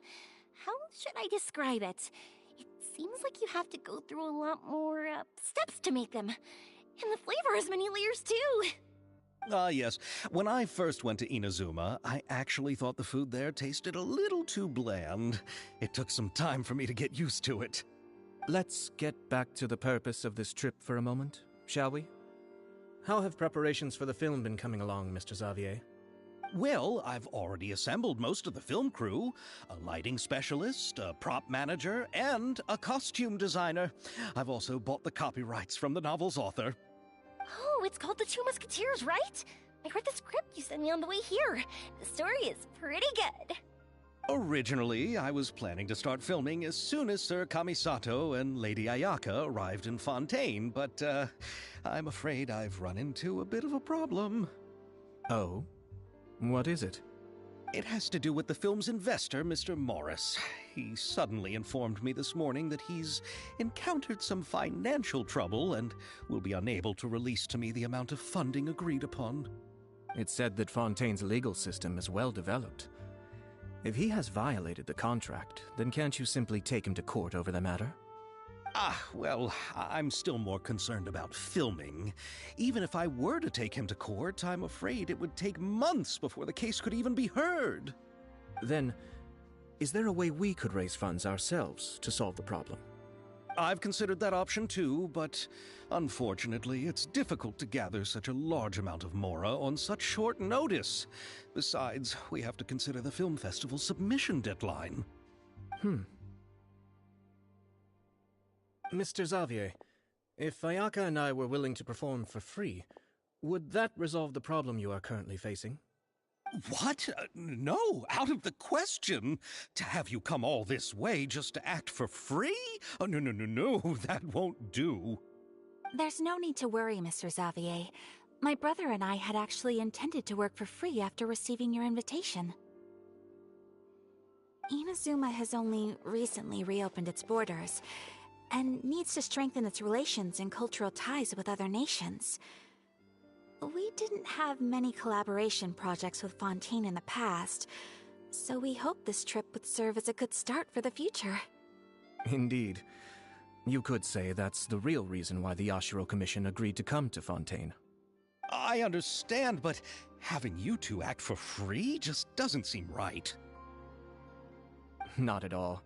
How should I describe it? It seems like you have to go through a lot more steps to make them. And the flavor has many layers too. Ah, yes. When I first went to Inazuma, I actually thought the food there tasted a little too bland. It took some time for me to get used to it. Let's get back to the purpose of this trip for a moment, shall we? How have preparations for the film been coming along, Mr. Xavier? Well, I've already assembled most of the film crew. A lighting specialist, a prop manager, and a costume designer. I've also bought the copyrights from the novel's author. Oh, it's called The Two Musketeers, right? I read the script you sent me on the way here. The story is pretty good. Originally, I was planning to start filming as soon as Sir Kamisato and Lady Ayaka arrived in Fontaine, but I'm afraid I've run into a bit of a problem. Oh? What is it? It has to do with the film's investor, Mr. Morris. He suddenly informed me this morning that he's encountered some financial trouble and will be unable to release to me the amount of funding agreed upon. It's said that Fontaine's legal system is well developed. If he has violated the contract, then can't you simply take him to court over the matter? Well, I'm still more concerned about filming. Even if I were to take him to court, I'm afraid it would take months before the case could even be heard. Then, is there a way we could raise funds ourselves to solve the problem? I've considered that option too, but unfortunately, it's difficult to gather such a large amount of mora on such short notice. Besides, we have to consider the film festival's submission deadline. Mr. Xavier, if Ayaka and I were willing to perform for free, would that resolve the problem you are currently facing? What? No, out of the question. To have you come all this way just to act for free? Oh, no, that won't do. There's no need to worry, Mr. Xavier. My brother and I had actually intended to work for free after receiving your invitation. Inazuma has only recently reopened its borders, and needs to strengthen its relations and cultural ties with other nations. We didn't have many collaboration projects with Fontaine in the past, so we hoped this trip would serve as a good start for the future. Indeed. You could say that's the real reason why the Yashiro Commission agreed to come to Fontaine. I understand, but having you two act for free just doesn't seem right. Not at all.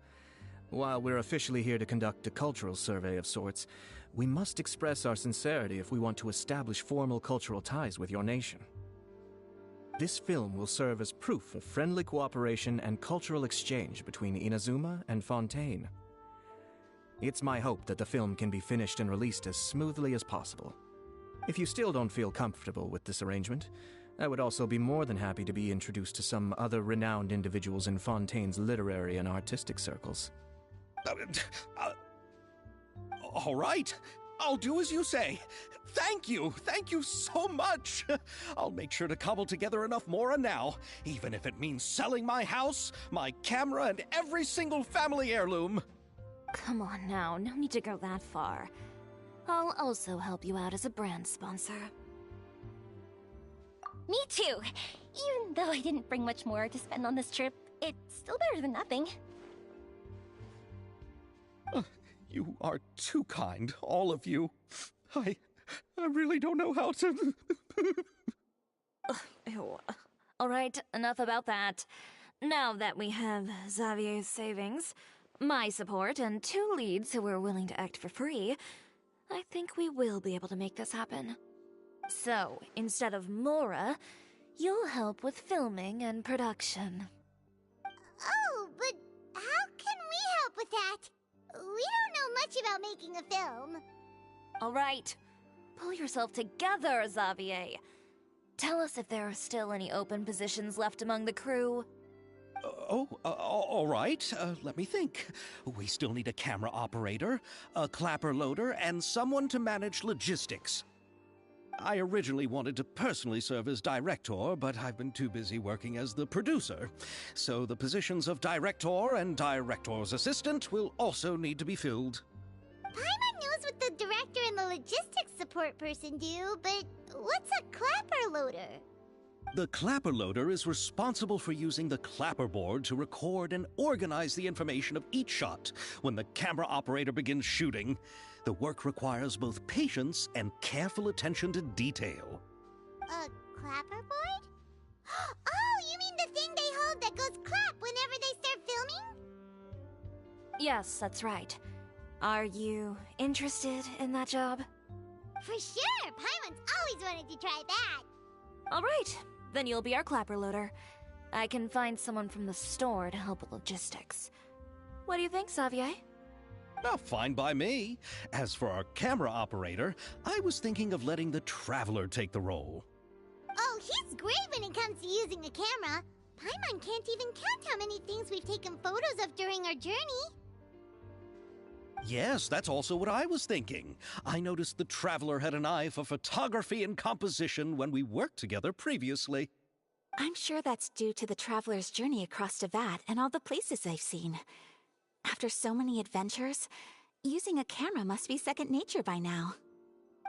While we're officially here to conduct a cultural survey of sorts, we must express our sincerity if we want to establish formal cultural ties with your nation. This film will serve as proof of friendly cooperation and cultural exchange between Inazuma and Fontaine. It's my hope that the film can be finished and released as smoothly as possible. If you still don't feel comfortable with this arrangement, I would also be more than happy to be introduced to some other renowned individuals in Fontaine's literary and artistic circles. All right. I'll do as you say. Thank you so much. I'll make sure to cobble together enough mora now, even if it means selling my house, my camera, and every single family heirloom. Come on now, no need to go that far. I'll also help you out as a brand sponsor. Me too. Even though I didn't bring much more to spend on this trip, it's still better than nothing. You are too kind, all of you. I really don't know how to... Ew. Alright, enough about that. Now that we have Xavier's savings, my support, and 2 leads who are willing to act for free, I think we will be able to make this happen. So, instead of Mora, you'll help with filming and production. Oh, but how can we help with that? We don't know much about making a film. Alright, pull yourself together, Xavier. Tell us if there are still any open positions left among the crew. All right. Let me think. We still need a camera operator, a clapper loader, and someone to manage logistics. I originally wanted to personally serve as director, but I've been too busy working as the producer. So the positions of director and director's assistant will also need to be filled. Paimon knows what the director and the logistics support person do, but what's a clapper loader? The clapper loader is responsible for using the clapperboard to record and organize the information of each shot when the camera operator begins shooting. The work requires both patience and careful attention to detail. A clapperboard? Oh, you mean the thing they hold that goes clap whenever they start filming? Yes, that's right. Are you interested in that job? For sure! Paimon's always wanted to try that! Alright, then you'll be our clapper loader. I can find someone from the store to help with logistics. What do you think, Xavier? Oh, fine by me. As for our camera operator, I was thinking of letting the Traveler take the role. Oh, he's great when it comes to using a camera. Paimon can't even count how many things we've taken photos of during our journey. Yes, that's also what I was thinking. I noticed the Traveler had an eye for photography and composition when we worked together previously. I'm sure that's due to the Traveler's journey across Devat and all the places they've seen. After so many adventures, using a camera must be second nature by now.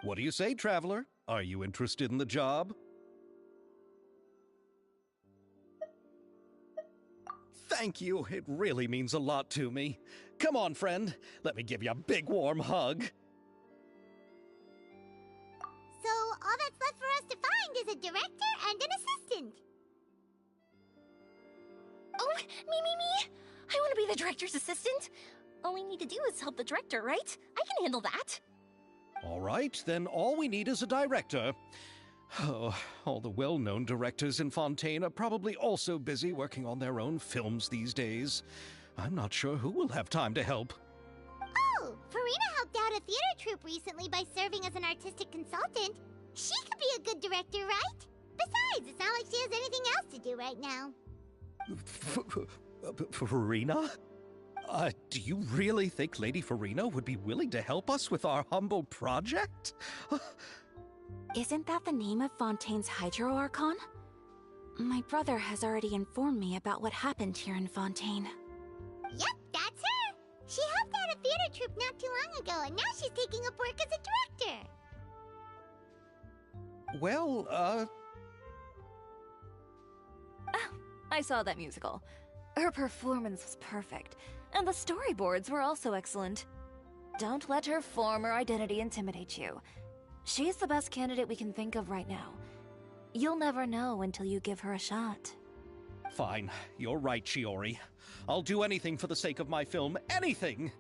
What do you say, Traveler? Are you interested in the job? Thank you. It really means a lot to me. Come on, friend. Let me give you a big warm hug. So, all that's left for us to find is a director and an assistant. Oh, me! I want to be the director's assistant. All we need to do is help the director, right? I can handle that. All right, then all we need is a director. Oh, all the well-known directors in Fontaine are probably also busy working on their own films these days. I'm not sure who will have time to help. Oh, Farina helped out a theater troupe recently by serving as an artistic consultant. She could be a good director, right? Besides, it's not like she has anything else to do right now. Farina? Do you really think Lady Farina would be willing to help us with our humble project? Isn't that the name of Fontaine's Hydro Archon? My brother has already informed me about what happened here in Fontaine. Yep, that's her! She helped out a theater troupe not too long ago, and now she's taking up work as a director. Well, Oh, I saw that musical. Her performance was perfect. And the storyboards were also excellent. Don't let her former identity intimidate you. She's the best candidate we can think of right now. You'll never know until you give her a shot. Fine, you're right, Shiori. I'll do anything for the sake of my film. Anything!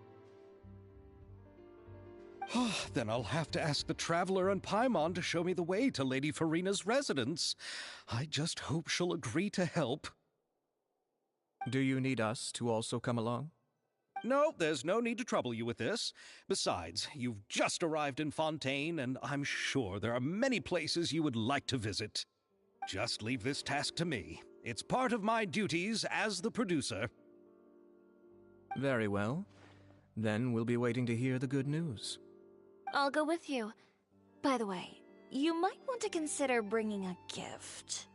Then I'll have to ask the Traveler and Paimon to show me the way to Lady Farina's residence. I just hope she'll agree to help. Do you need us to also come along? No, there's no need to trouble you with this. Besides, you've just arrived in Fontaine, and I'm sure there are many places you would like to visit. Just leave this task to me. It's part of my duties as the producer. Very well. Then we'll be waiting to hear the good news. I'll go with you. By the way, you might want to consider bringing a gift.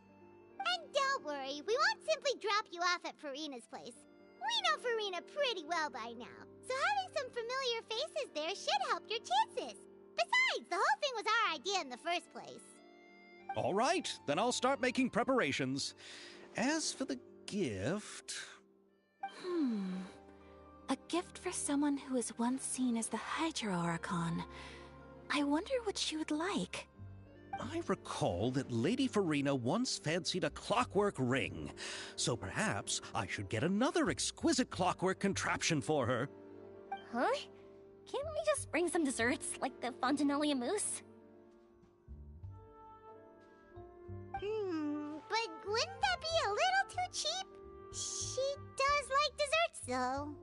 And don't worry, we won't simply drop you off at Farina's place. We know Farina pretty well by now, so having some familiar faces there should help your chances. Besides, the whole thing was our idea in the first place. All right, then I'll start making preparations. As for the gift... A gift for someone who was once seen as the Hydra Oricon. I wonder what she would like. I recall that Lady Farina once fancied a clockwork ring, so perhaps I should get another exquisite clockwork contraption for her. Huh? Can't we just bring some desserts, like the Fontanalia mousse? But wouldn't that be a little too cheap? She does like desserts, though.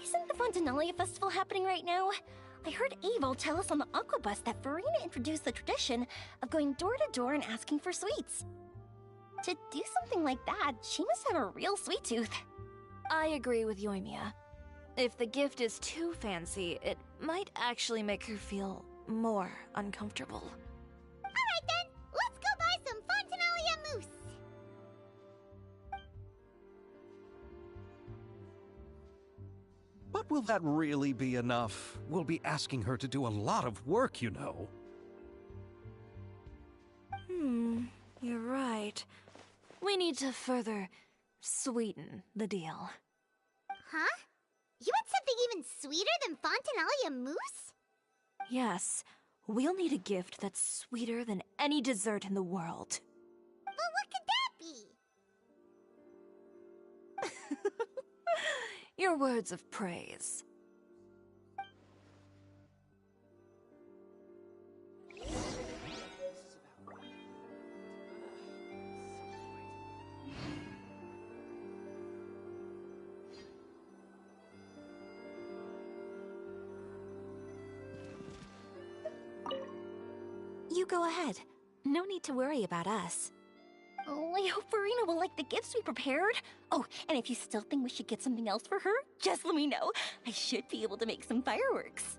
Isn't the Fontanalia festival happening right now? I heard Abel tell us on the Aquabus that Farina introduced the tradition of going door to door and asking for sweets. To do something like that, she must have a real sweet tooth. I agree with Yoimiya. If the gift is too fancy, it might actually make her feel more uncomfortable. Alright then, let's go buy some Fontanalia mousse! But will that really be enough? We'll be asking her to do a lot of work, you know. You're right. We need to further sweeten the deal. Huh? You want something even sweeter than Fontanalia mousse? Yes, we'll need a gift that's sweeter than any dessert in the world. But what could that be? Your words of praise. You go ahead. No need to worry about us. Oh, I hope Farina will like the gifts we prepared. Oh, and if you still think we should get something else for her, just let me know. I should be able to make some fireworks.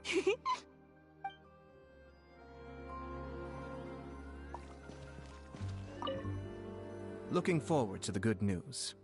Looking forward to the good news.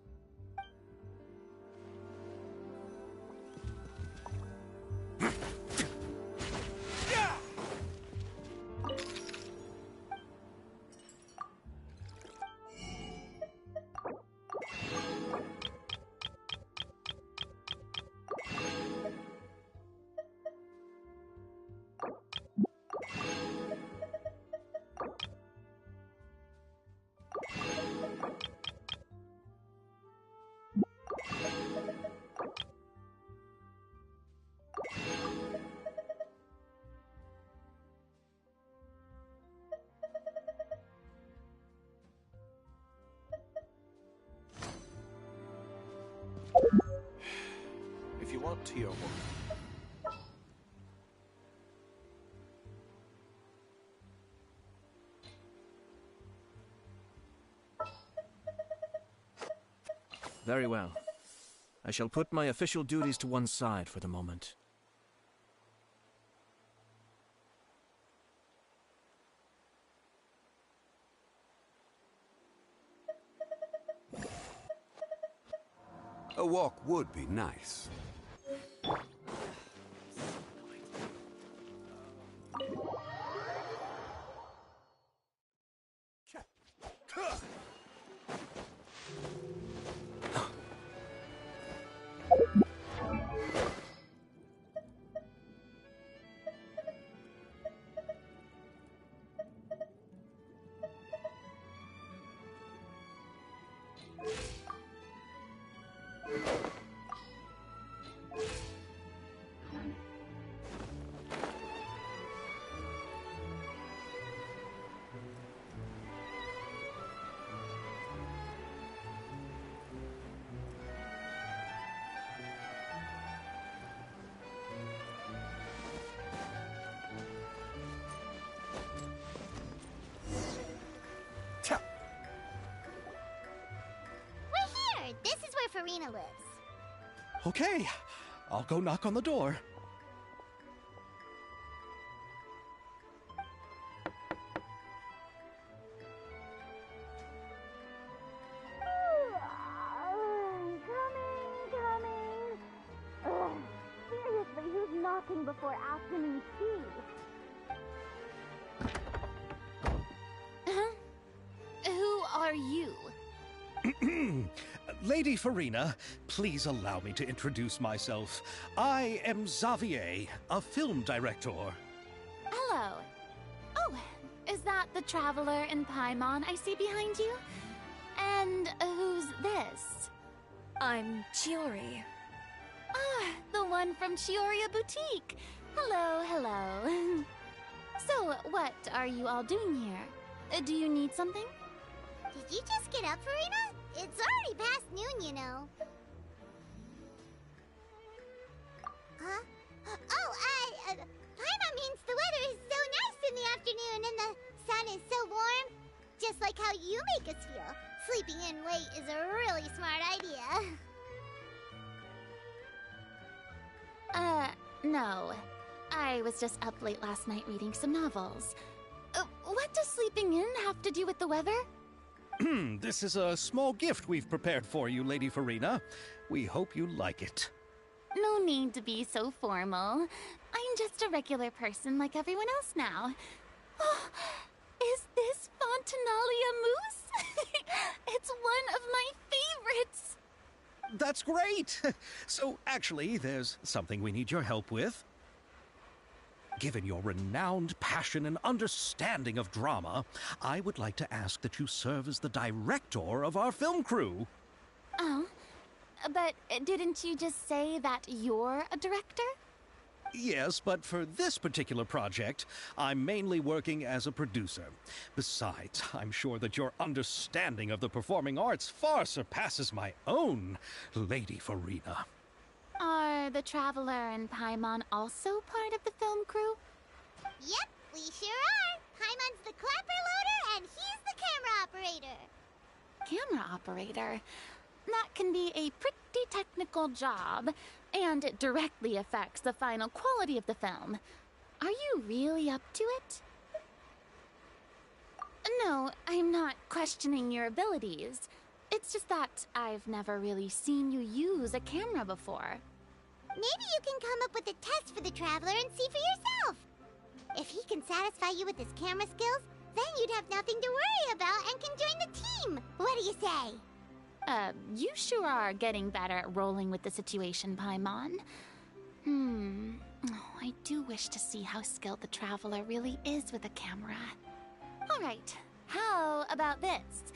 If you want tea or water. Very well. I shall put my official duties to one side for the moment. A walk would be nice. We're here! This is where Farina lives. Okay, I'll go knock on the door. Seriously, who's knocking before afternoon tea? Who are you? Lady Farina, please allow me to introduce myself. I am Xavier, a film director. Hello. Oh, is that the Traveler in Paimon I see behind you? And who's this? I'm Chiori. Ah, the one from Chioria Boutique. Hello, hello. So, what are you all doing here? Do you need something? Did you just get up, Farina? It's already past noon, you know. Huh? Oh, Paimon means the weather is so nice in the afternoon and the sun is so warm. Just like how you make us feel. Sleeping in late is a really smart idea. No. I was just up late last night reading some novels. What does sleeping in have to do with the weather? This is a small gift we've prepared for you, Lady Farina. We hope you like it. No need to be so formal. I'm just a regular person like everyone else now. Oh, is this Fontinalia mousse? It's one of my favorites. That's great! So, actually, there's something we need your help with. Given your renowned passion and understanding of drama, I would like to ask that you serve as the director of our film crew. Oh, but didn't you just say that you're a director? Yes, but for this particular project, I'm mainly working as a producer. Besides, I'm sure that your understanding of the performing arts far surpasses my own, Lady Farina. Are the Traveler and Paimon also part of the film crew? Yep, we sure are. Paimon's the clapper loader and he's the camera operator. Camera operator? That can be a pretty technical job, and it directly affects the final quality of the film. Are you really up to it? No, I'm not questioning your abilities. It's just that I've never really seen you use a camera before. Maybe you can come up with a test for the Traveler and see for yourself. If he can satisfy you with his camera skills, then you'd have nothing to worry about and can join the team. What do you say? You sure are getting better at rolling with the situation, Paimon. Oh, I do wish to see how skilled the Traveler really is with a camera. Alright, how about this?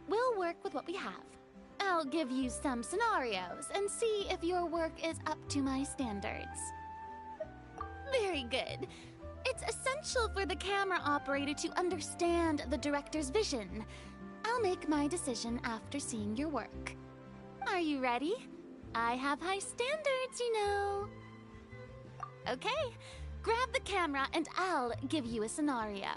We'll work with what we have. I'll give you some scenarios and see if your work is up to my standards. Very good. It's essential for the camera operator to understand the director's vision. I'll make my decision after seeing your work. Are you ready? I have high standards, you know. Okay, grab the camera and I'll give you a scenario.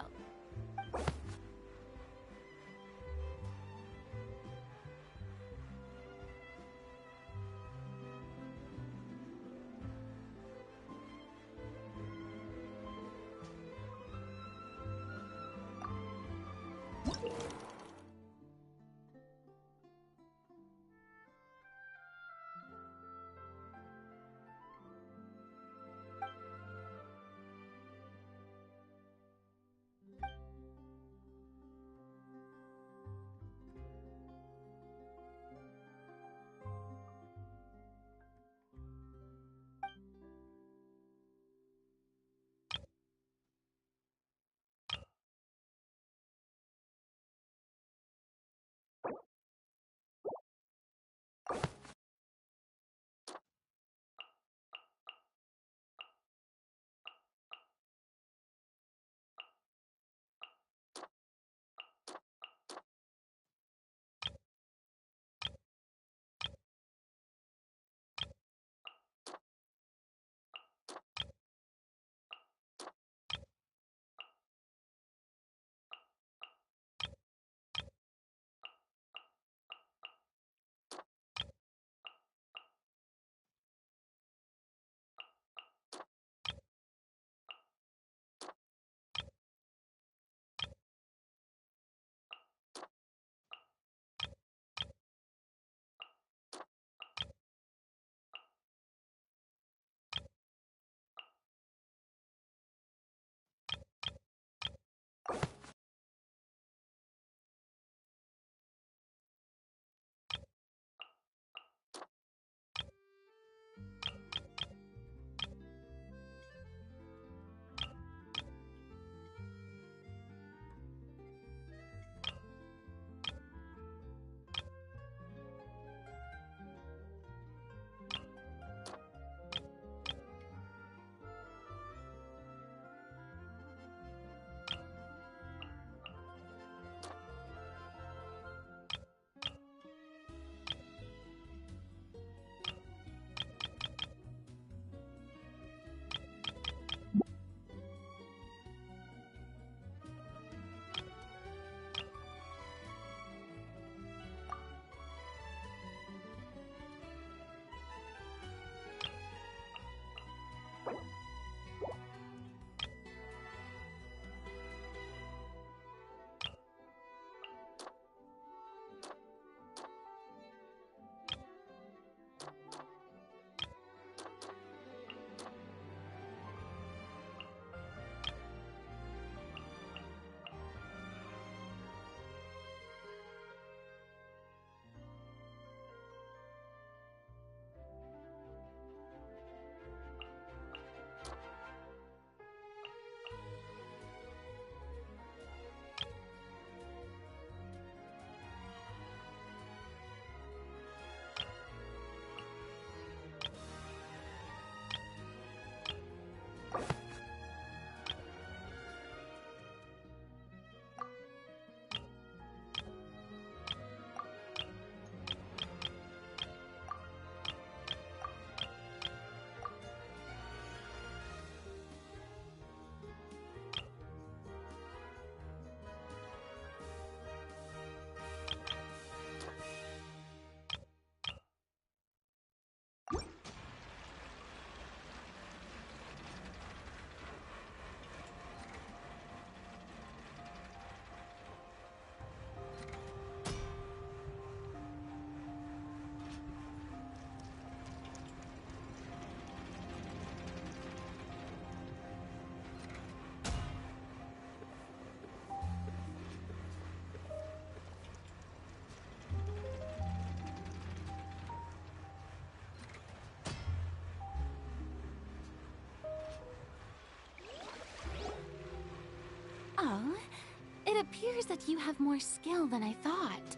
It appears that you have more skill than I thought.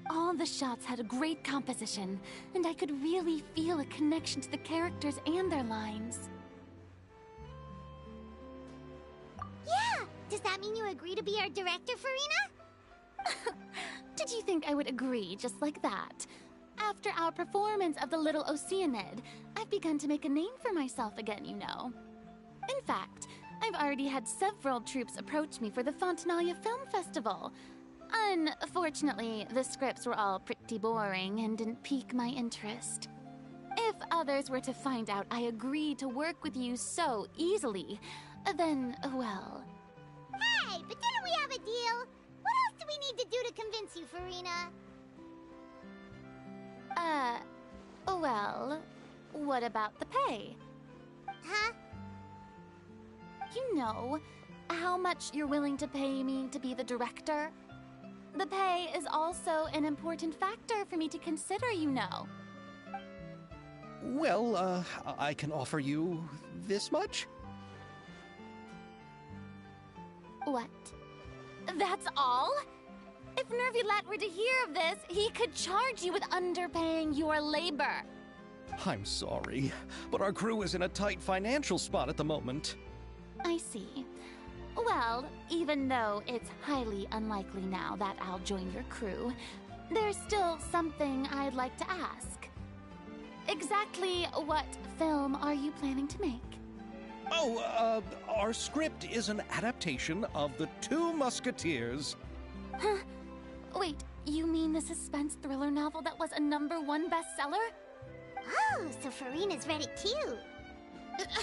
All the shots had a great composition, and I could really feel a connection to the characters and their lines. Yeah! Does that mean you agree to be our director, Farina? Did you think I would agree just like that? After our performance of the Little Oceanid, I've begun to make a name for myself again, you know. In fact, I've already had several troops approach me for the Fontanalia Film Festival. Unfortunately, the scripts were all pretty boring and didn't pique my interest. If others were to find out I agreed to work with you so easily, then, well... Hey, but didn't we have a deal? What else do we need to do to convince you, Farina? Well, what about the pay? Huh? You know, how much you're willing to pay me to be the director? The pay is also an important factor for me to consider, you know. Well, I can offer you this much? What? That's all? If Nervulat were to hear of this, he could charge you with underpaying your labor. I'm sorry, but our crew is in a tight financial spot at the moment. I see. Well, even though it's highly unlikely now that I'll join your crew, there's still something I'd like to ask. Exactly what film are you planning to make? Oh, our script is an adaptation of The Two Musketeers. Huh? Wait, you mean the suspense thriller novel that was a #1 bestseller? Oh, so Farina's read it too.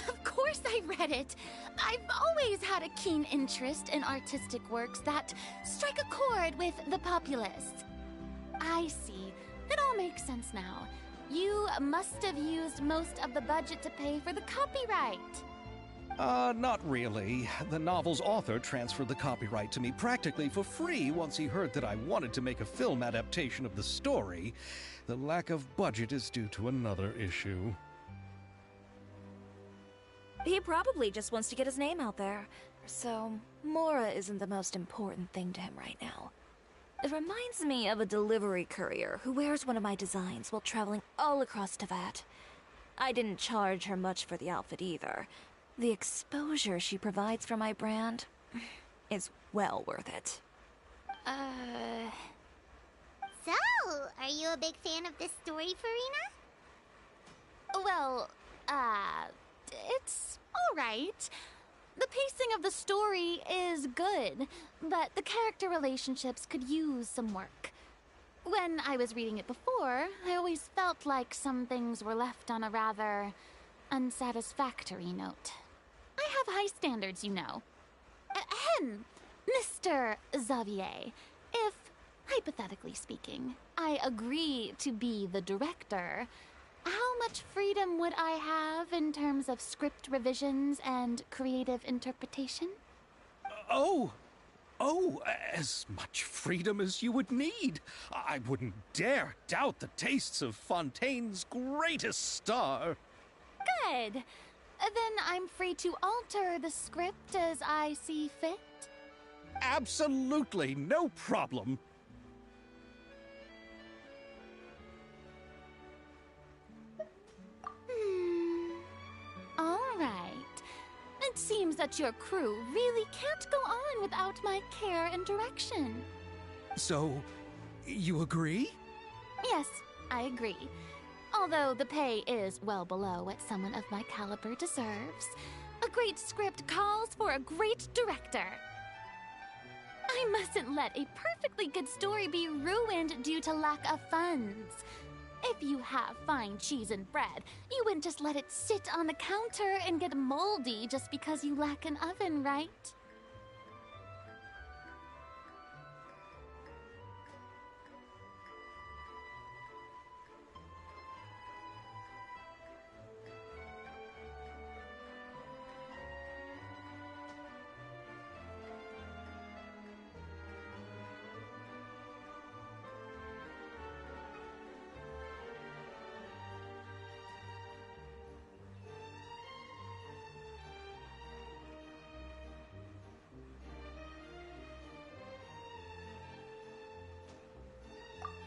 Of course I read it. I've always had a keen interest in artistic works that strike a chord with the populace. I see. It all makes sense now. You must have used most of the budget to pay for the copyright. Not really. The novel's author transferred the copyright to me practically for free once he heard that I wanted to make a film adaptation of the story. The lack of budget is due to another issue. He probably just wants to get his name out there. So, Mora isn't the most important thing to him right now. It reminds me of a delivery courier who wears one of my designs while traveling all across Teyvat. I didn't charge her much for the outfit either. The exposure she provides for my brand is well worth it. So, are you a big fan of this story, Farina? Well, it's alright. The pacing of the story is good, but the character relationships could use some work. When I was reading it before, I always felt like some things were left on a rather unsatisfactory note. I have high standards, you know. Ahem, Mr. Xavier, if, hypothetically speaking, I agree to be the director, how much freedom would I have in terms of script revisions and creative interpretation? Oh, as much freedom as you would need. I wouldn't dare doubt the tastes of Fontaine's greatest star. Good. Then I'm free to alter the script as I see fit? Absolutely, no problem. All right. It seems that your crew really can't go on without my care and direction. So, you agree? Yes, I agree. Although the pay is well below what someone of my caliber deserves, a great script calls for a great director. I mustn't let a perfectly good story be ruined due to lack of funds. If you have fine cheese and bread, you wouldn't just let it sit on the counter and get moldy just because you lack an oven, right?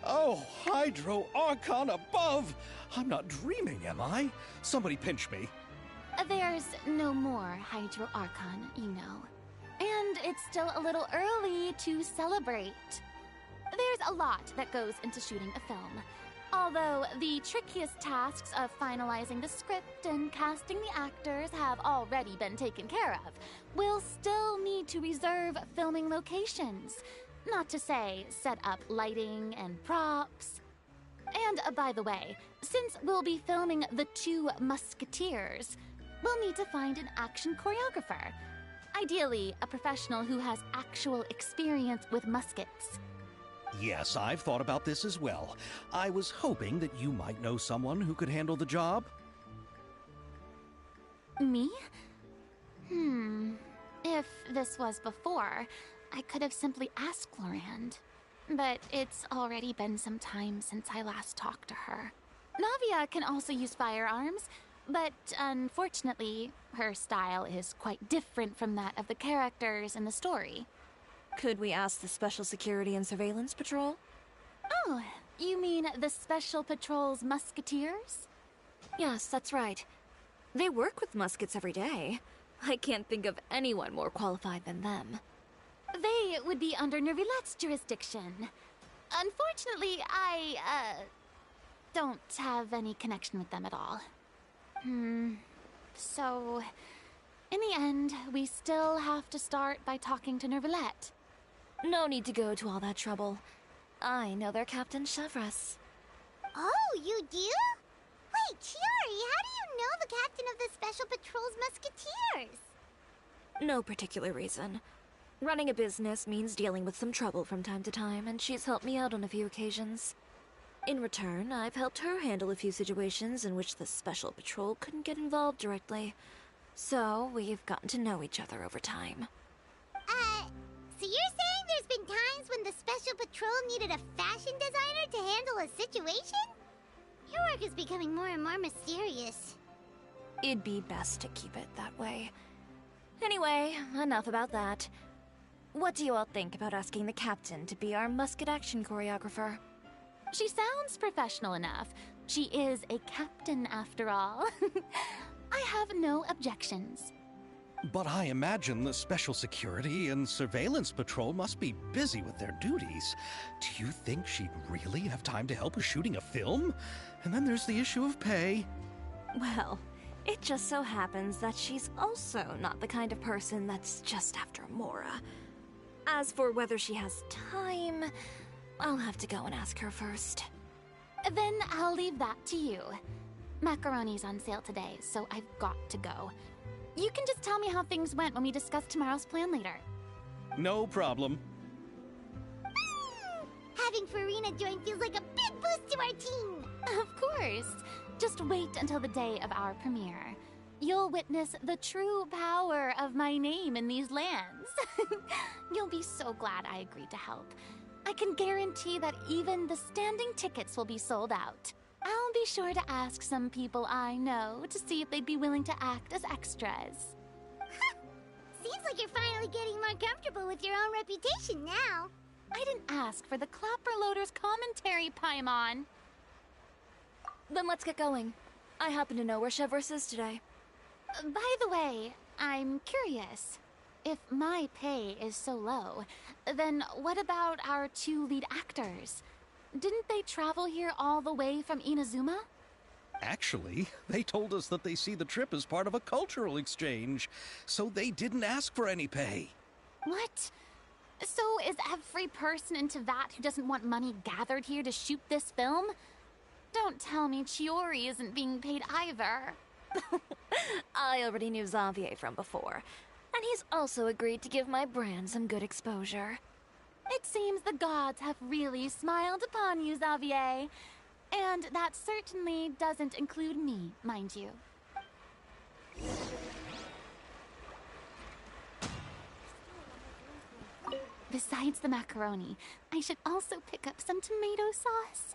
Oh, Hydro Archon above! I'm not dreaming, am I? Somebody pinch me. There's no more Hydro Archon, you know. And it's still a little early to celebrate. There's a lot that goes into shooting a film. Although the trickiest tasks of finalizing the script and casting the actors have already been taken care of, we'll still need to reserve filming locations. Not to say set up lighting and props. And by the way, since we'll be filming The Two Musketeers, we'll need to find an action choreographer. Ideally, a professional who has actual experience with muskets. Yes, I've thought about this as well. I was hoping that you might know someone who could handle the job. Me? If this was before, I could have simply asked Lorand. But it's already been some time since I last talked to her. Navia can also use firearms, but unfortunately, her style is quite different from that of the characters in the story. Could we ask the Special Security and Surveillance Patrol? Oh, you mean the Special Patrol's Musketeers? Yes, that's right. They work with muskets every day. I can't think of anyone more qualified than them. They would be under Nervilette's jurisdiction. Unfortunately, I, don't have any connection with them at all. So, in the end, we still have to start by talking to Nervilette. No need to go to all that trouble. I know their Captain Chevres. Oh, you do? Wait, Chiori, how do you know the captain of the Special Patrol's Musketeers? No particular reason. Running a business means dealing with some trouble from time to time, and she's helped me out on a few occasions. In return, I've helped her handle a few situations in which the Special Patrol couldn't get involved directly. So, we've gotten to know each other over time. So you're saying there's been times when the Special Patrol needed a fashion designer to handle a situation? Your work is becoming more and more mysterious. It'd be best to keep it that way. Anyway, enough about that. What do you all think about asking the captain to be our musket action choreographer? She sounds professional enough. She is a captain, after all. I have no objections. But I imagine the Special Security and Surveillance Patrol must be busy with their duties. Do you think she'd really have time to help with shooting a film? And then there's the issue of pay. Well, it just so happens that she's also not the kind of person that's just after Mora. As for whether she has time, I'll have to go and ask her first. Then I'll leave that to you. Macaroni's on sale today, so I've got to go. You can just tell me how things went when we discuss tomorrow's plan later. No problem. Having Farina join feels like a big boost to our team! Of course. Just wait until the day of our premiere. You'll witness the true power of my name in these lands. You'll be so glad I agreed to help. I can guarantee that even the standing tickets will be sold out. I'll be sure to ask some people I know to see if they'd be willing to act as extras. Seems like you're finally getting more comfortable with your own reputation now. I didn't ask for the Clapper Loader's commentary, Paimon. Then let's get going. I happen to know where Chevres is today. By the way, I'm curious. If my pay is so low, then what about our two lead actors? Didn't they travel here all the way from Inazuma? Actually, they told us that they see the trip as part of a cultural exchange, so they didn't ask for any pay. What? So is every person in Teyvat who doesn't want money gathered here to shoot this film? Don't tell me Chiori isn't being paid either. I already knew Xavier from before, and he's also agreed to give my brand some good exposure. It seems the gods have really smiled upon you, Xavier. And that certainly doesn't include me, mind you. Besides the macaroni, I should also pick up some tomato sauce.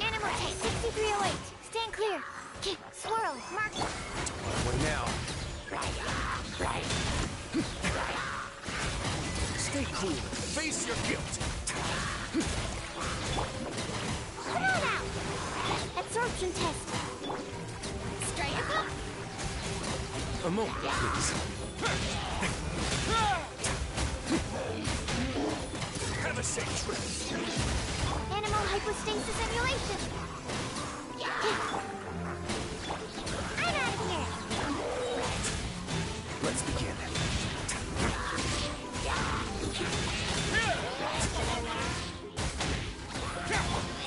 Animal test 6308. Stand clear. Swirl, mark. What now? Stay cool. Face your guilt. Come on out. Absorption test. Strike a pop. A moment, please. Have a safe trip. Animal hypostasis emulation. I'm out of here. Let's begin.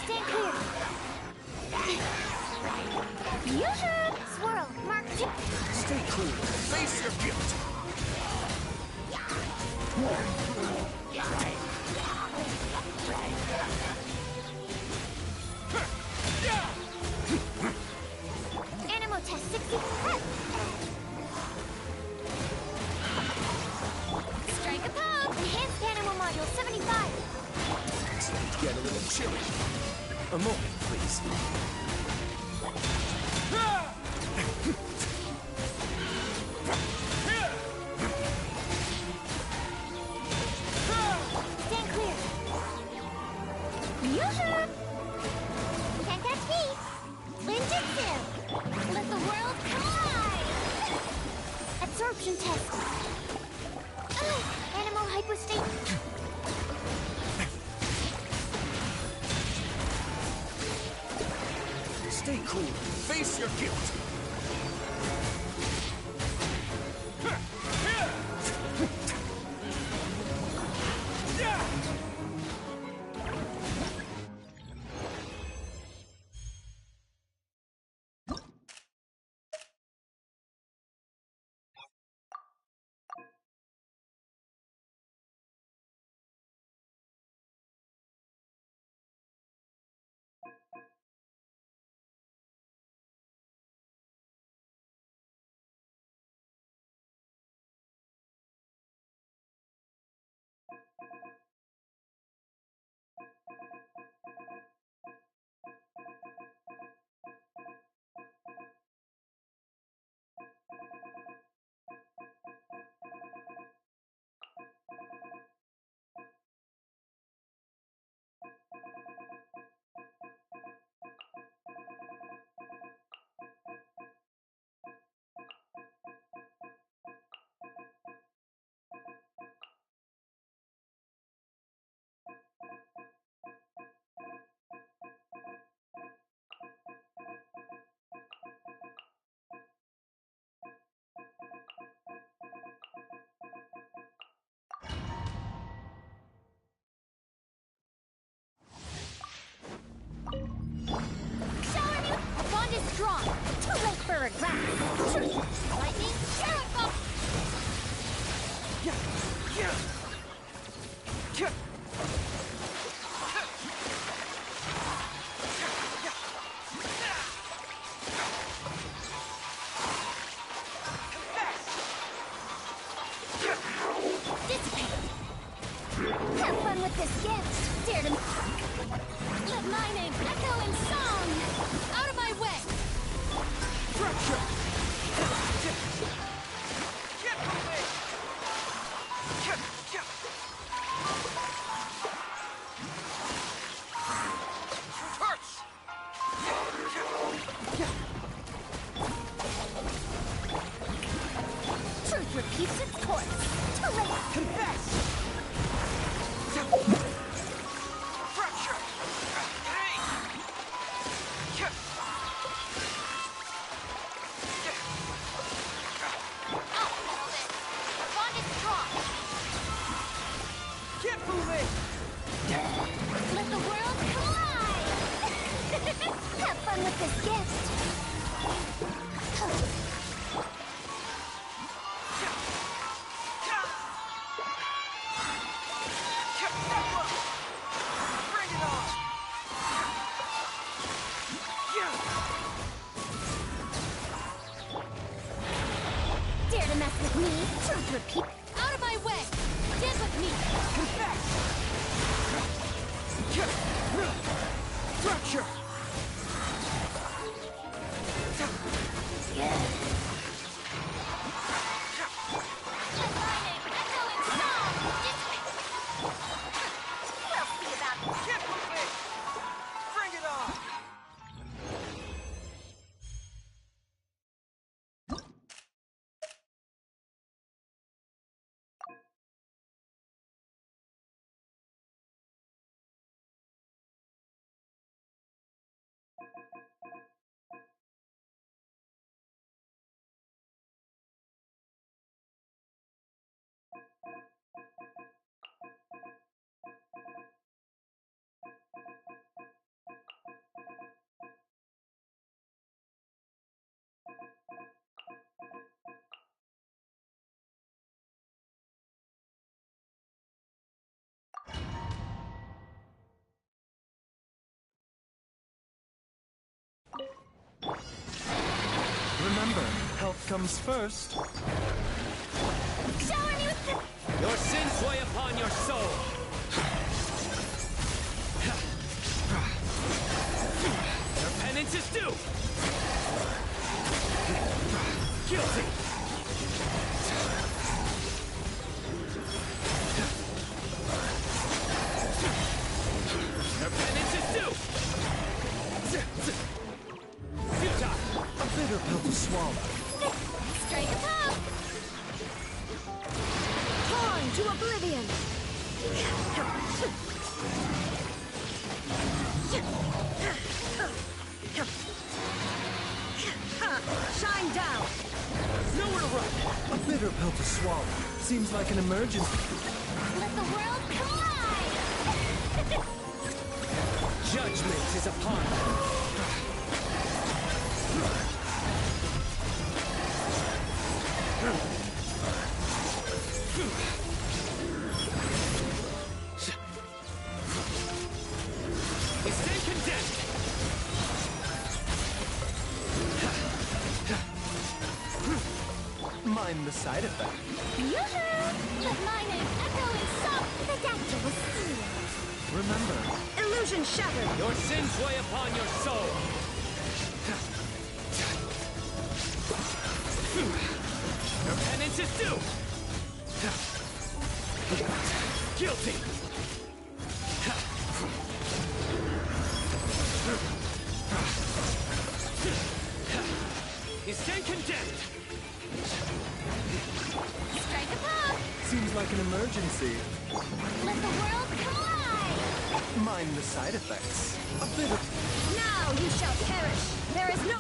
Stand clear. Fusion! Swirl, mark. Stay cool. Face your guilt. Animal test 60. Strike a pose. Enhanced animal module 75. Get a little chilly. A moment, please. Stand clear. Fusion! Can't catch me. Ninjutsu! Let the world collide! Absorption test. Animal hypostasis. Stay cool. Face your guilt. Have fun with this gift. Dare to... Let my name echo in song. Out of my way. Fracture! Get moving! Hurts! Truth repeats its course. Too late. Confess! Fracture! I'll handle this. The bond is strong. Get moving! Let the world collide! Have fun with this gift. Bring it on! Dare to mess with me? Truth repeat. Out of my way! Dance with me! Confess! Fracture! Let my name echo in song! We'll see about this. Get moving! Bring it on! Remember, health comes first. Shower me with the... Your sins weigh upon your soul. Your penance is due. Guilty. Your penance is due. Futile. A bitter pill to swallow. Straight up! Torn to oblivion! Shine down! Nowhere to run. A bitter pill to swallow. Seems like an emergency. Let the world collide! Judgment is upon you. Stay condemned! Mind the side effect. Yoo-hoo! Let my name echo in song! The danger was sealed! Remember, Illusion shattered! Your sins weigh upon your soul. Your penance is due. Guilty. You stand condemned. Strike a pop! seems like an emergency. Let the world collide! Mind the side effects. A bit of... Now you shall perish! There is no...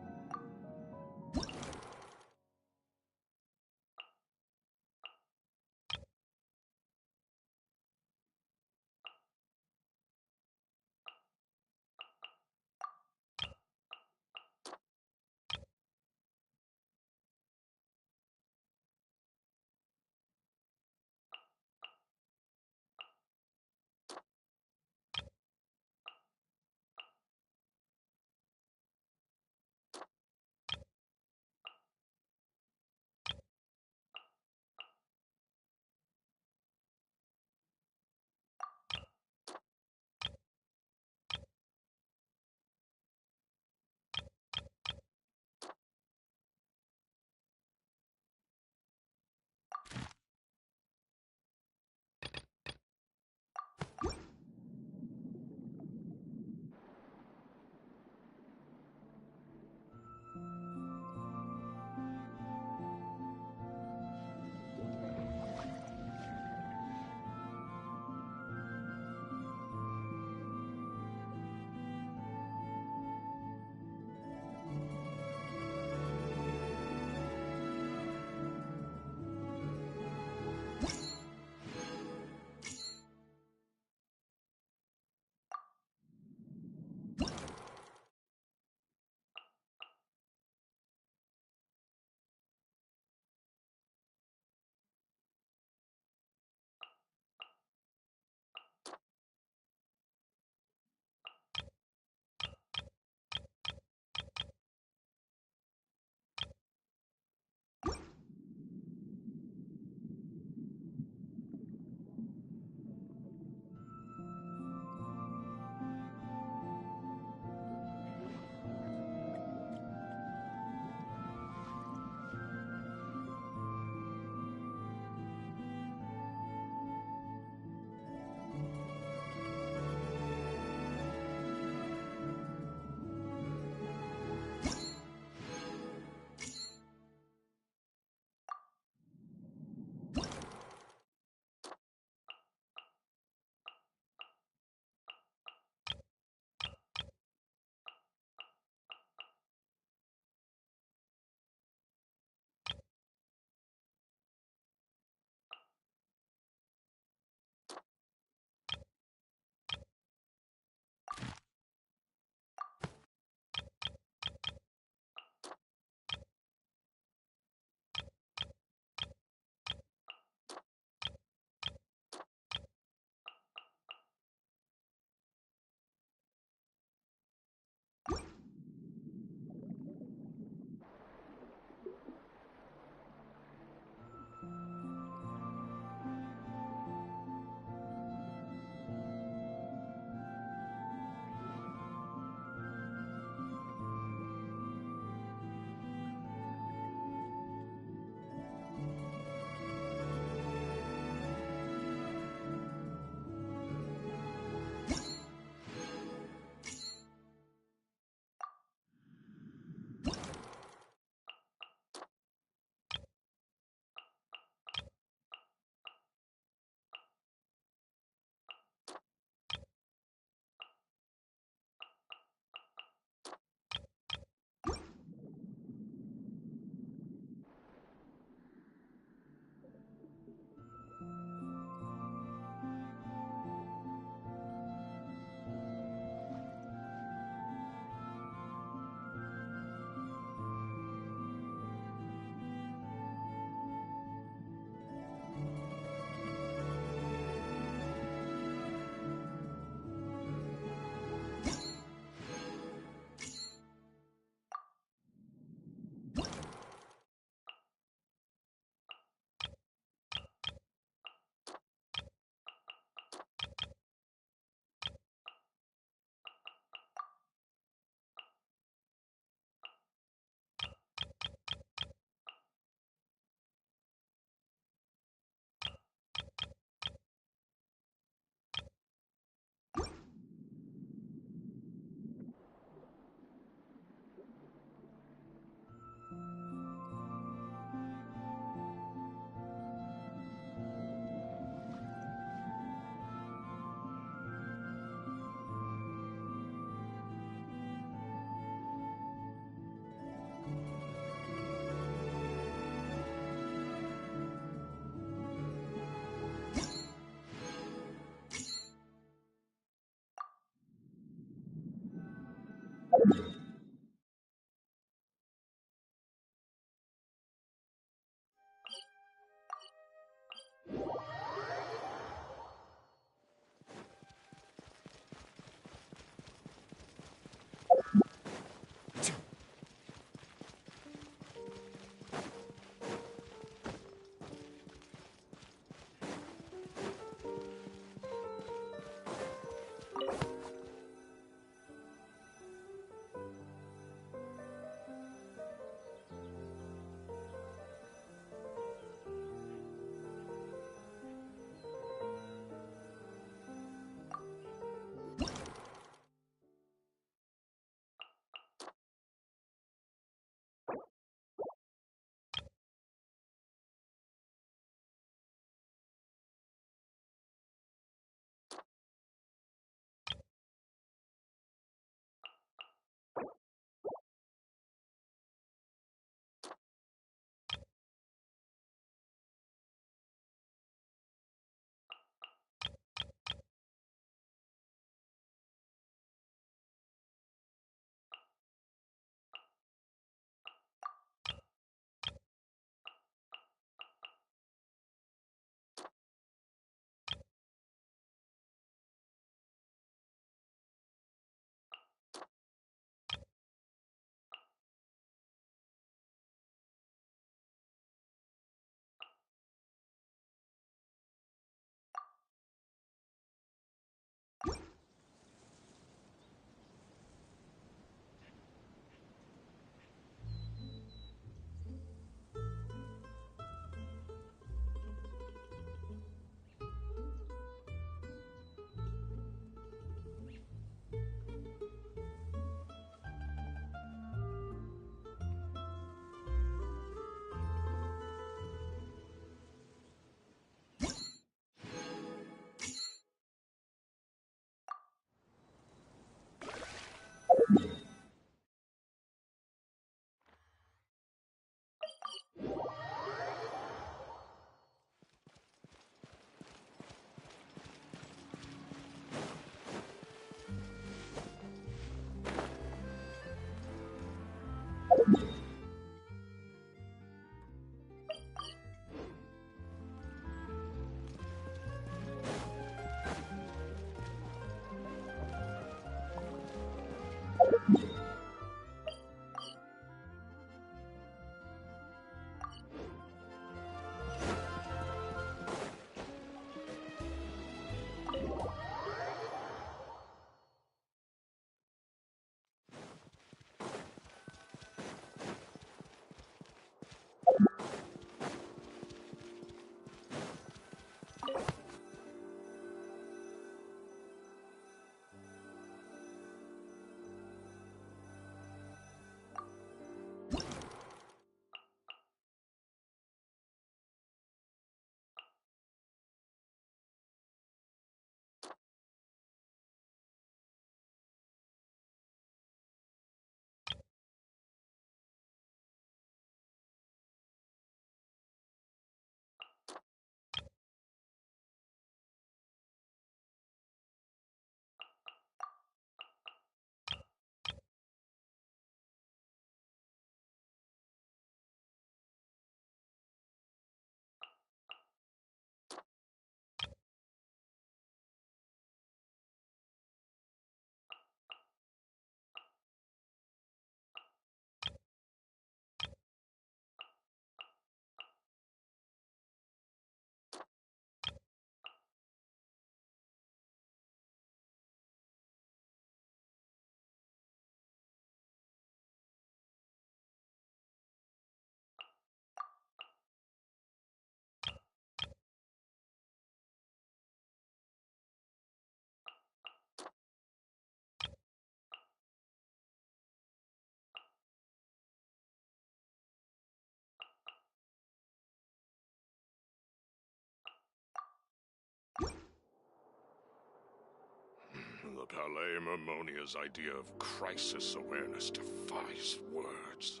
Palais Mermonia's idea of crisis awareness defies words.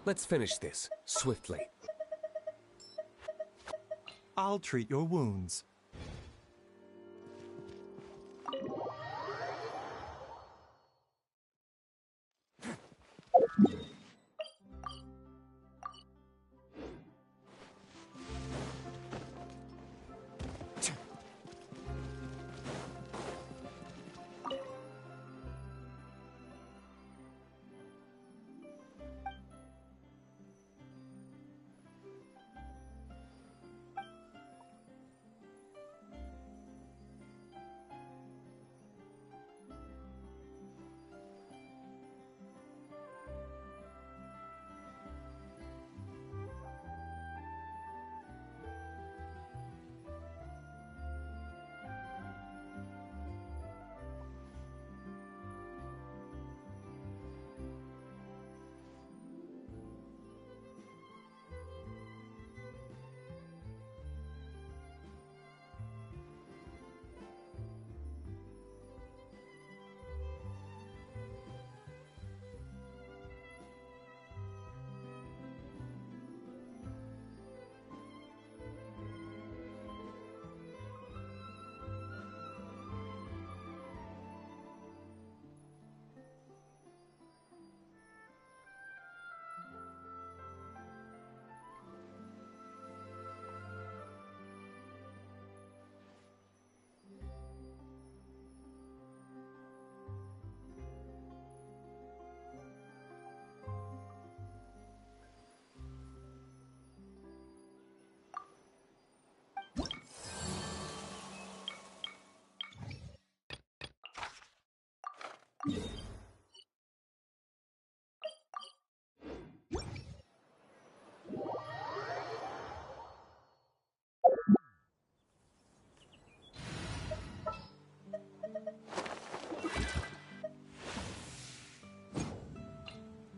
Let's finish this, swiftly. I'll treat your wounds.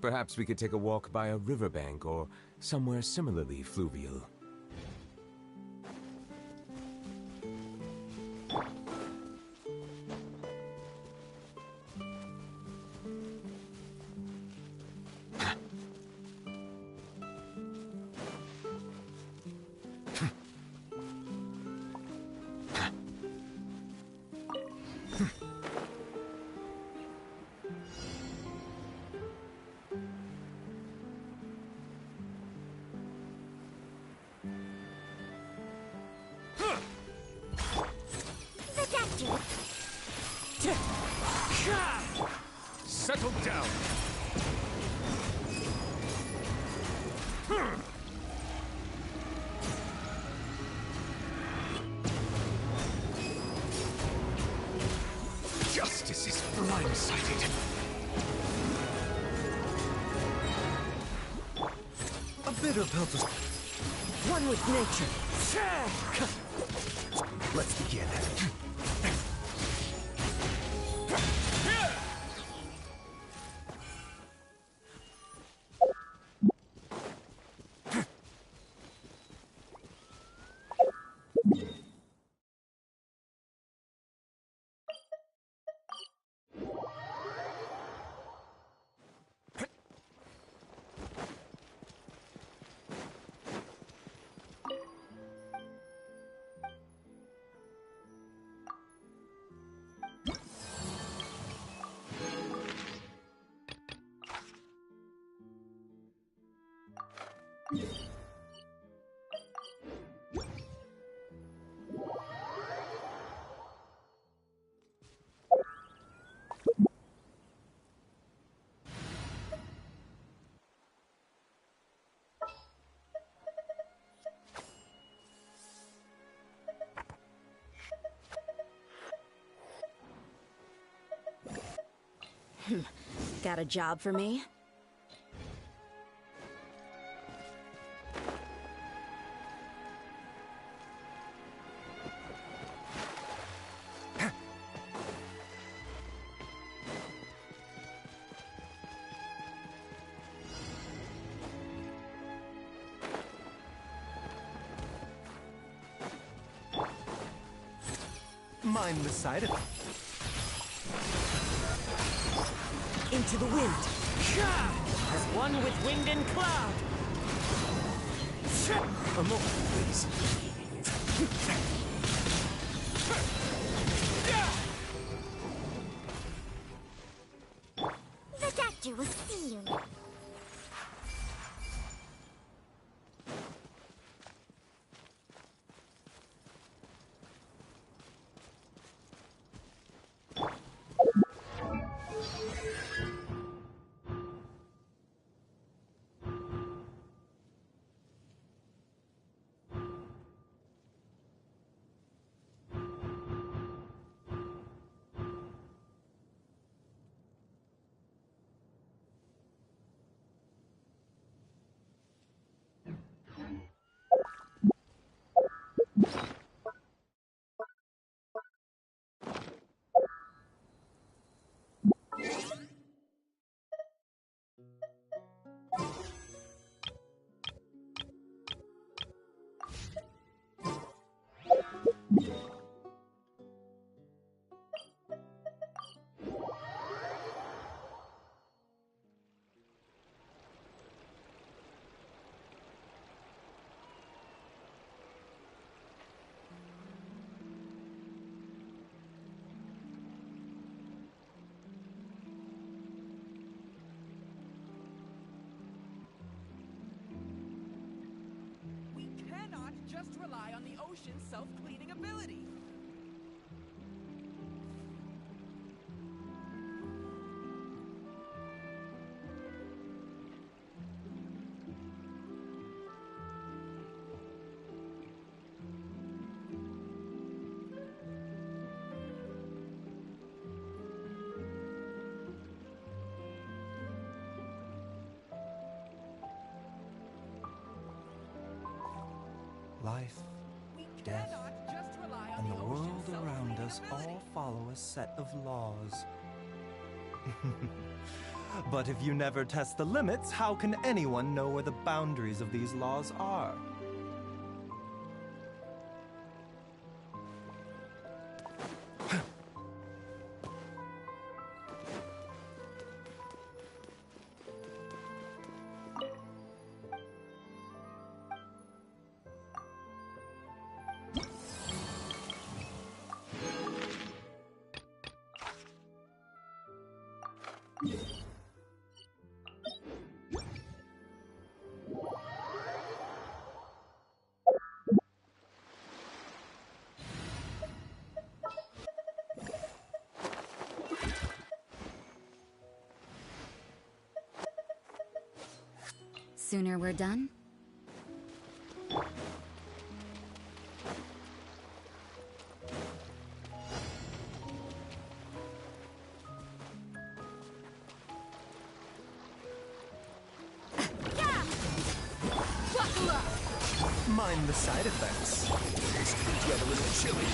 Perhaps we could take a walk by a riverbank or somewhere similarly fluvial. Settle down. Justice is blindsided. A bitter pelter. One with nature. Let's begin. Got a job for me? Mind the side effect. Into the wind. As one with wind and cloud. A moment, please. The doctor will see you. Just rely on the ocean's self-cleaning ability. Life, death, and the world around us all follow a set of laws. But if you never test the limits, how can anyone know where the boundaries of these laws are? Sooner we're done? Mind the side effects. This could get a little chilly.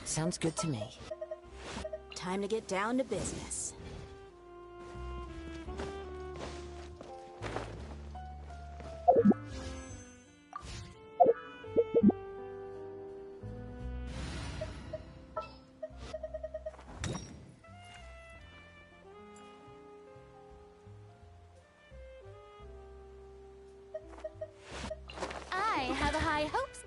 Sounds good to me. Time to get down to business. I have high hopes.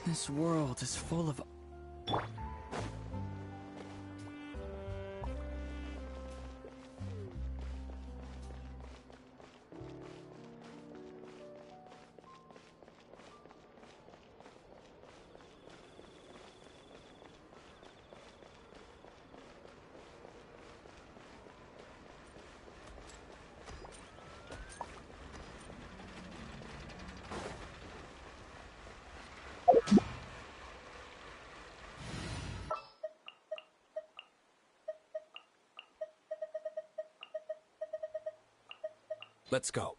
This world is full of... Let's go.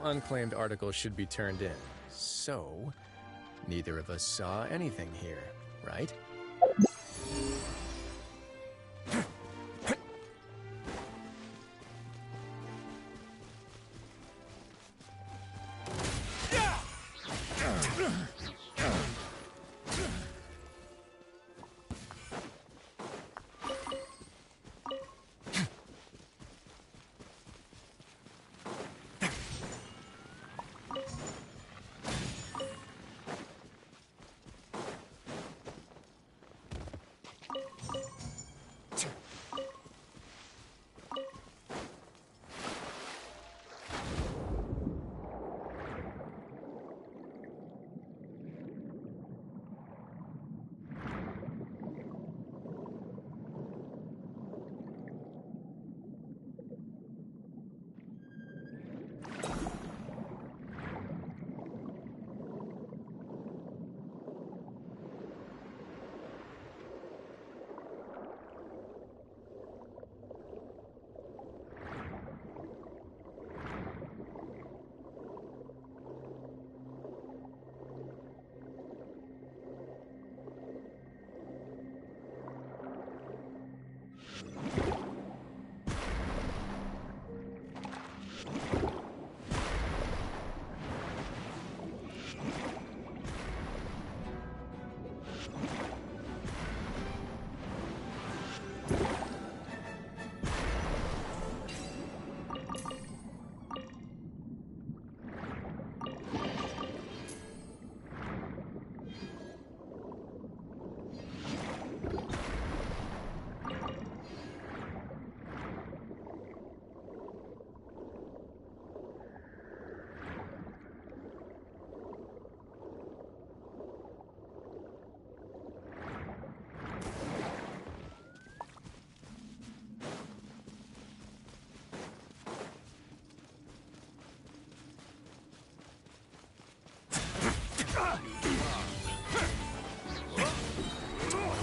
unclaimed articles should be turned in. So, neither of us saw anything here, right?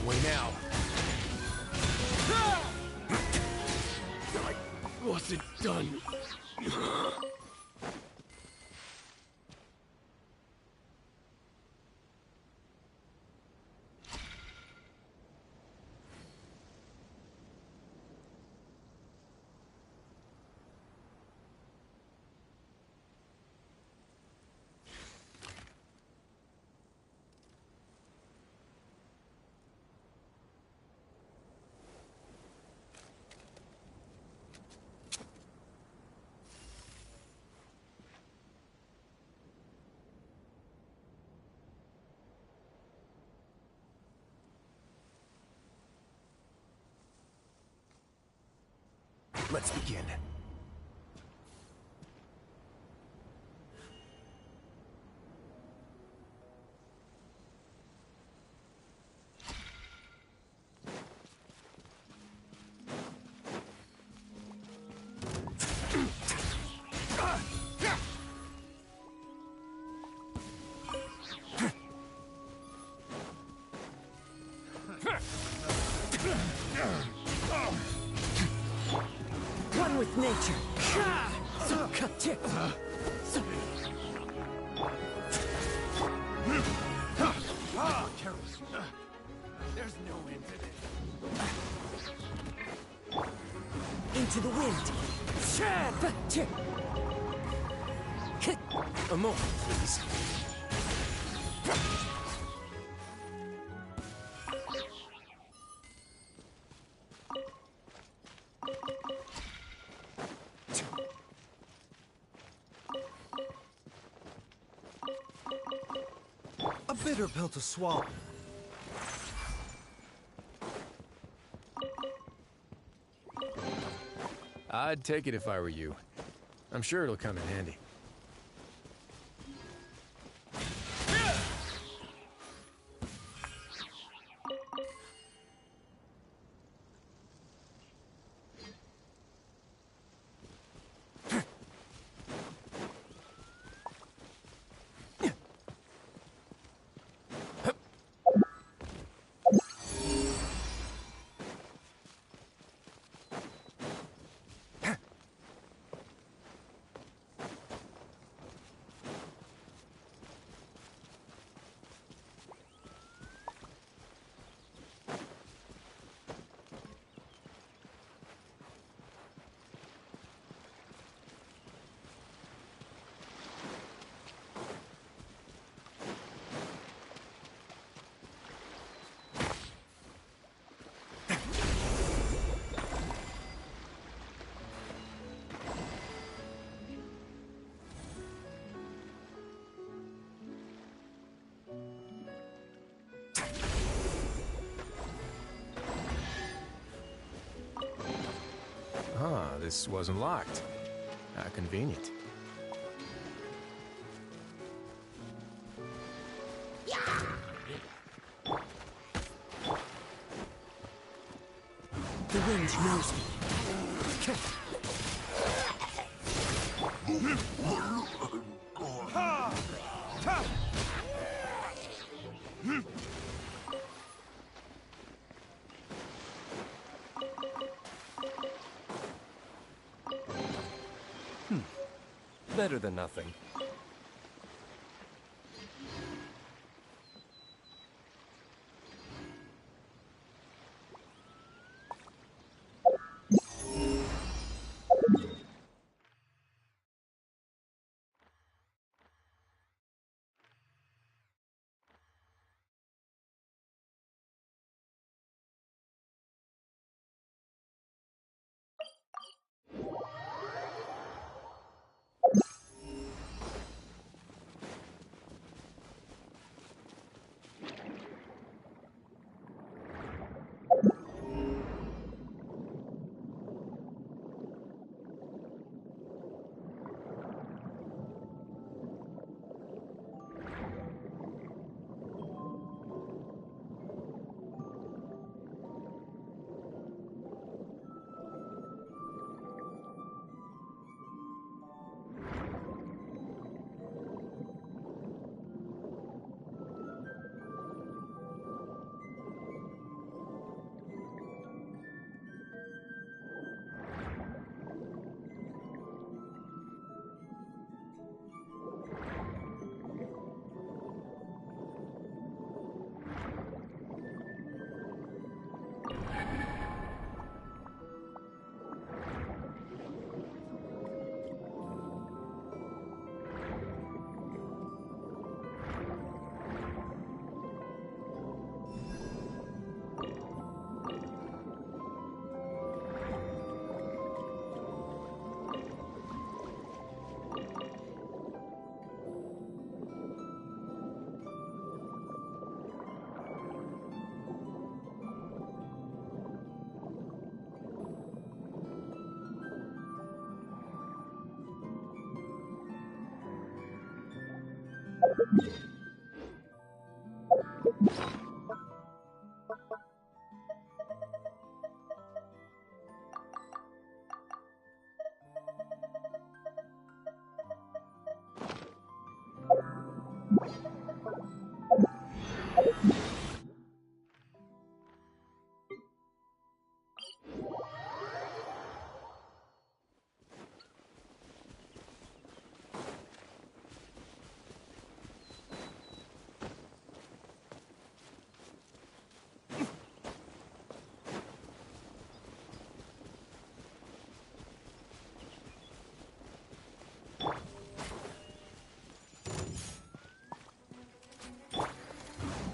Away now. I wasn't done. Let's begin. One with nature. There's no end to this. Into the wind. A moment, please. A bitter pill to swallow. I'd take it if I were you. I'm sure it'll come in handy. this wasn't locked. How convenient. The wind knows me. Better than nothing.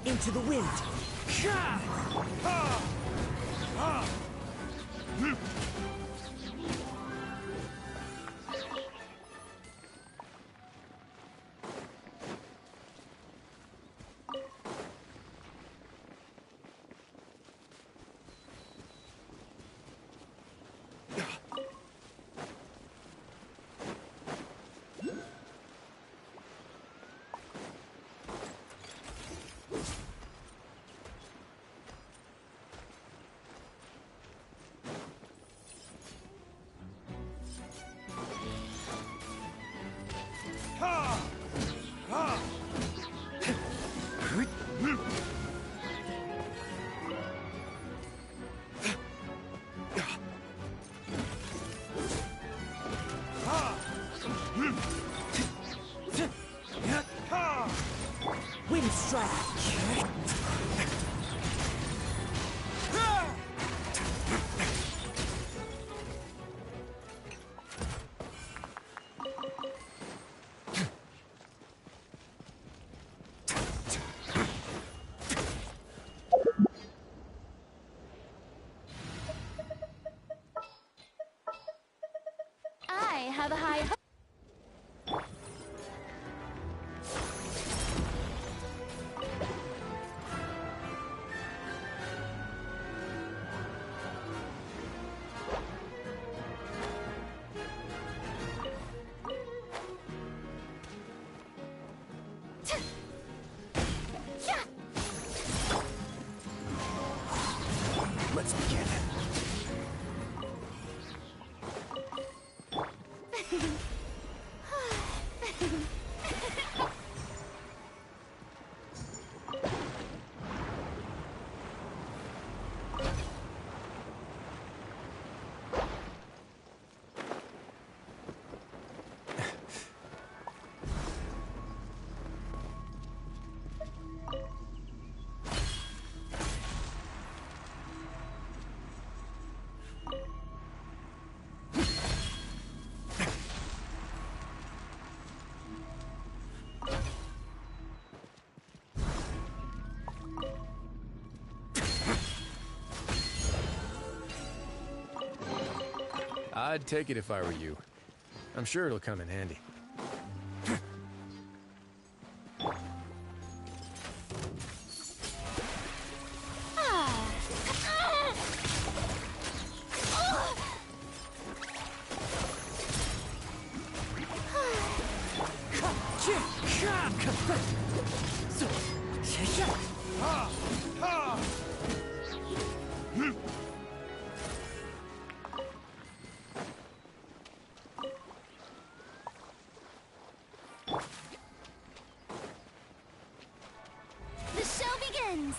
Into the wind. Wind strike. I have a high hope. Let's begin. I'd take it if I were you. I'm sure it'll come in handy. The show begins!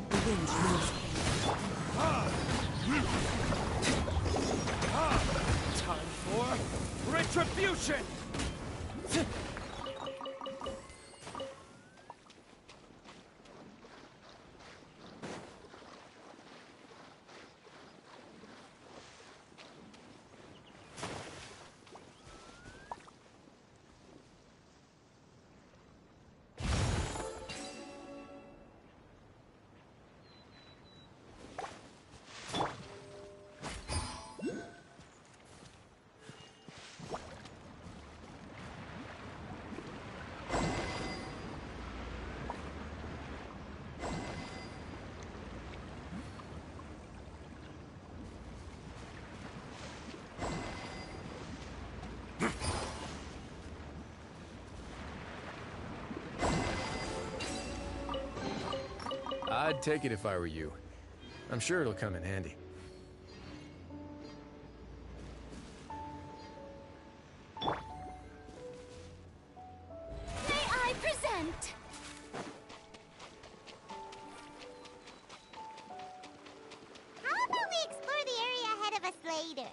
The wind moves. Time for retribution! I'd take it if I were you. I'm sure it'll come in handy. May I present? How about we explore the area ahead of us later?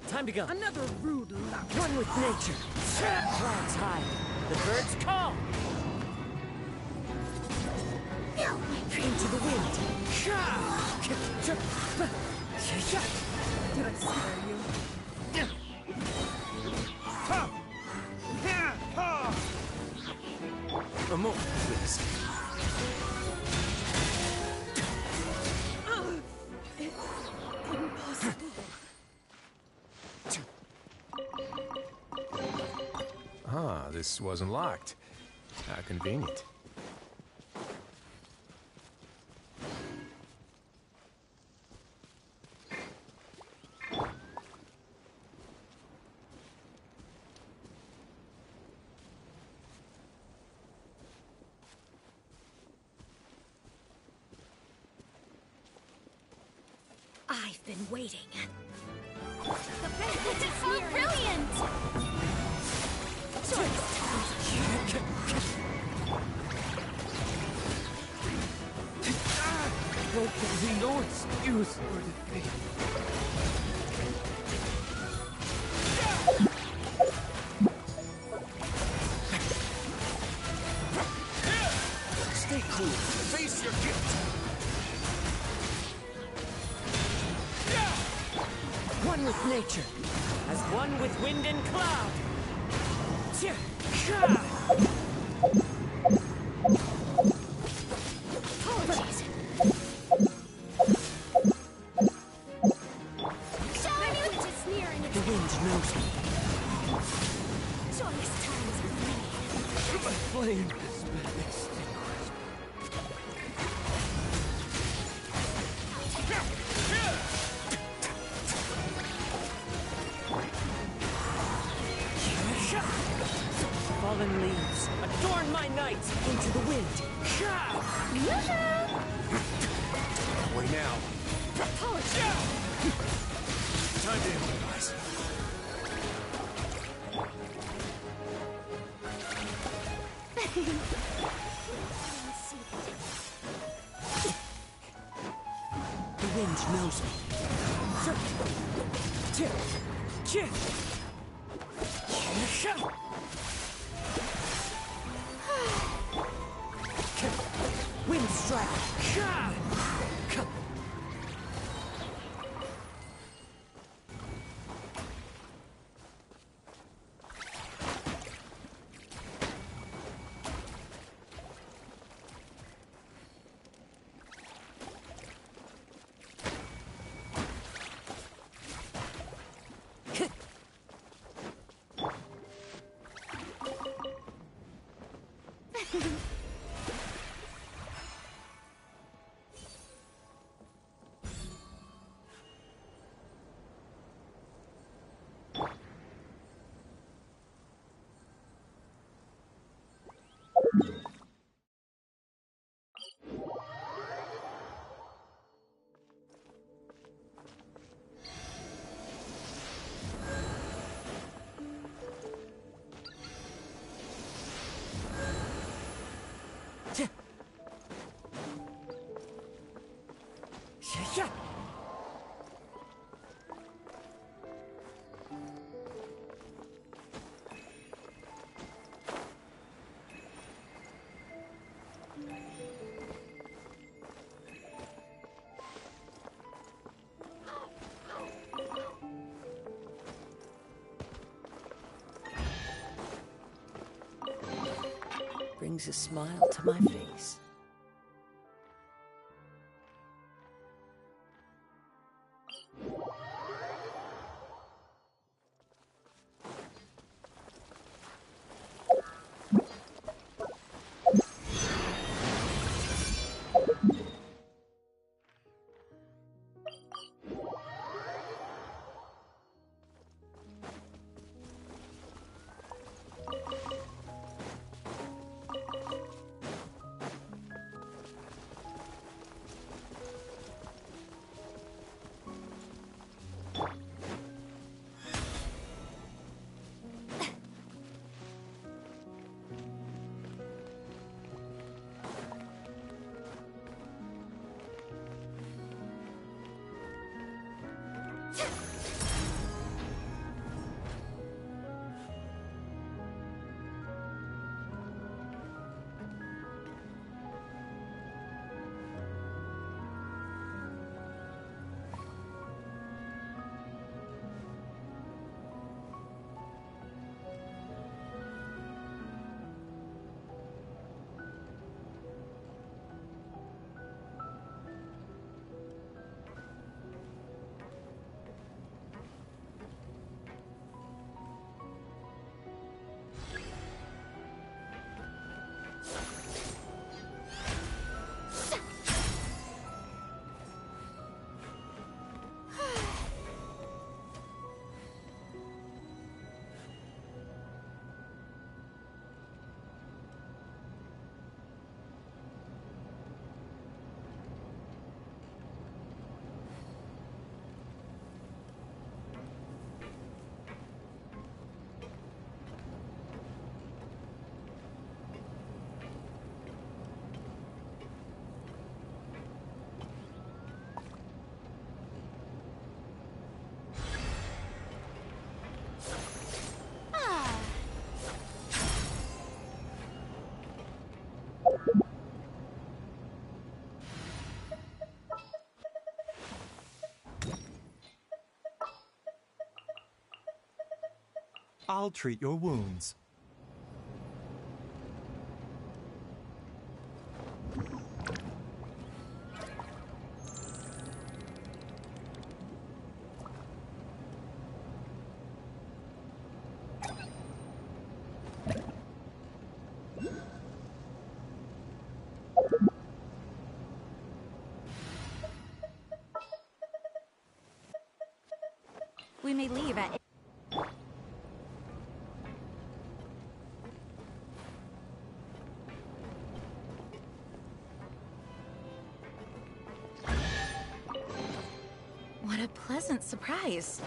Time to go. Another rude luck. One with nature. Clouds high. The birds call. Into the wind. Did I scare you? A moment, please. Impossible. Ah, this wasn't locked. How convenient. I've been waiting. The benefits is so brilliant! There can be no excuse for defeat. Stay cool. Face your guilt. One with nature, as one with wind and cloud. Apologies. The witch is nearing its The wind knows me. joyous times with me. My flame has been extinguished. Fallen leaves, adorn my night into the wind. Way now. Apologies. Time to improvise. The wind knows me. Wind strike. brings a smile to my face. I'll treat your wounds. We may leave at... What a pleasant surprise.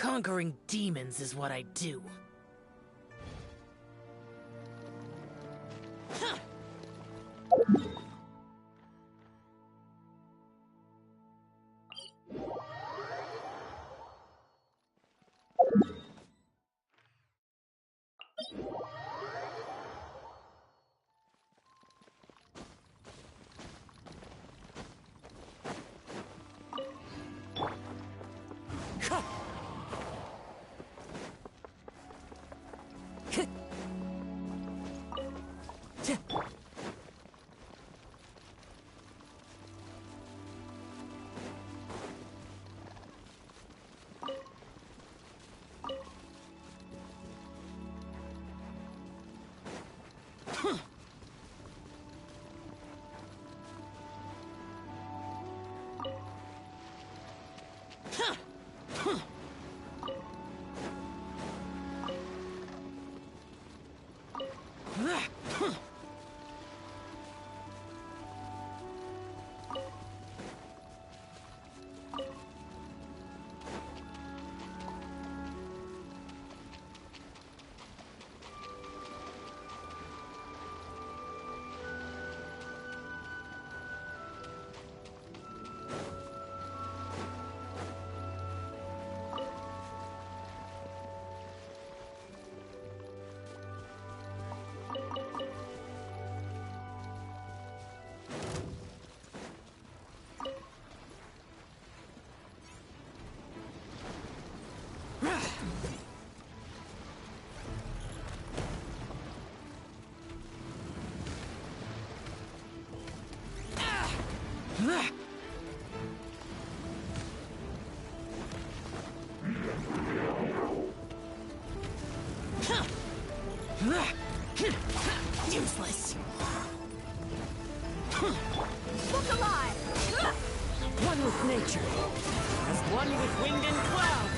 Conquering demons is what I do. Useless. Look alive! One with nature, as one with wind and cloud.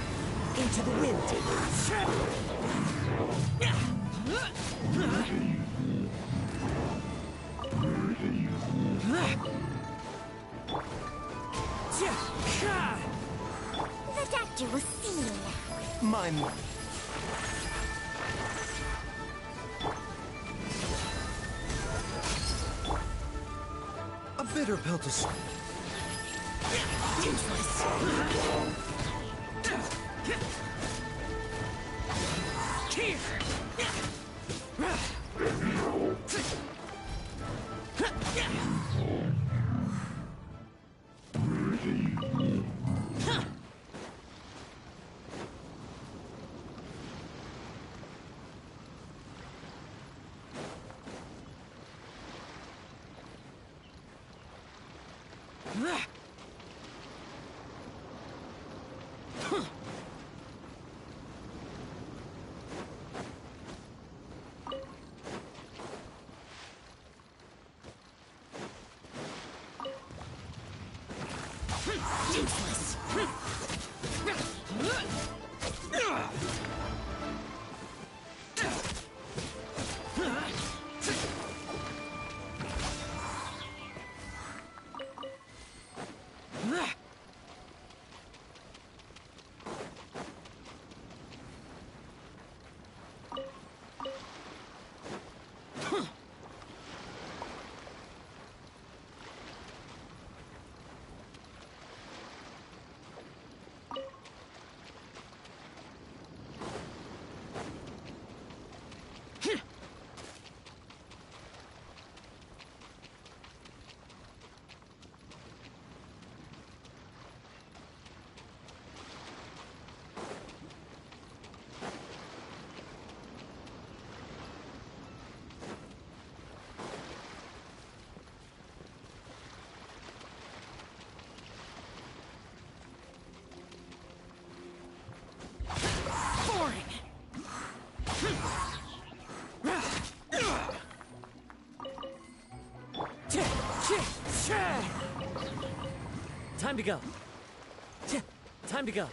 Into the wind. The doctor will see you now. Mine. A bitter pill to swallow. Useless. Here. Useless. Time to go. Time to go.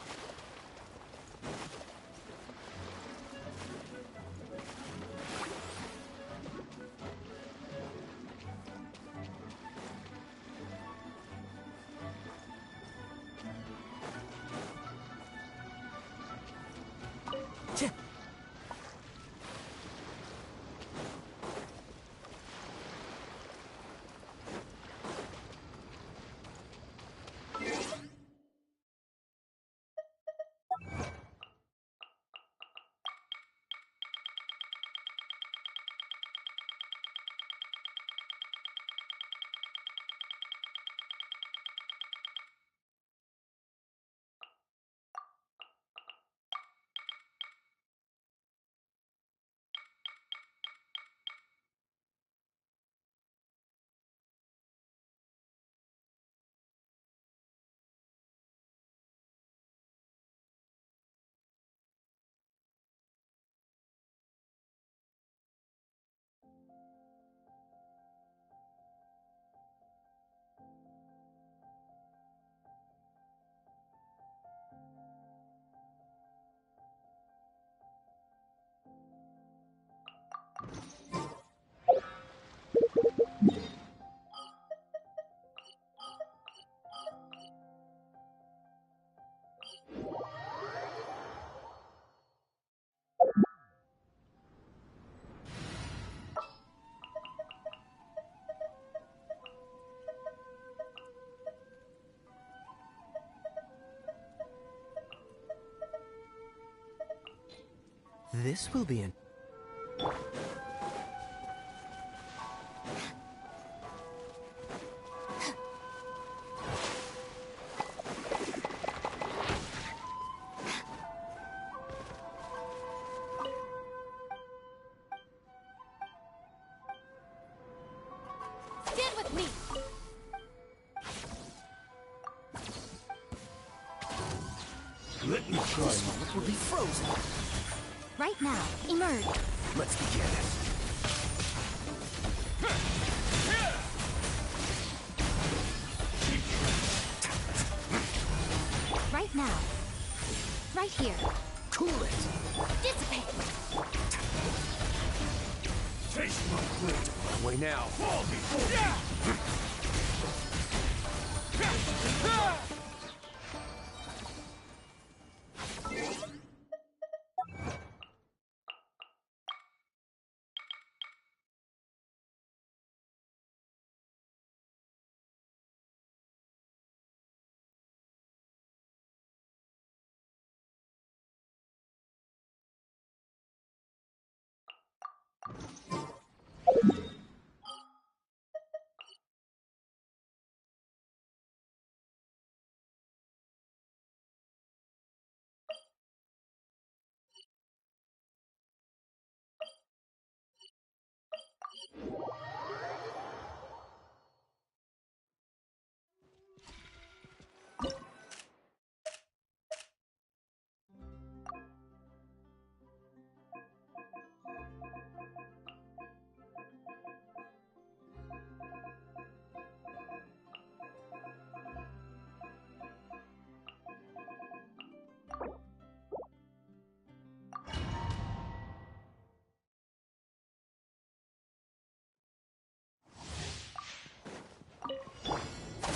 This will be an... Stand with me! Let me try. This one will be frozen. Right now, emerge. Let's begin. Right now. Right here. Cool it. Dissipate! Taste my blade. My way now. Fall before me.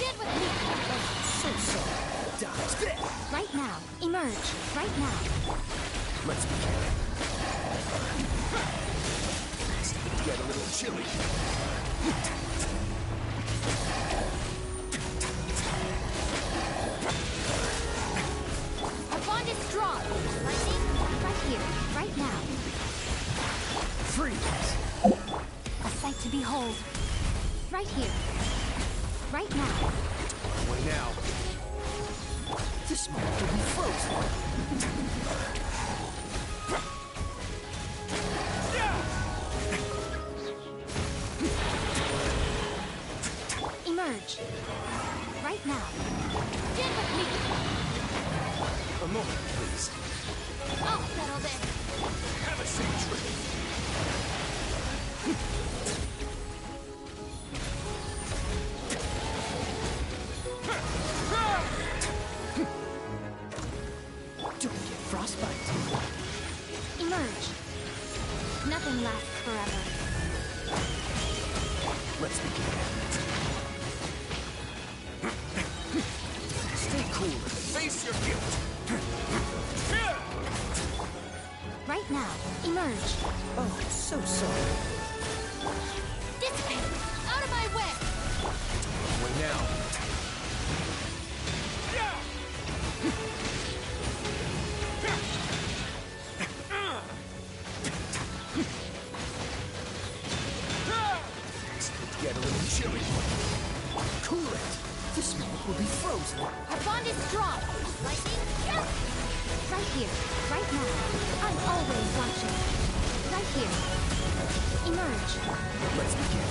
Stand with me! So sorry. Dodge. Right now. Emerge. Right now. Let's begin. It's gonna get a little chilly. Our bond is strong. Lightning, right here. Right now. Freeze. A sight to behold. Right here. Right now. My way now. This moment will be frozen. Emerge. Right now. Stand with me! A moment, please. I'll settle this! Have a safe trip. Don't get frostbite. Emerge. Nothing lasts forever. Let's begin. Stay cool and face your guilt. now. Emerge. Oh, so sorry. Dissipate! Out of my way! Wait now. Get a little chilly. Cool it. The smoke will be frozen. Our bond is strong. Lightning, yes! Right here. Right now. I'm always watching. Right here. Emerge. Let's begin.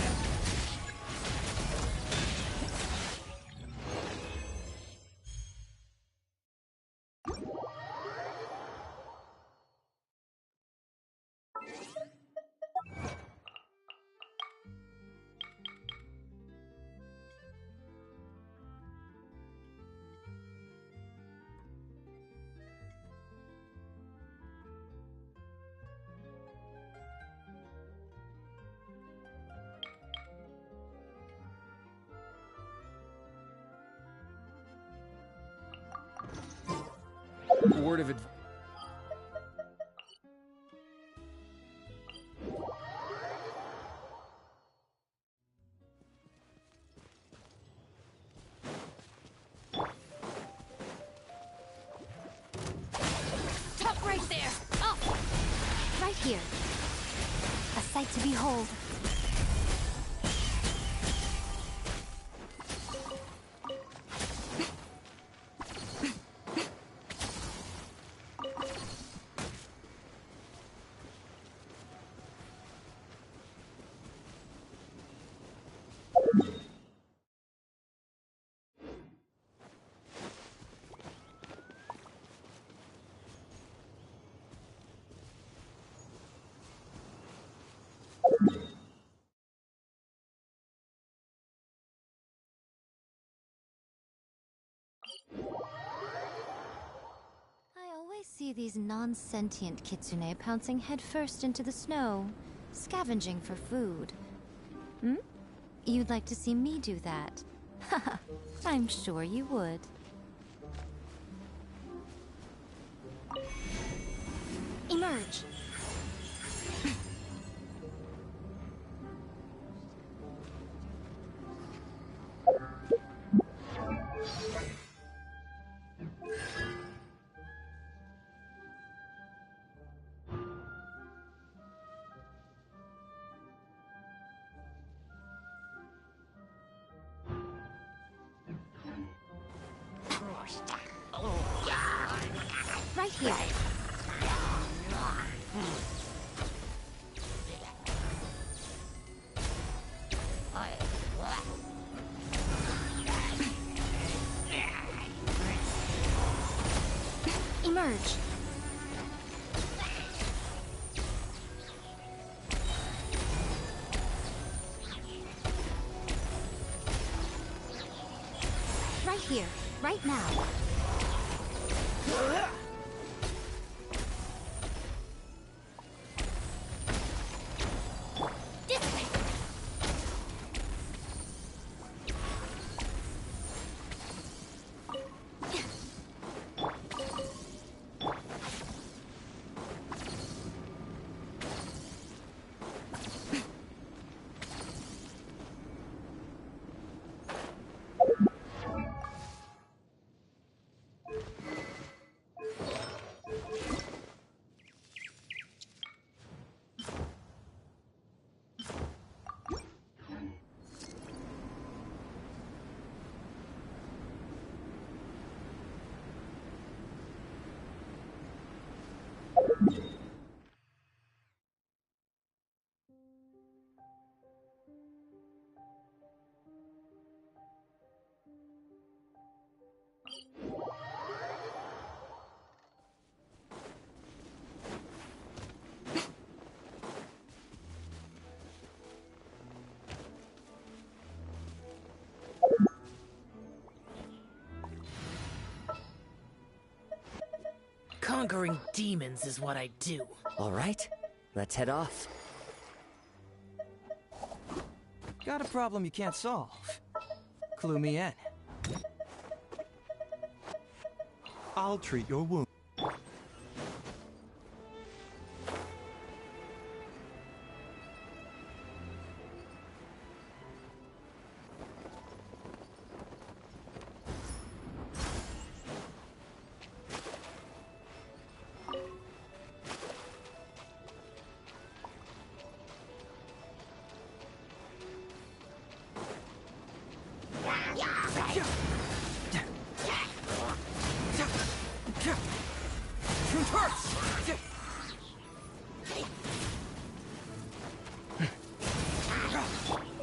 Word of advice. Top right there! Up! Right here. A sight to behold. I always see these non-sentient kitsune pouncing headfirst into the snow, scavenging for food. Hmm? You'd like to see me do that? Haha, I'm sure you would. Emerge. Right here. Emerge. Right here, right now. Conquering demons is what I do. All right, let's head off. Got a problem you can't solve? Clue me in. I'll treat your wound.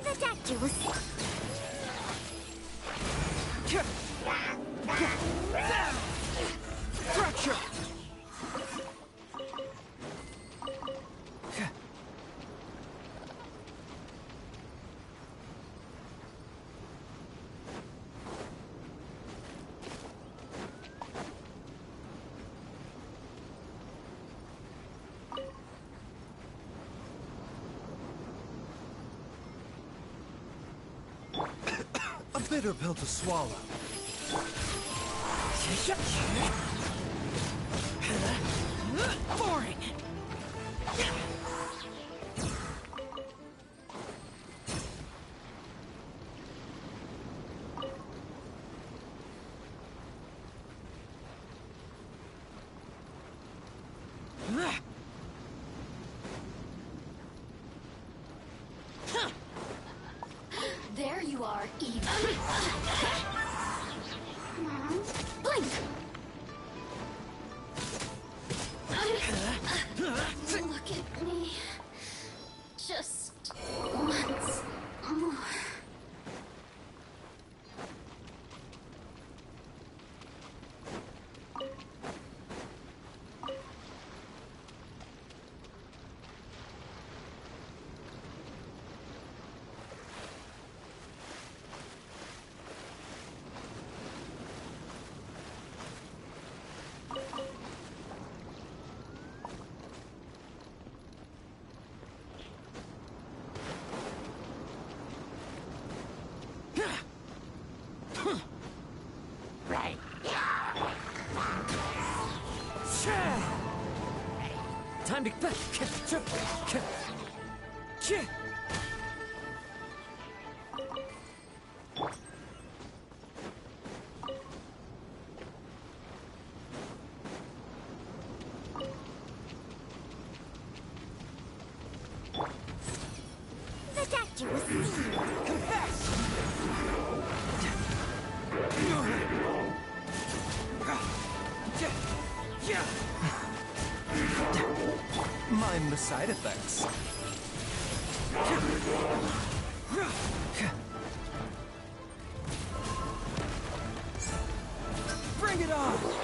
The doctor was... Fracture! A bitter pill to swallow. Boring! There you are, Eve. Blink! Look at me. Just once more. Time to... The doctor was seen. Confess! Mind the side effects. Bring it on!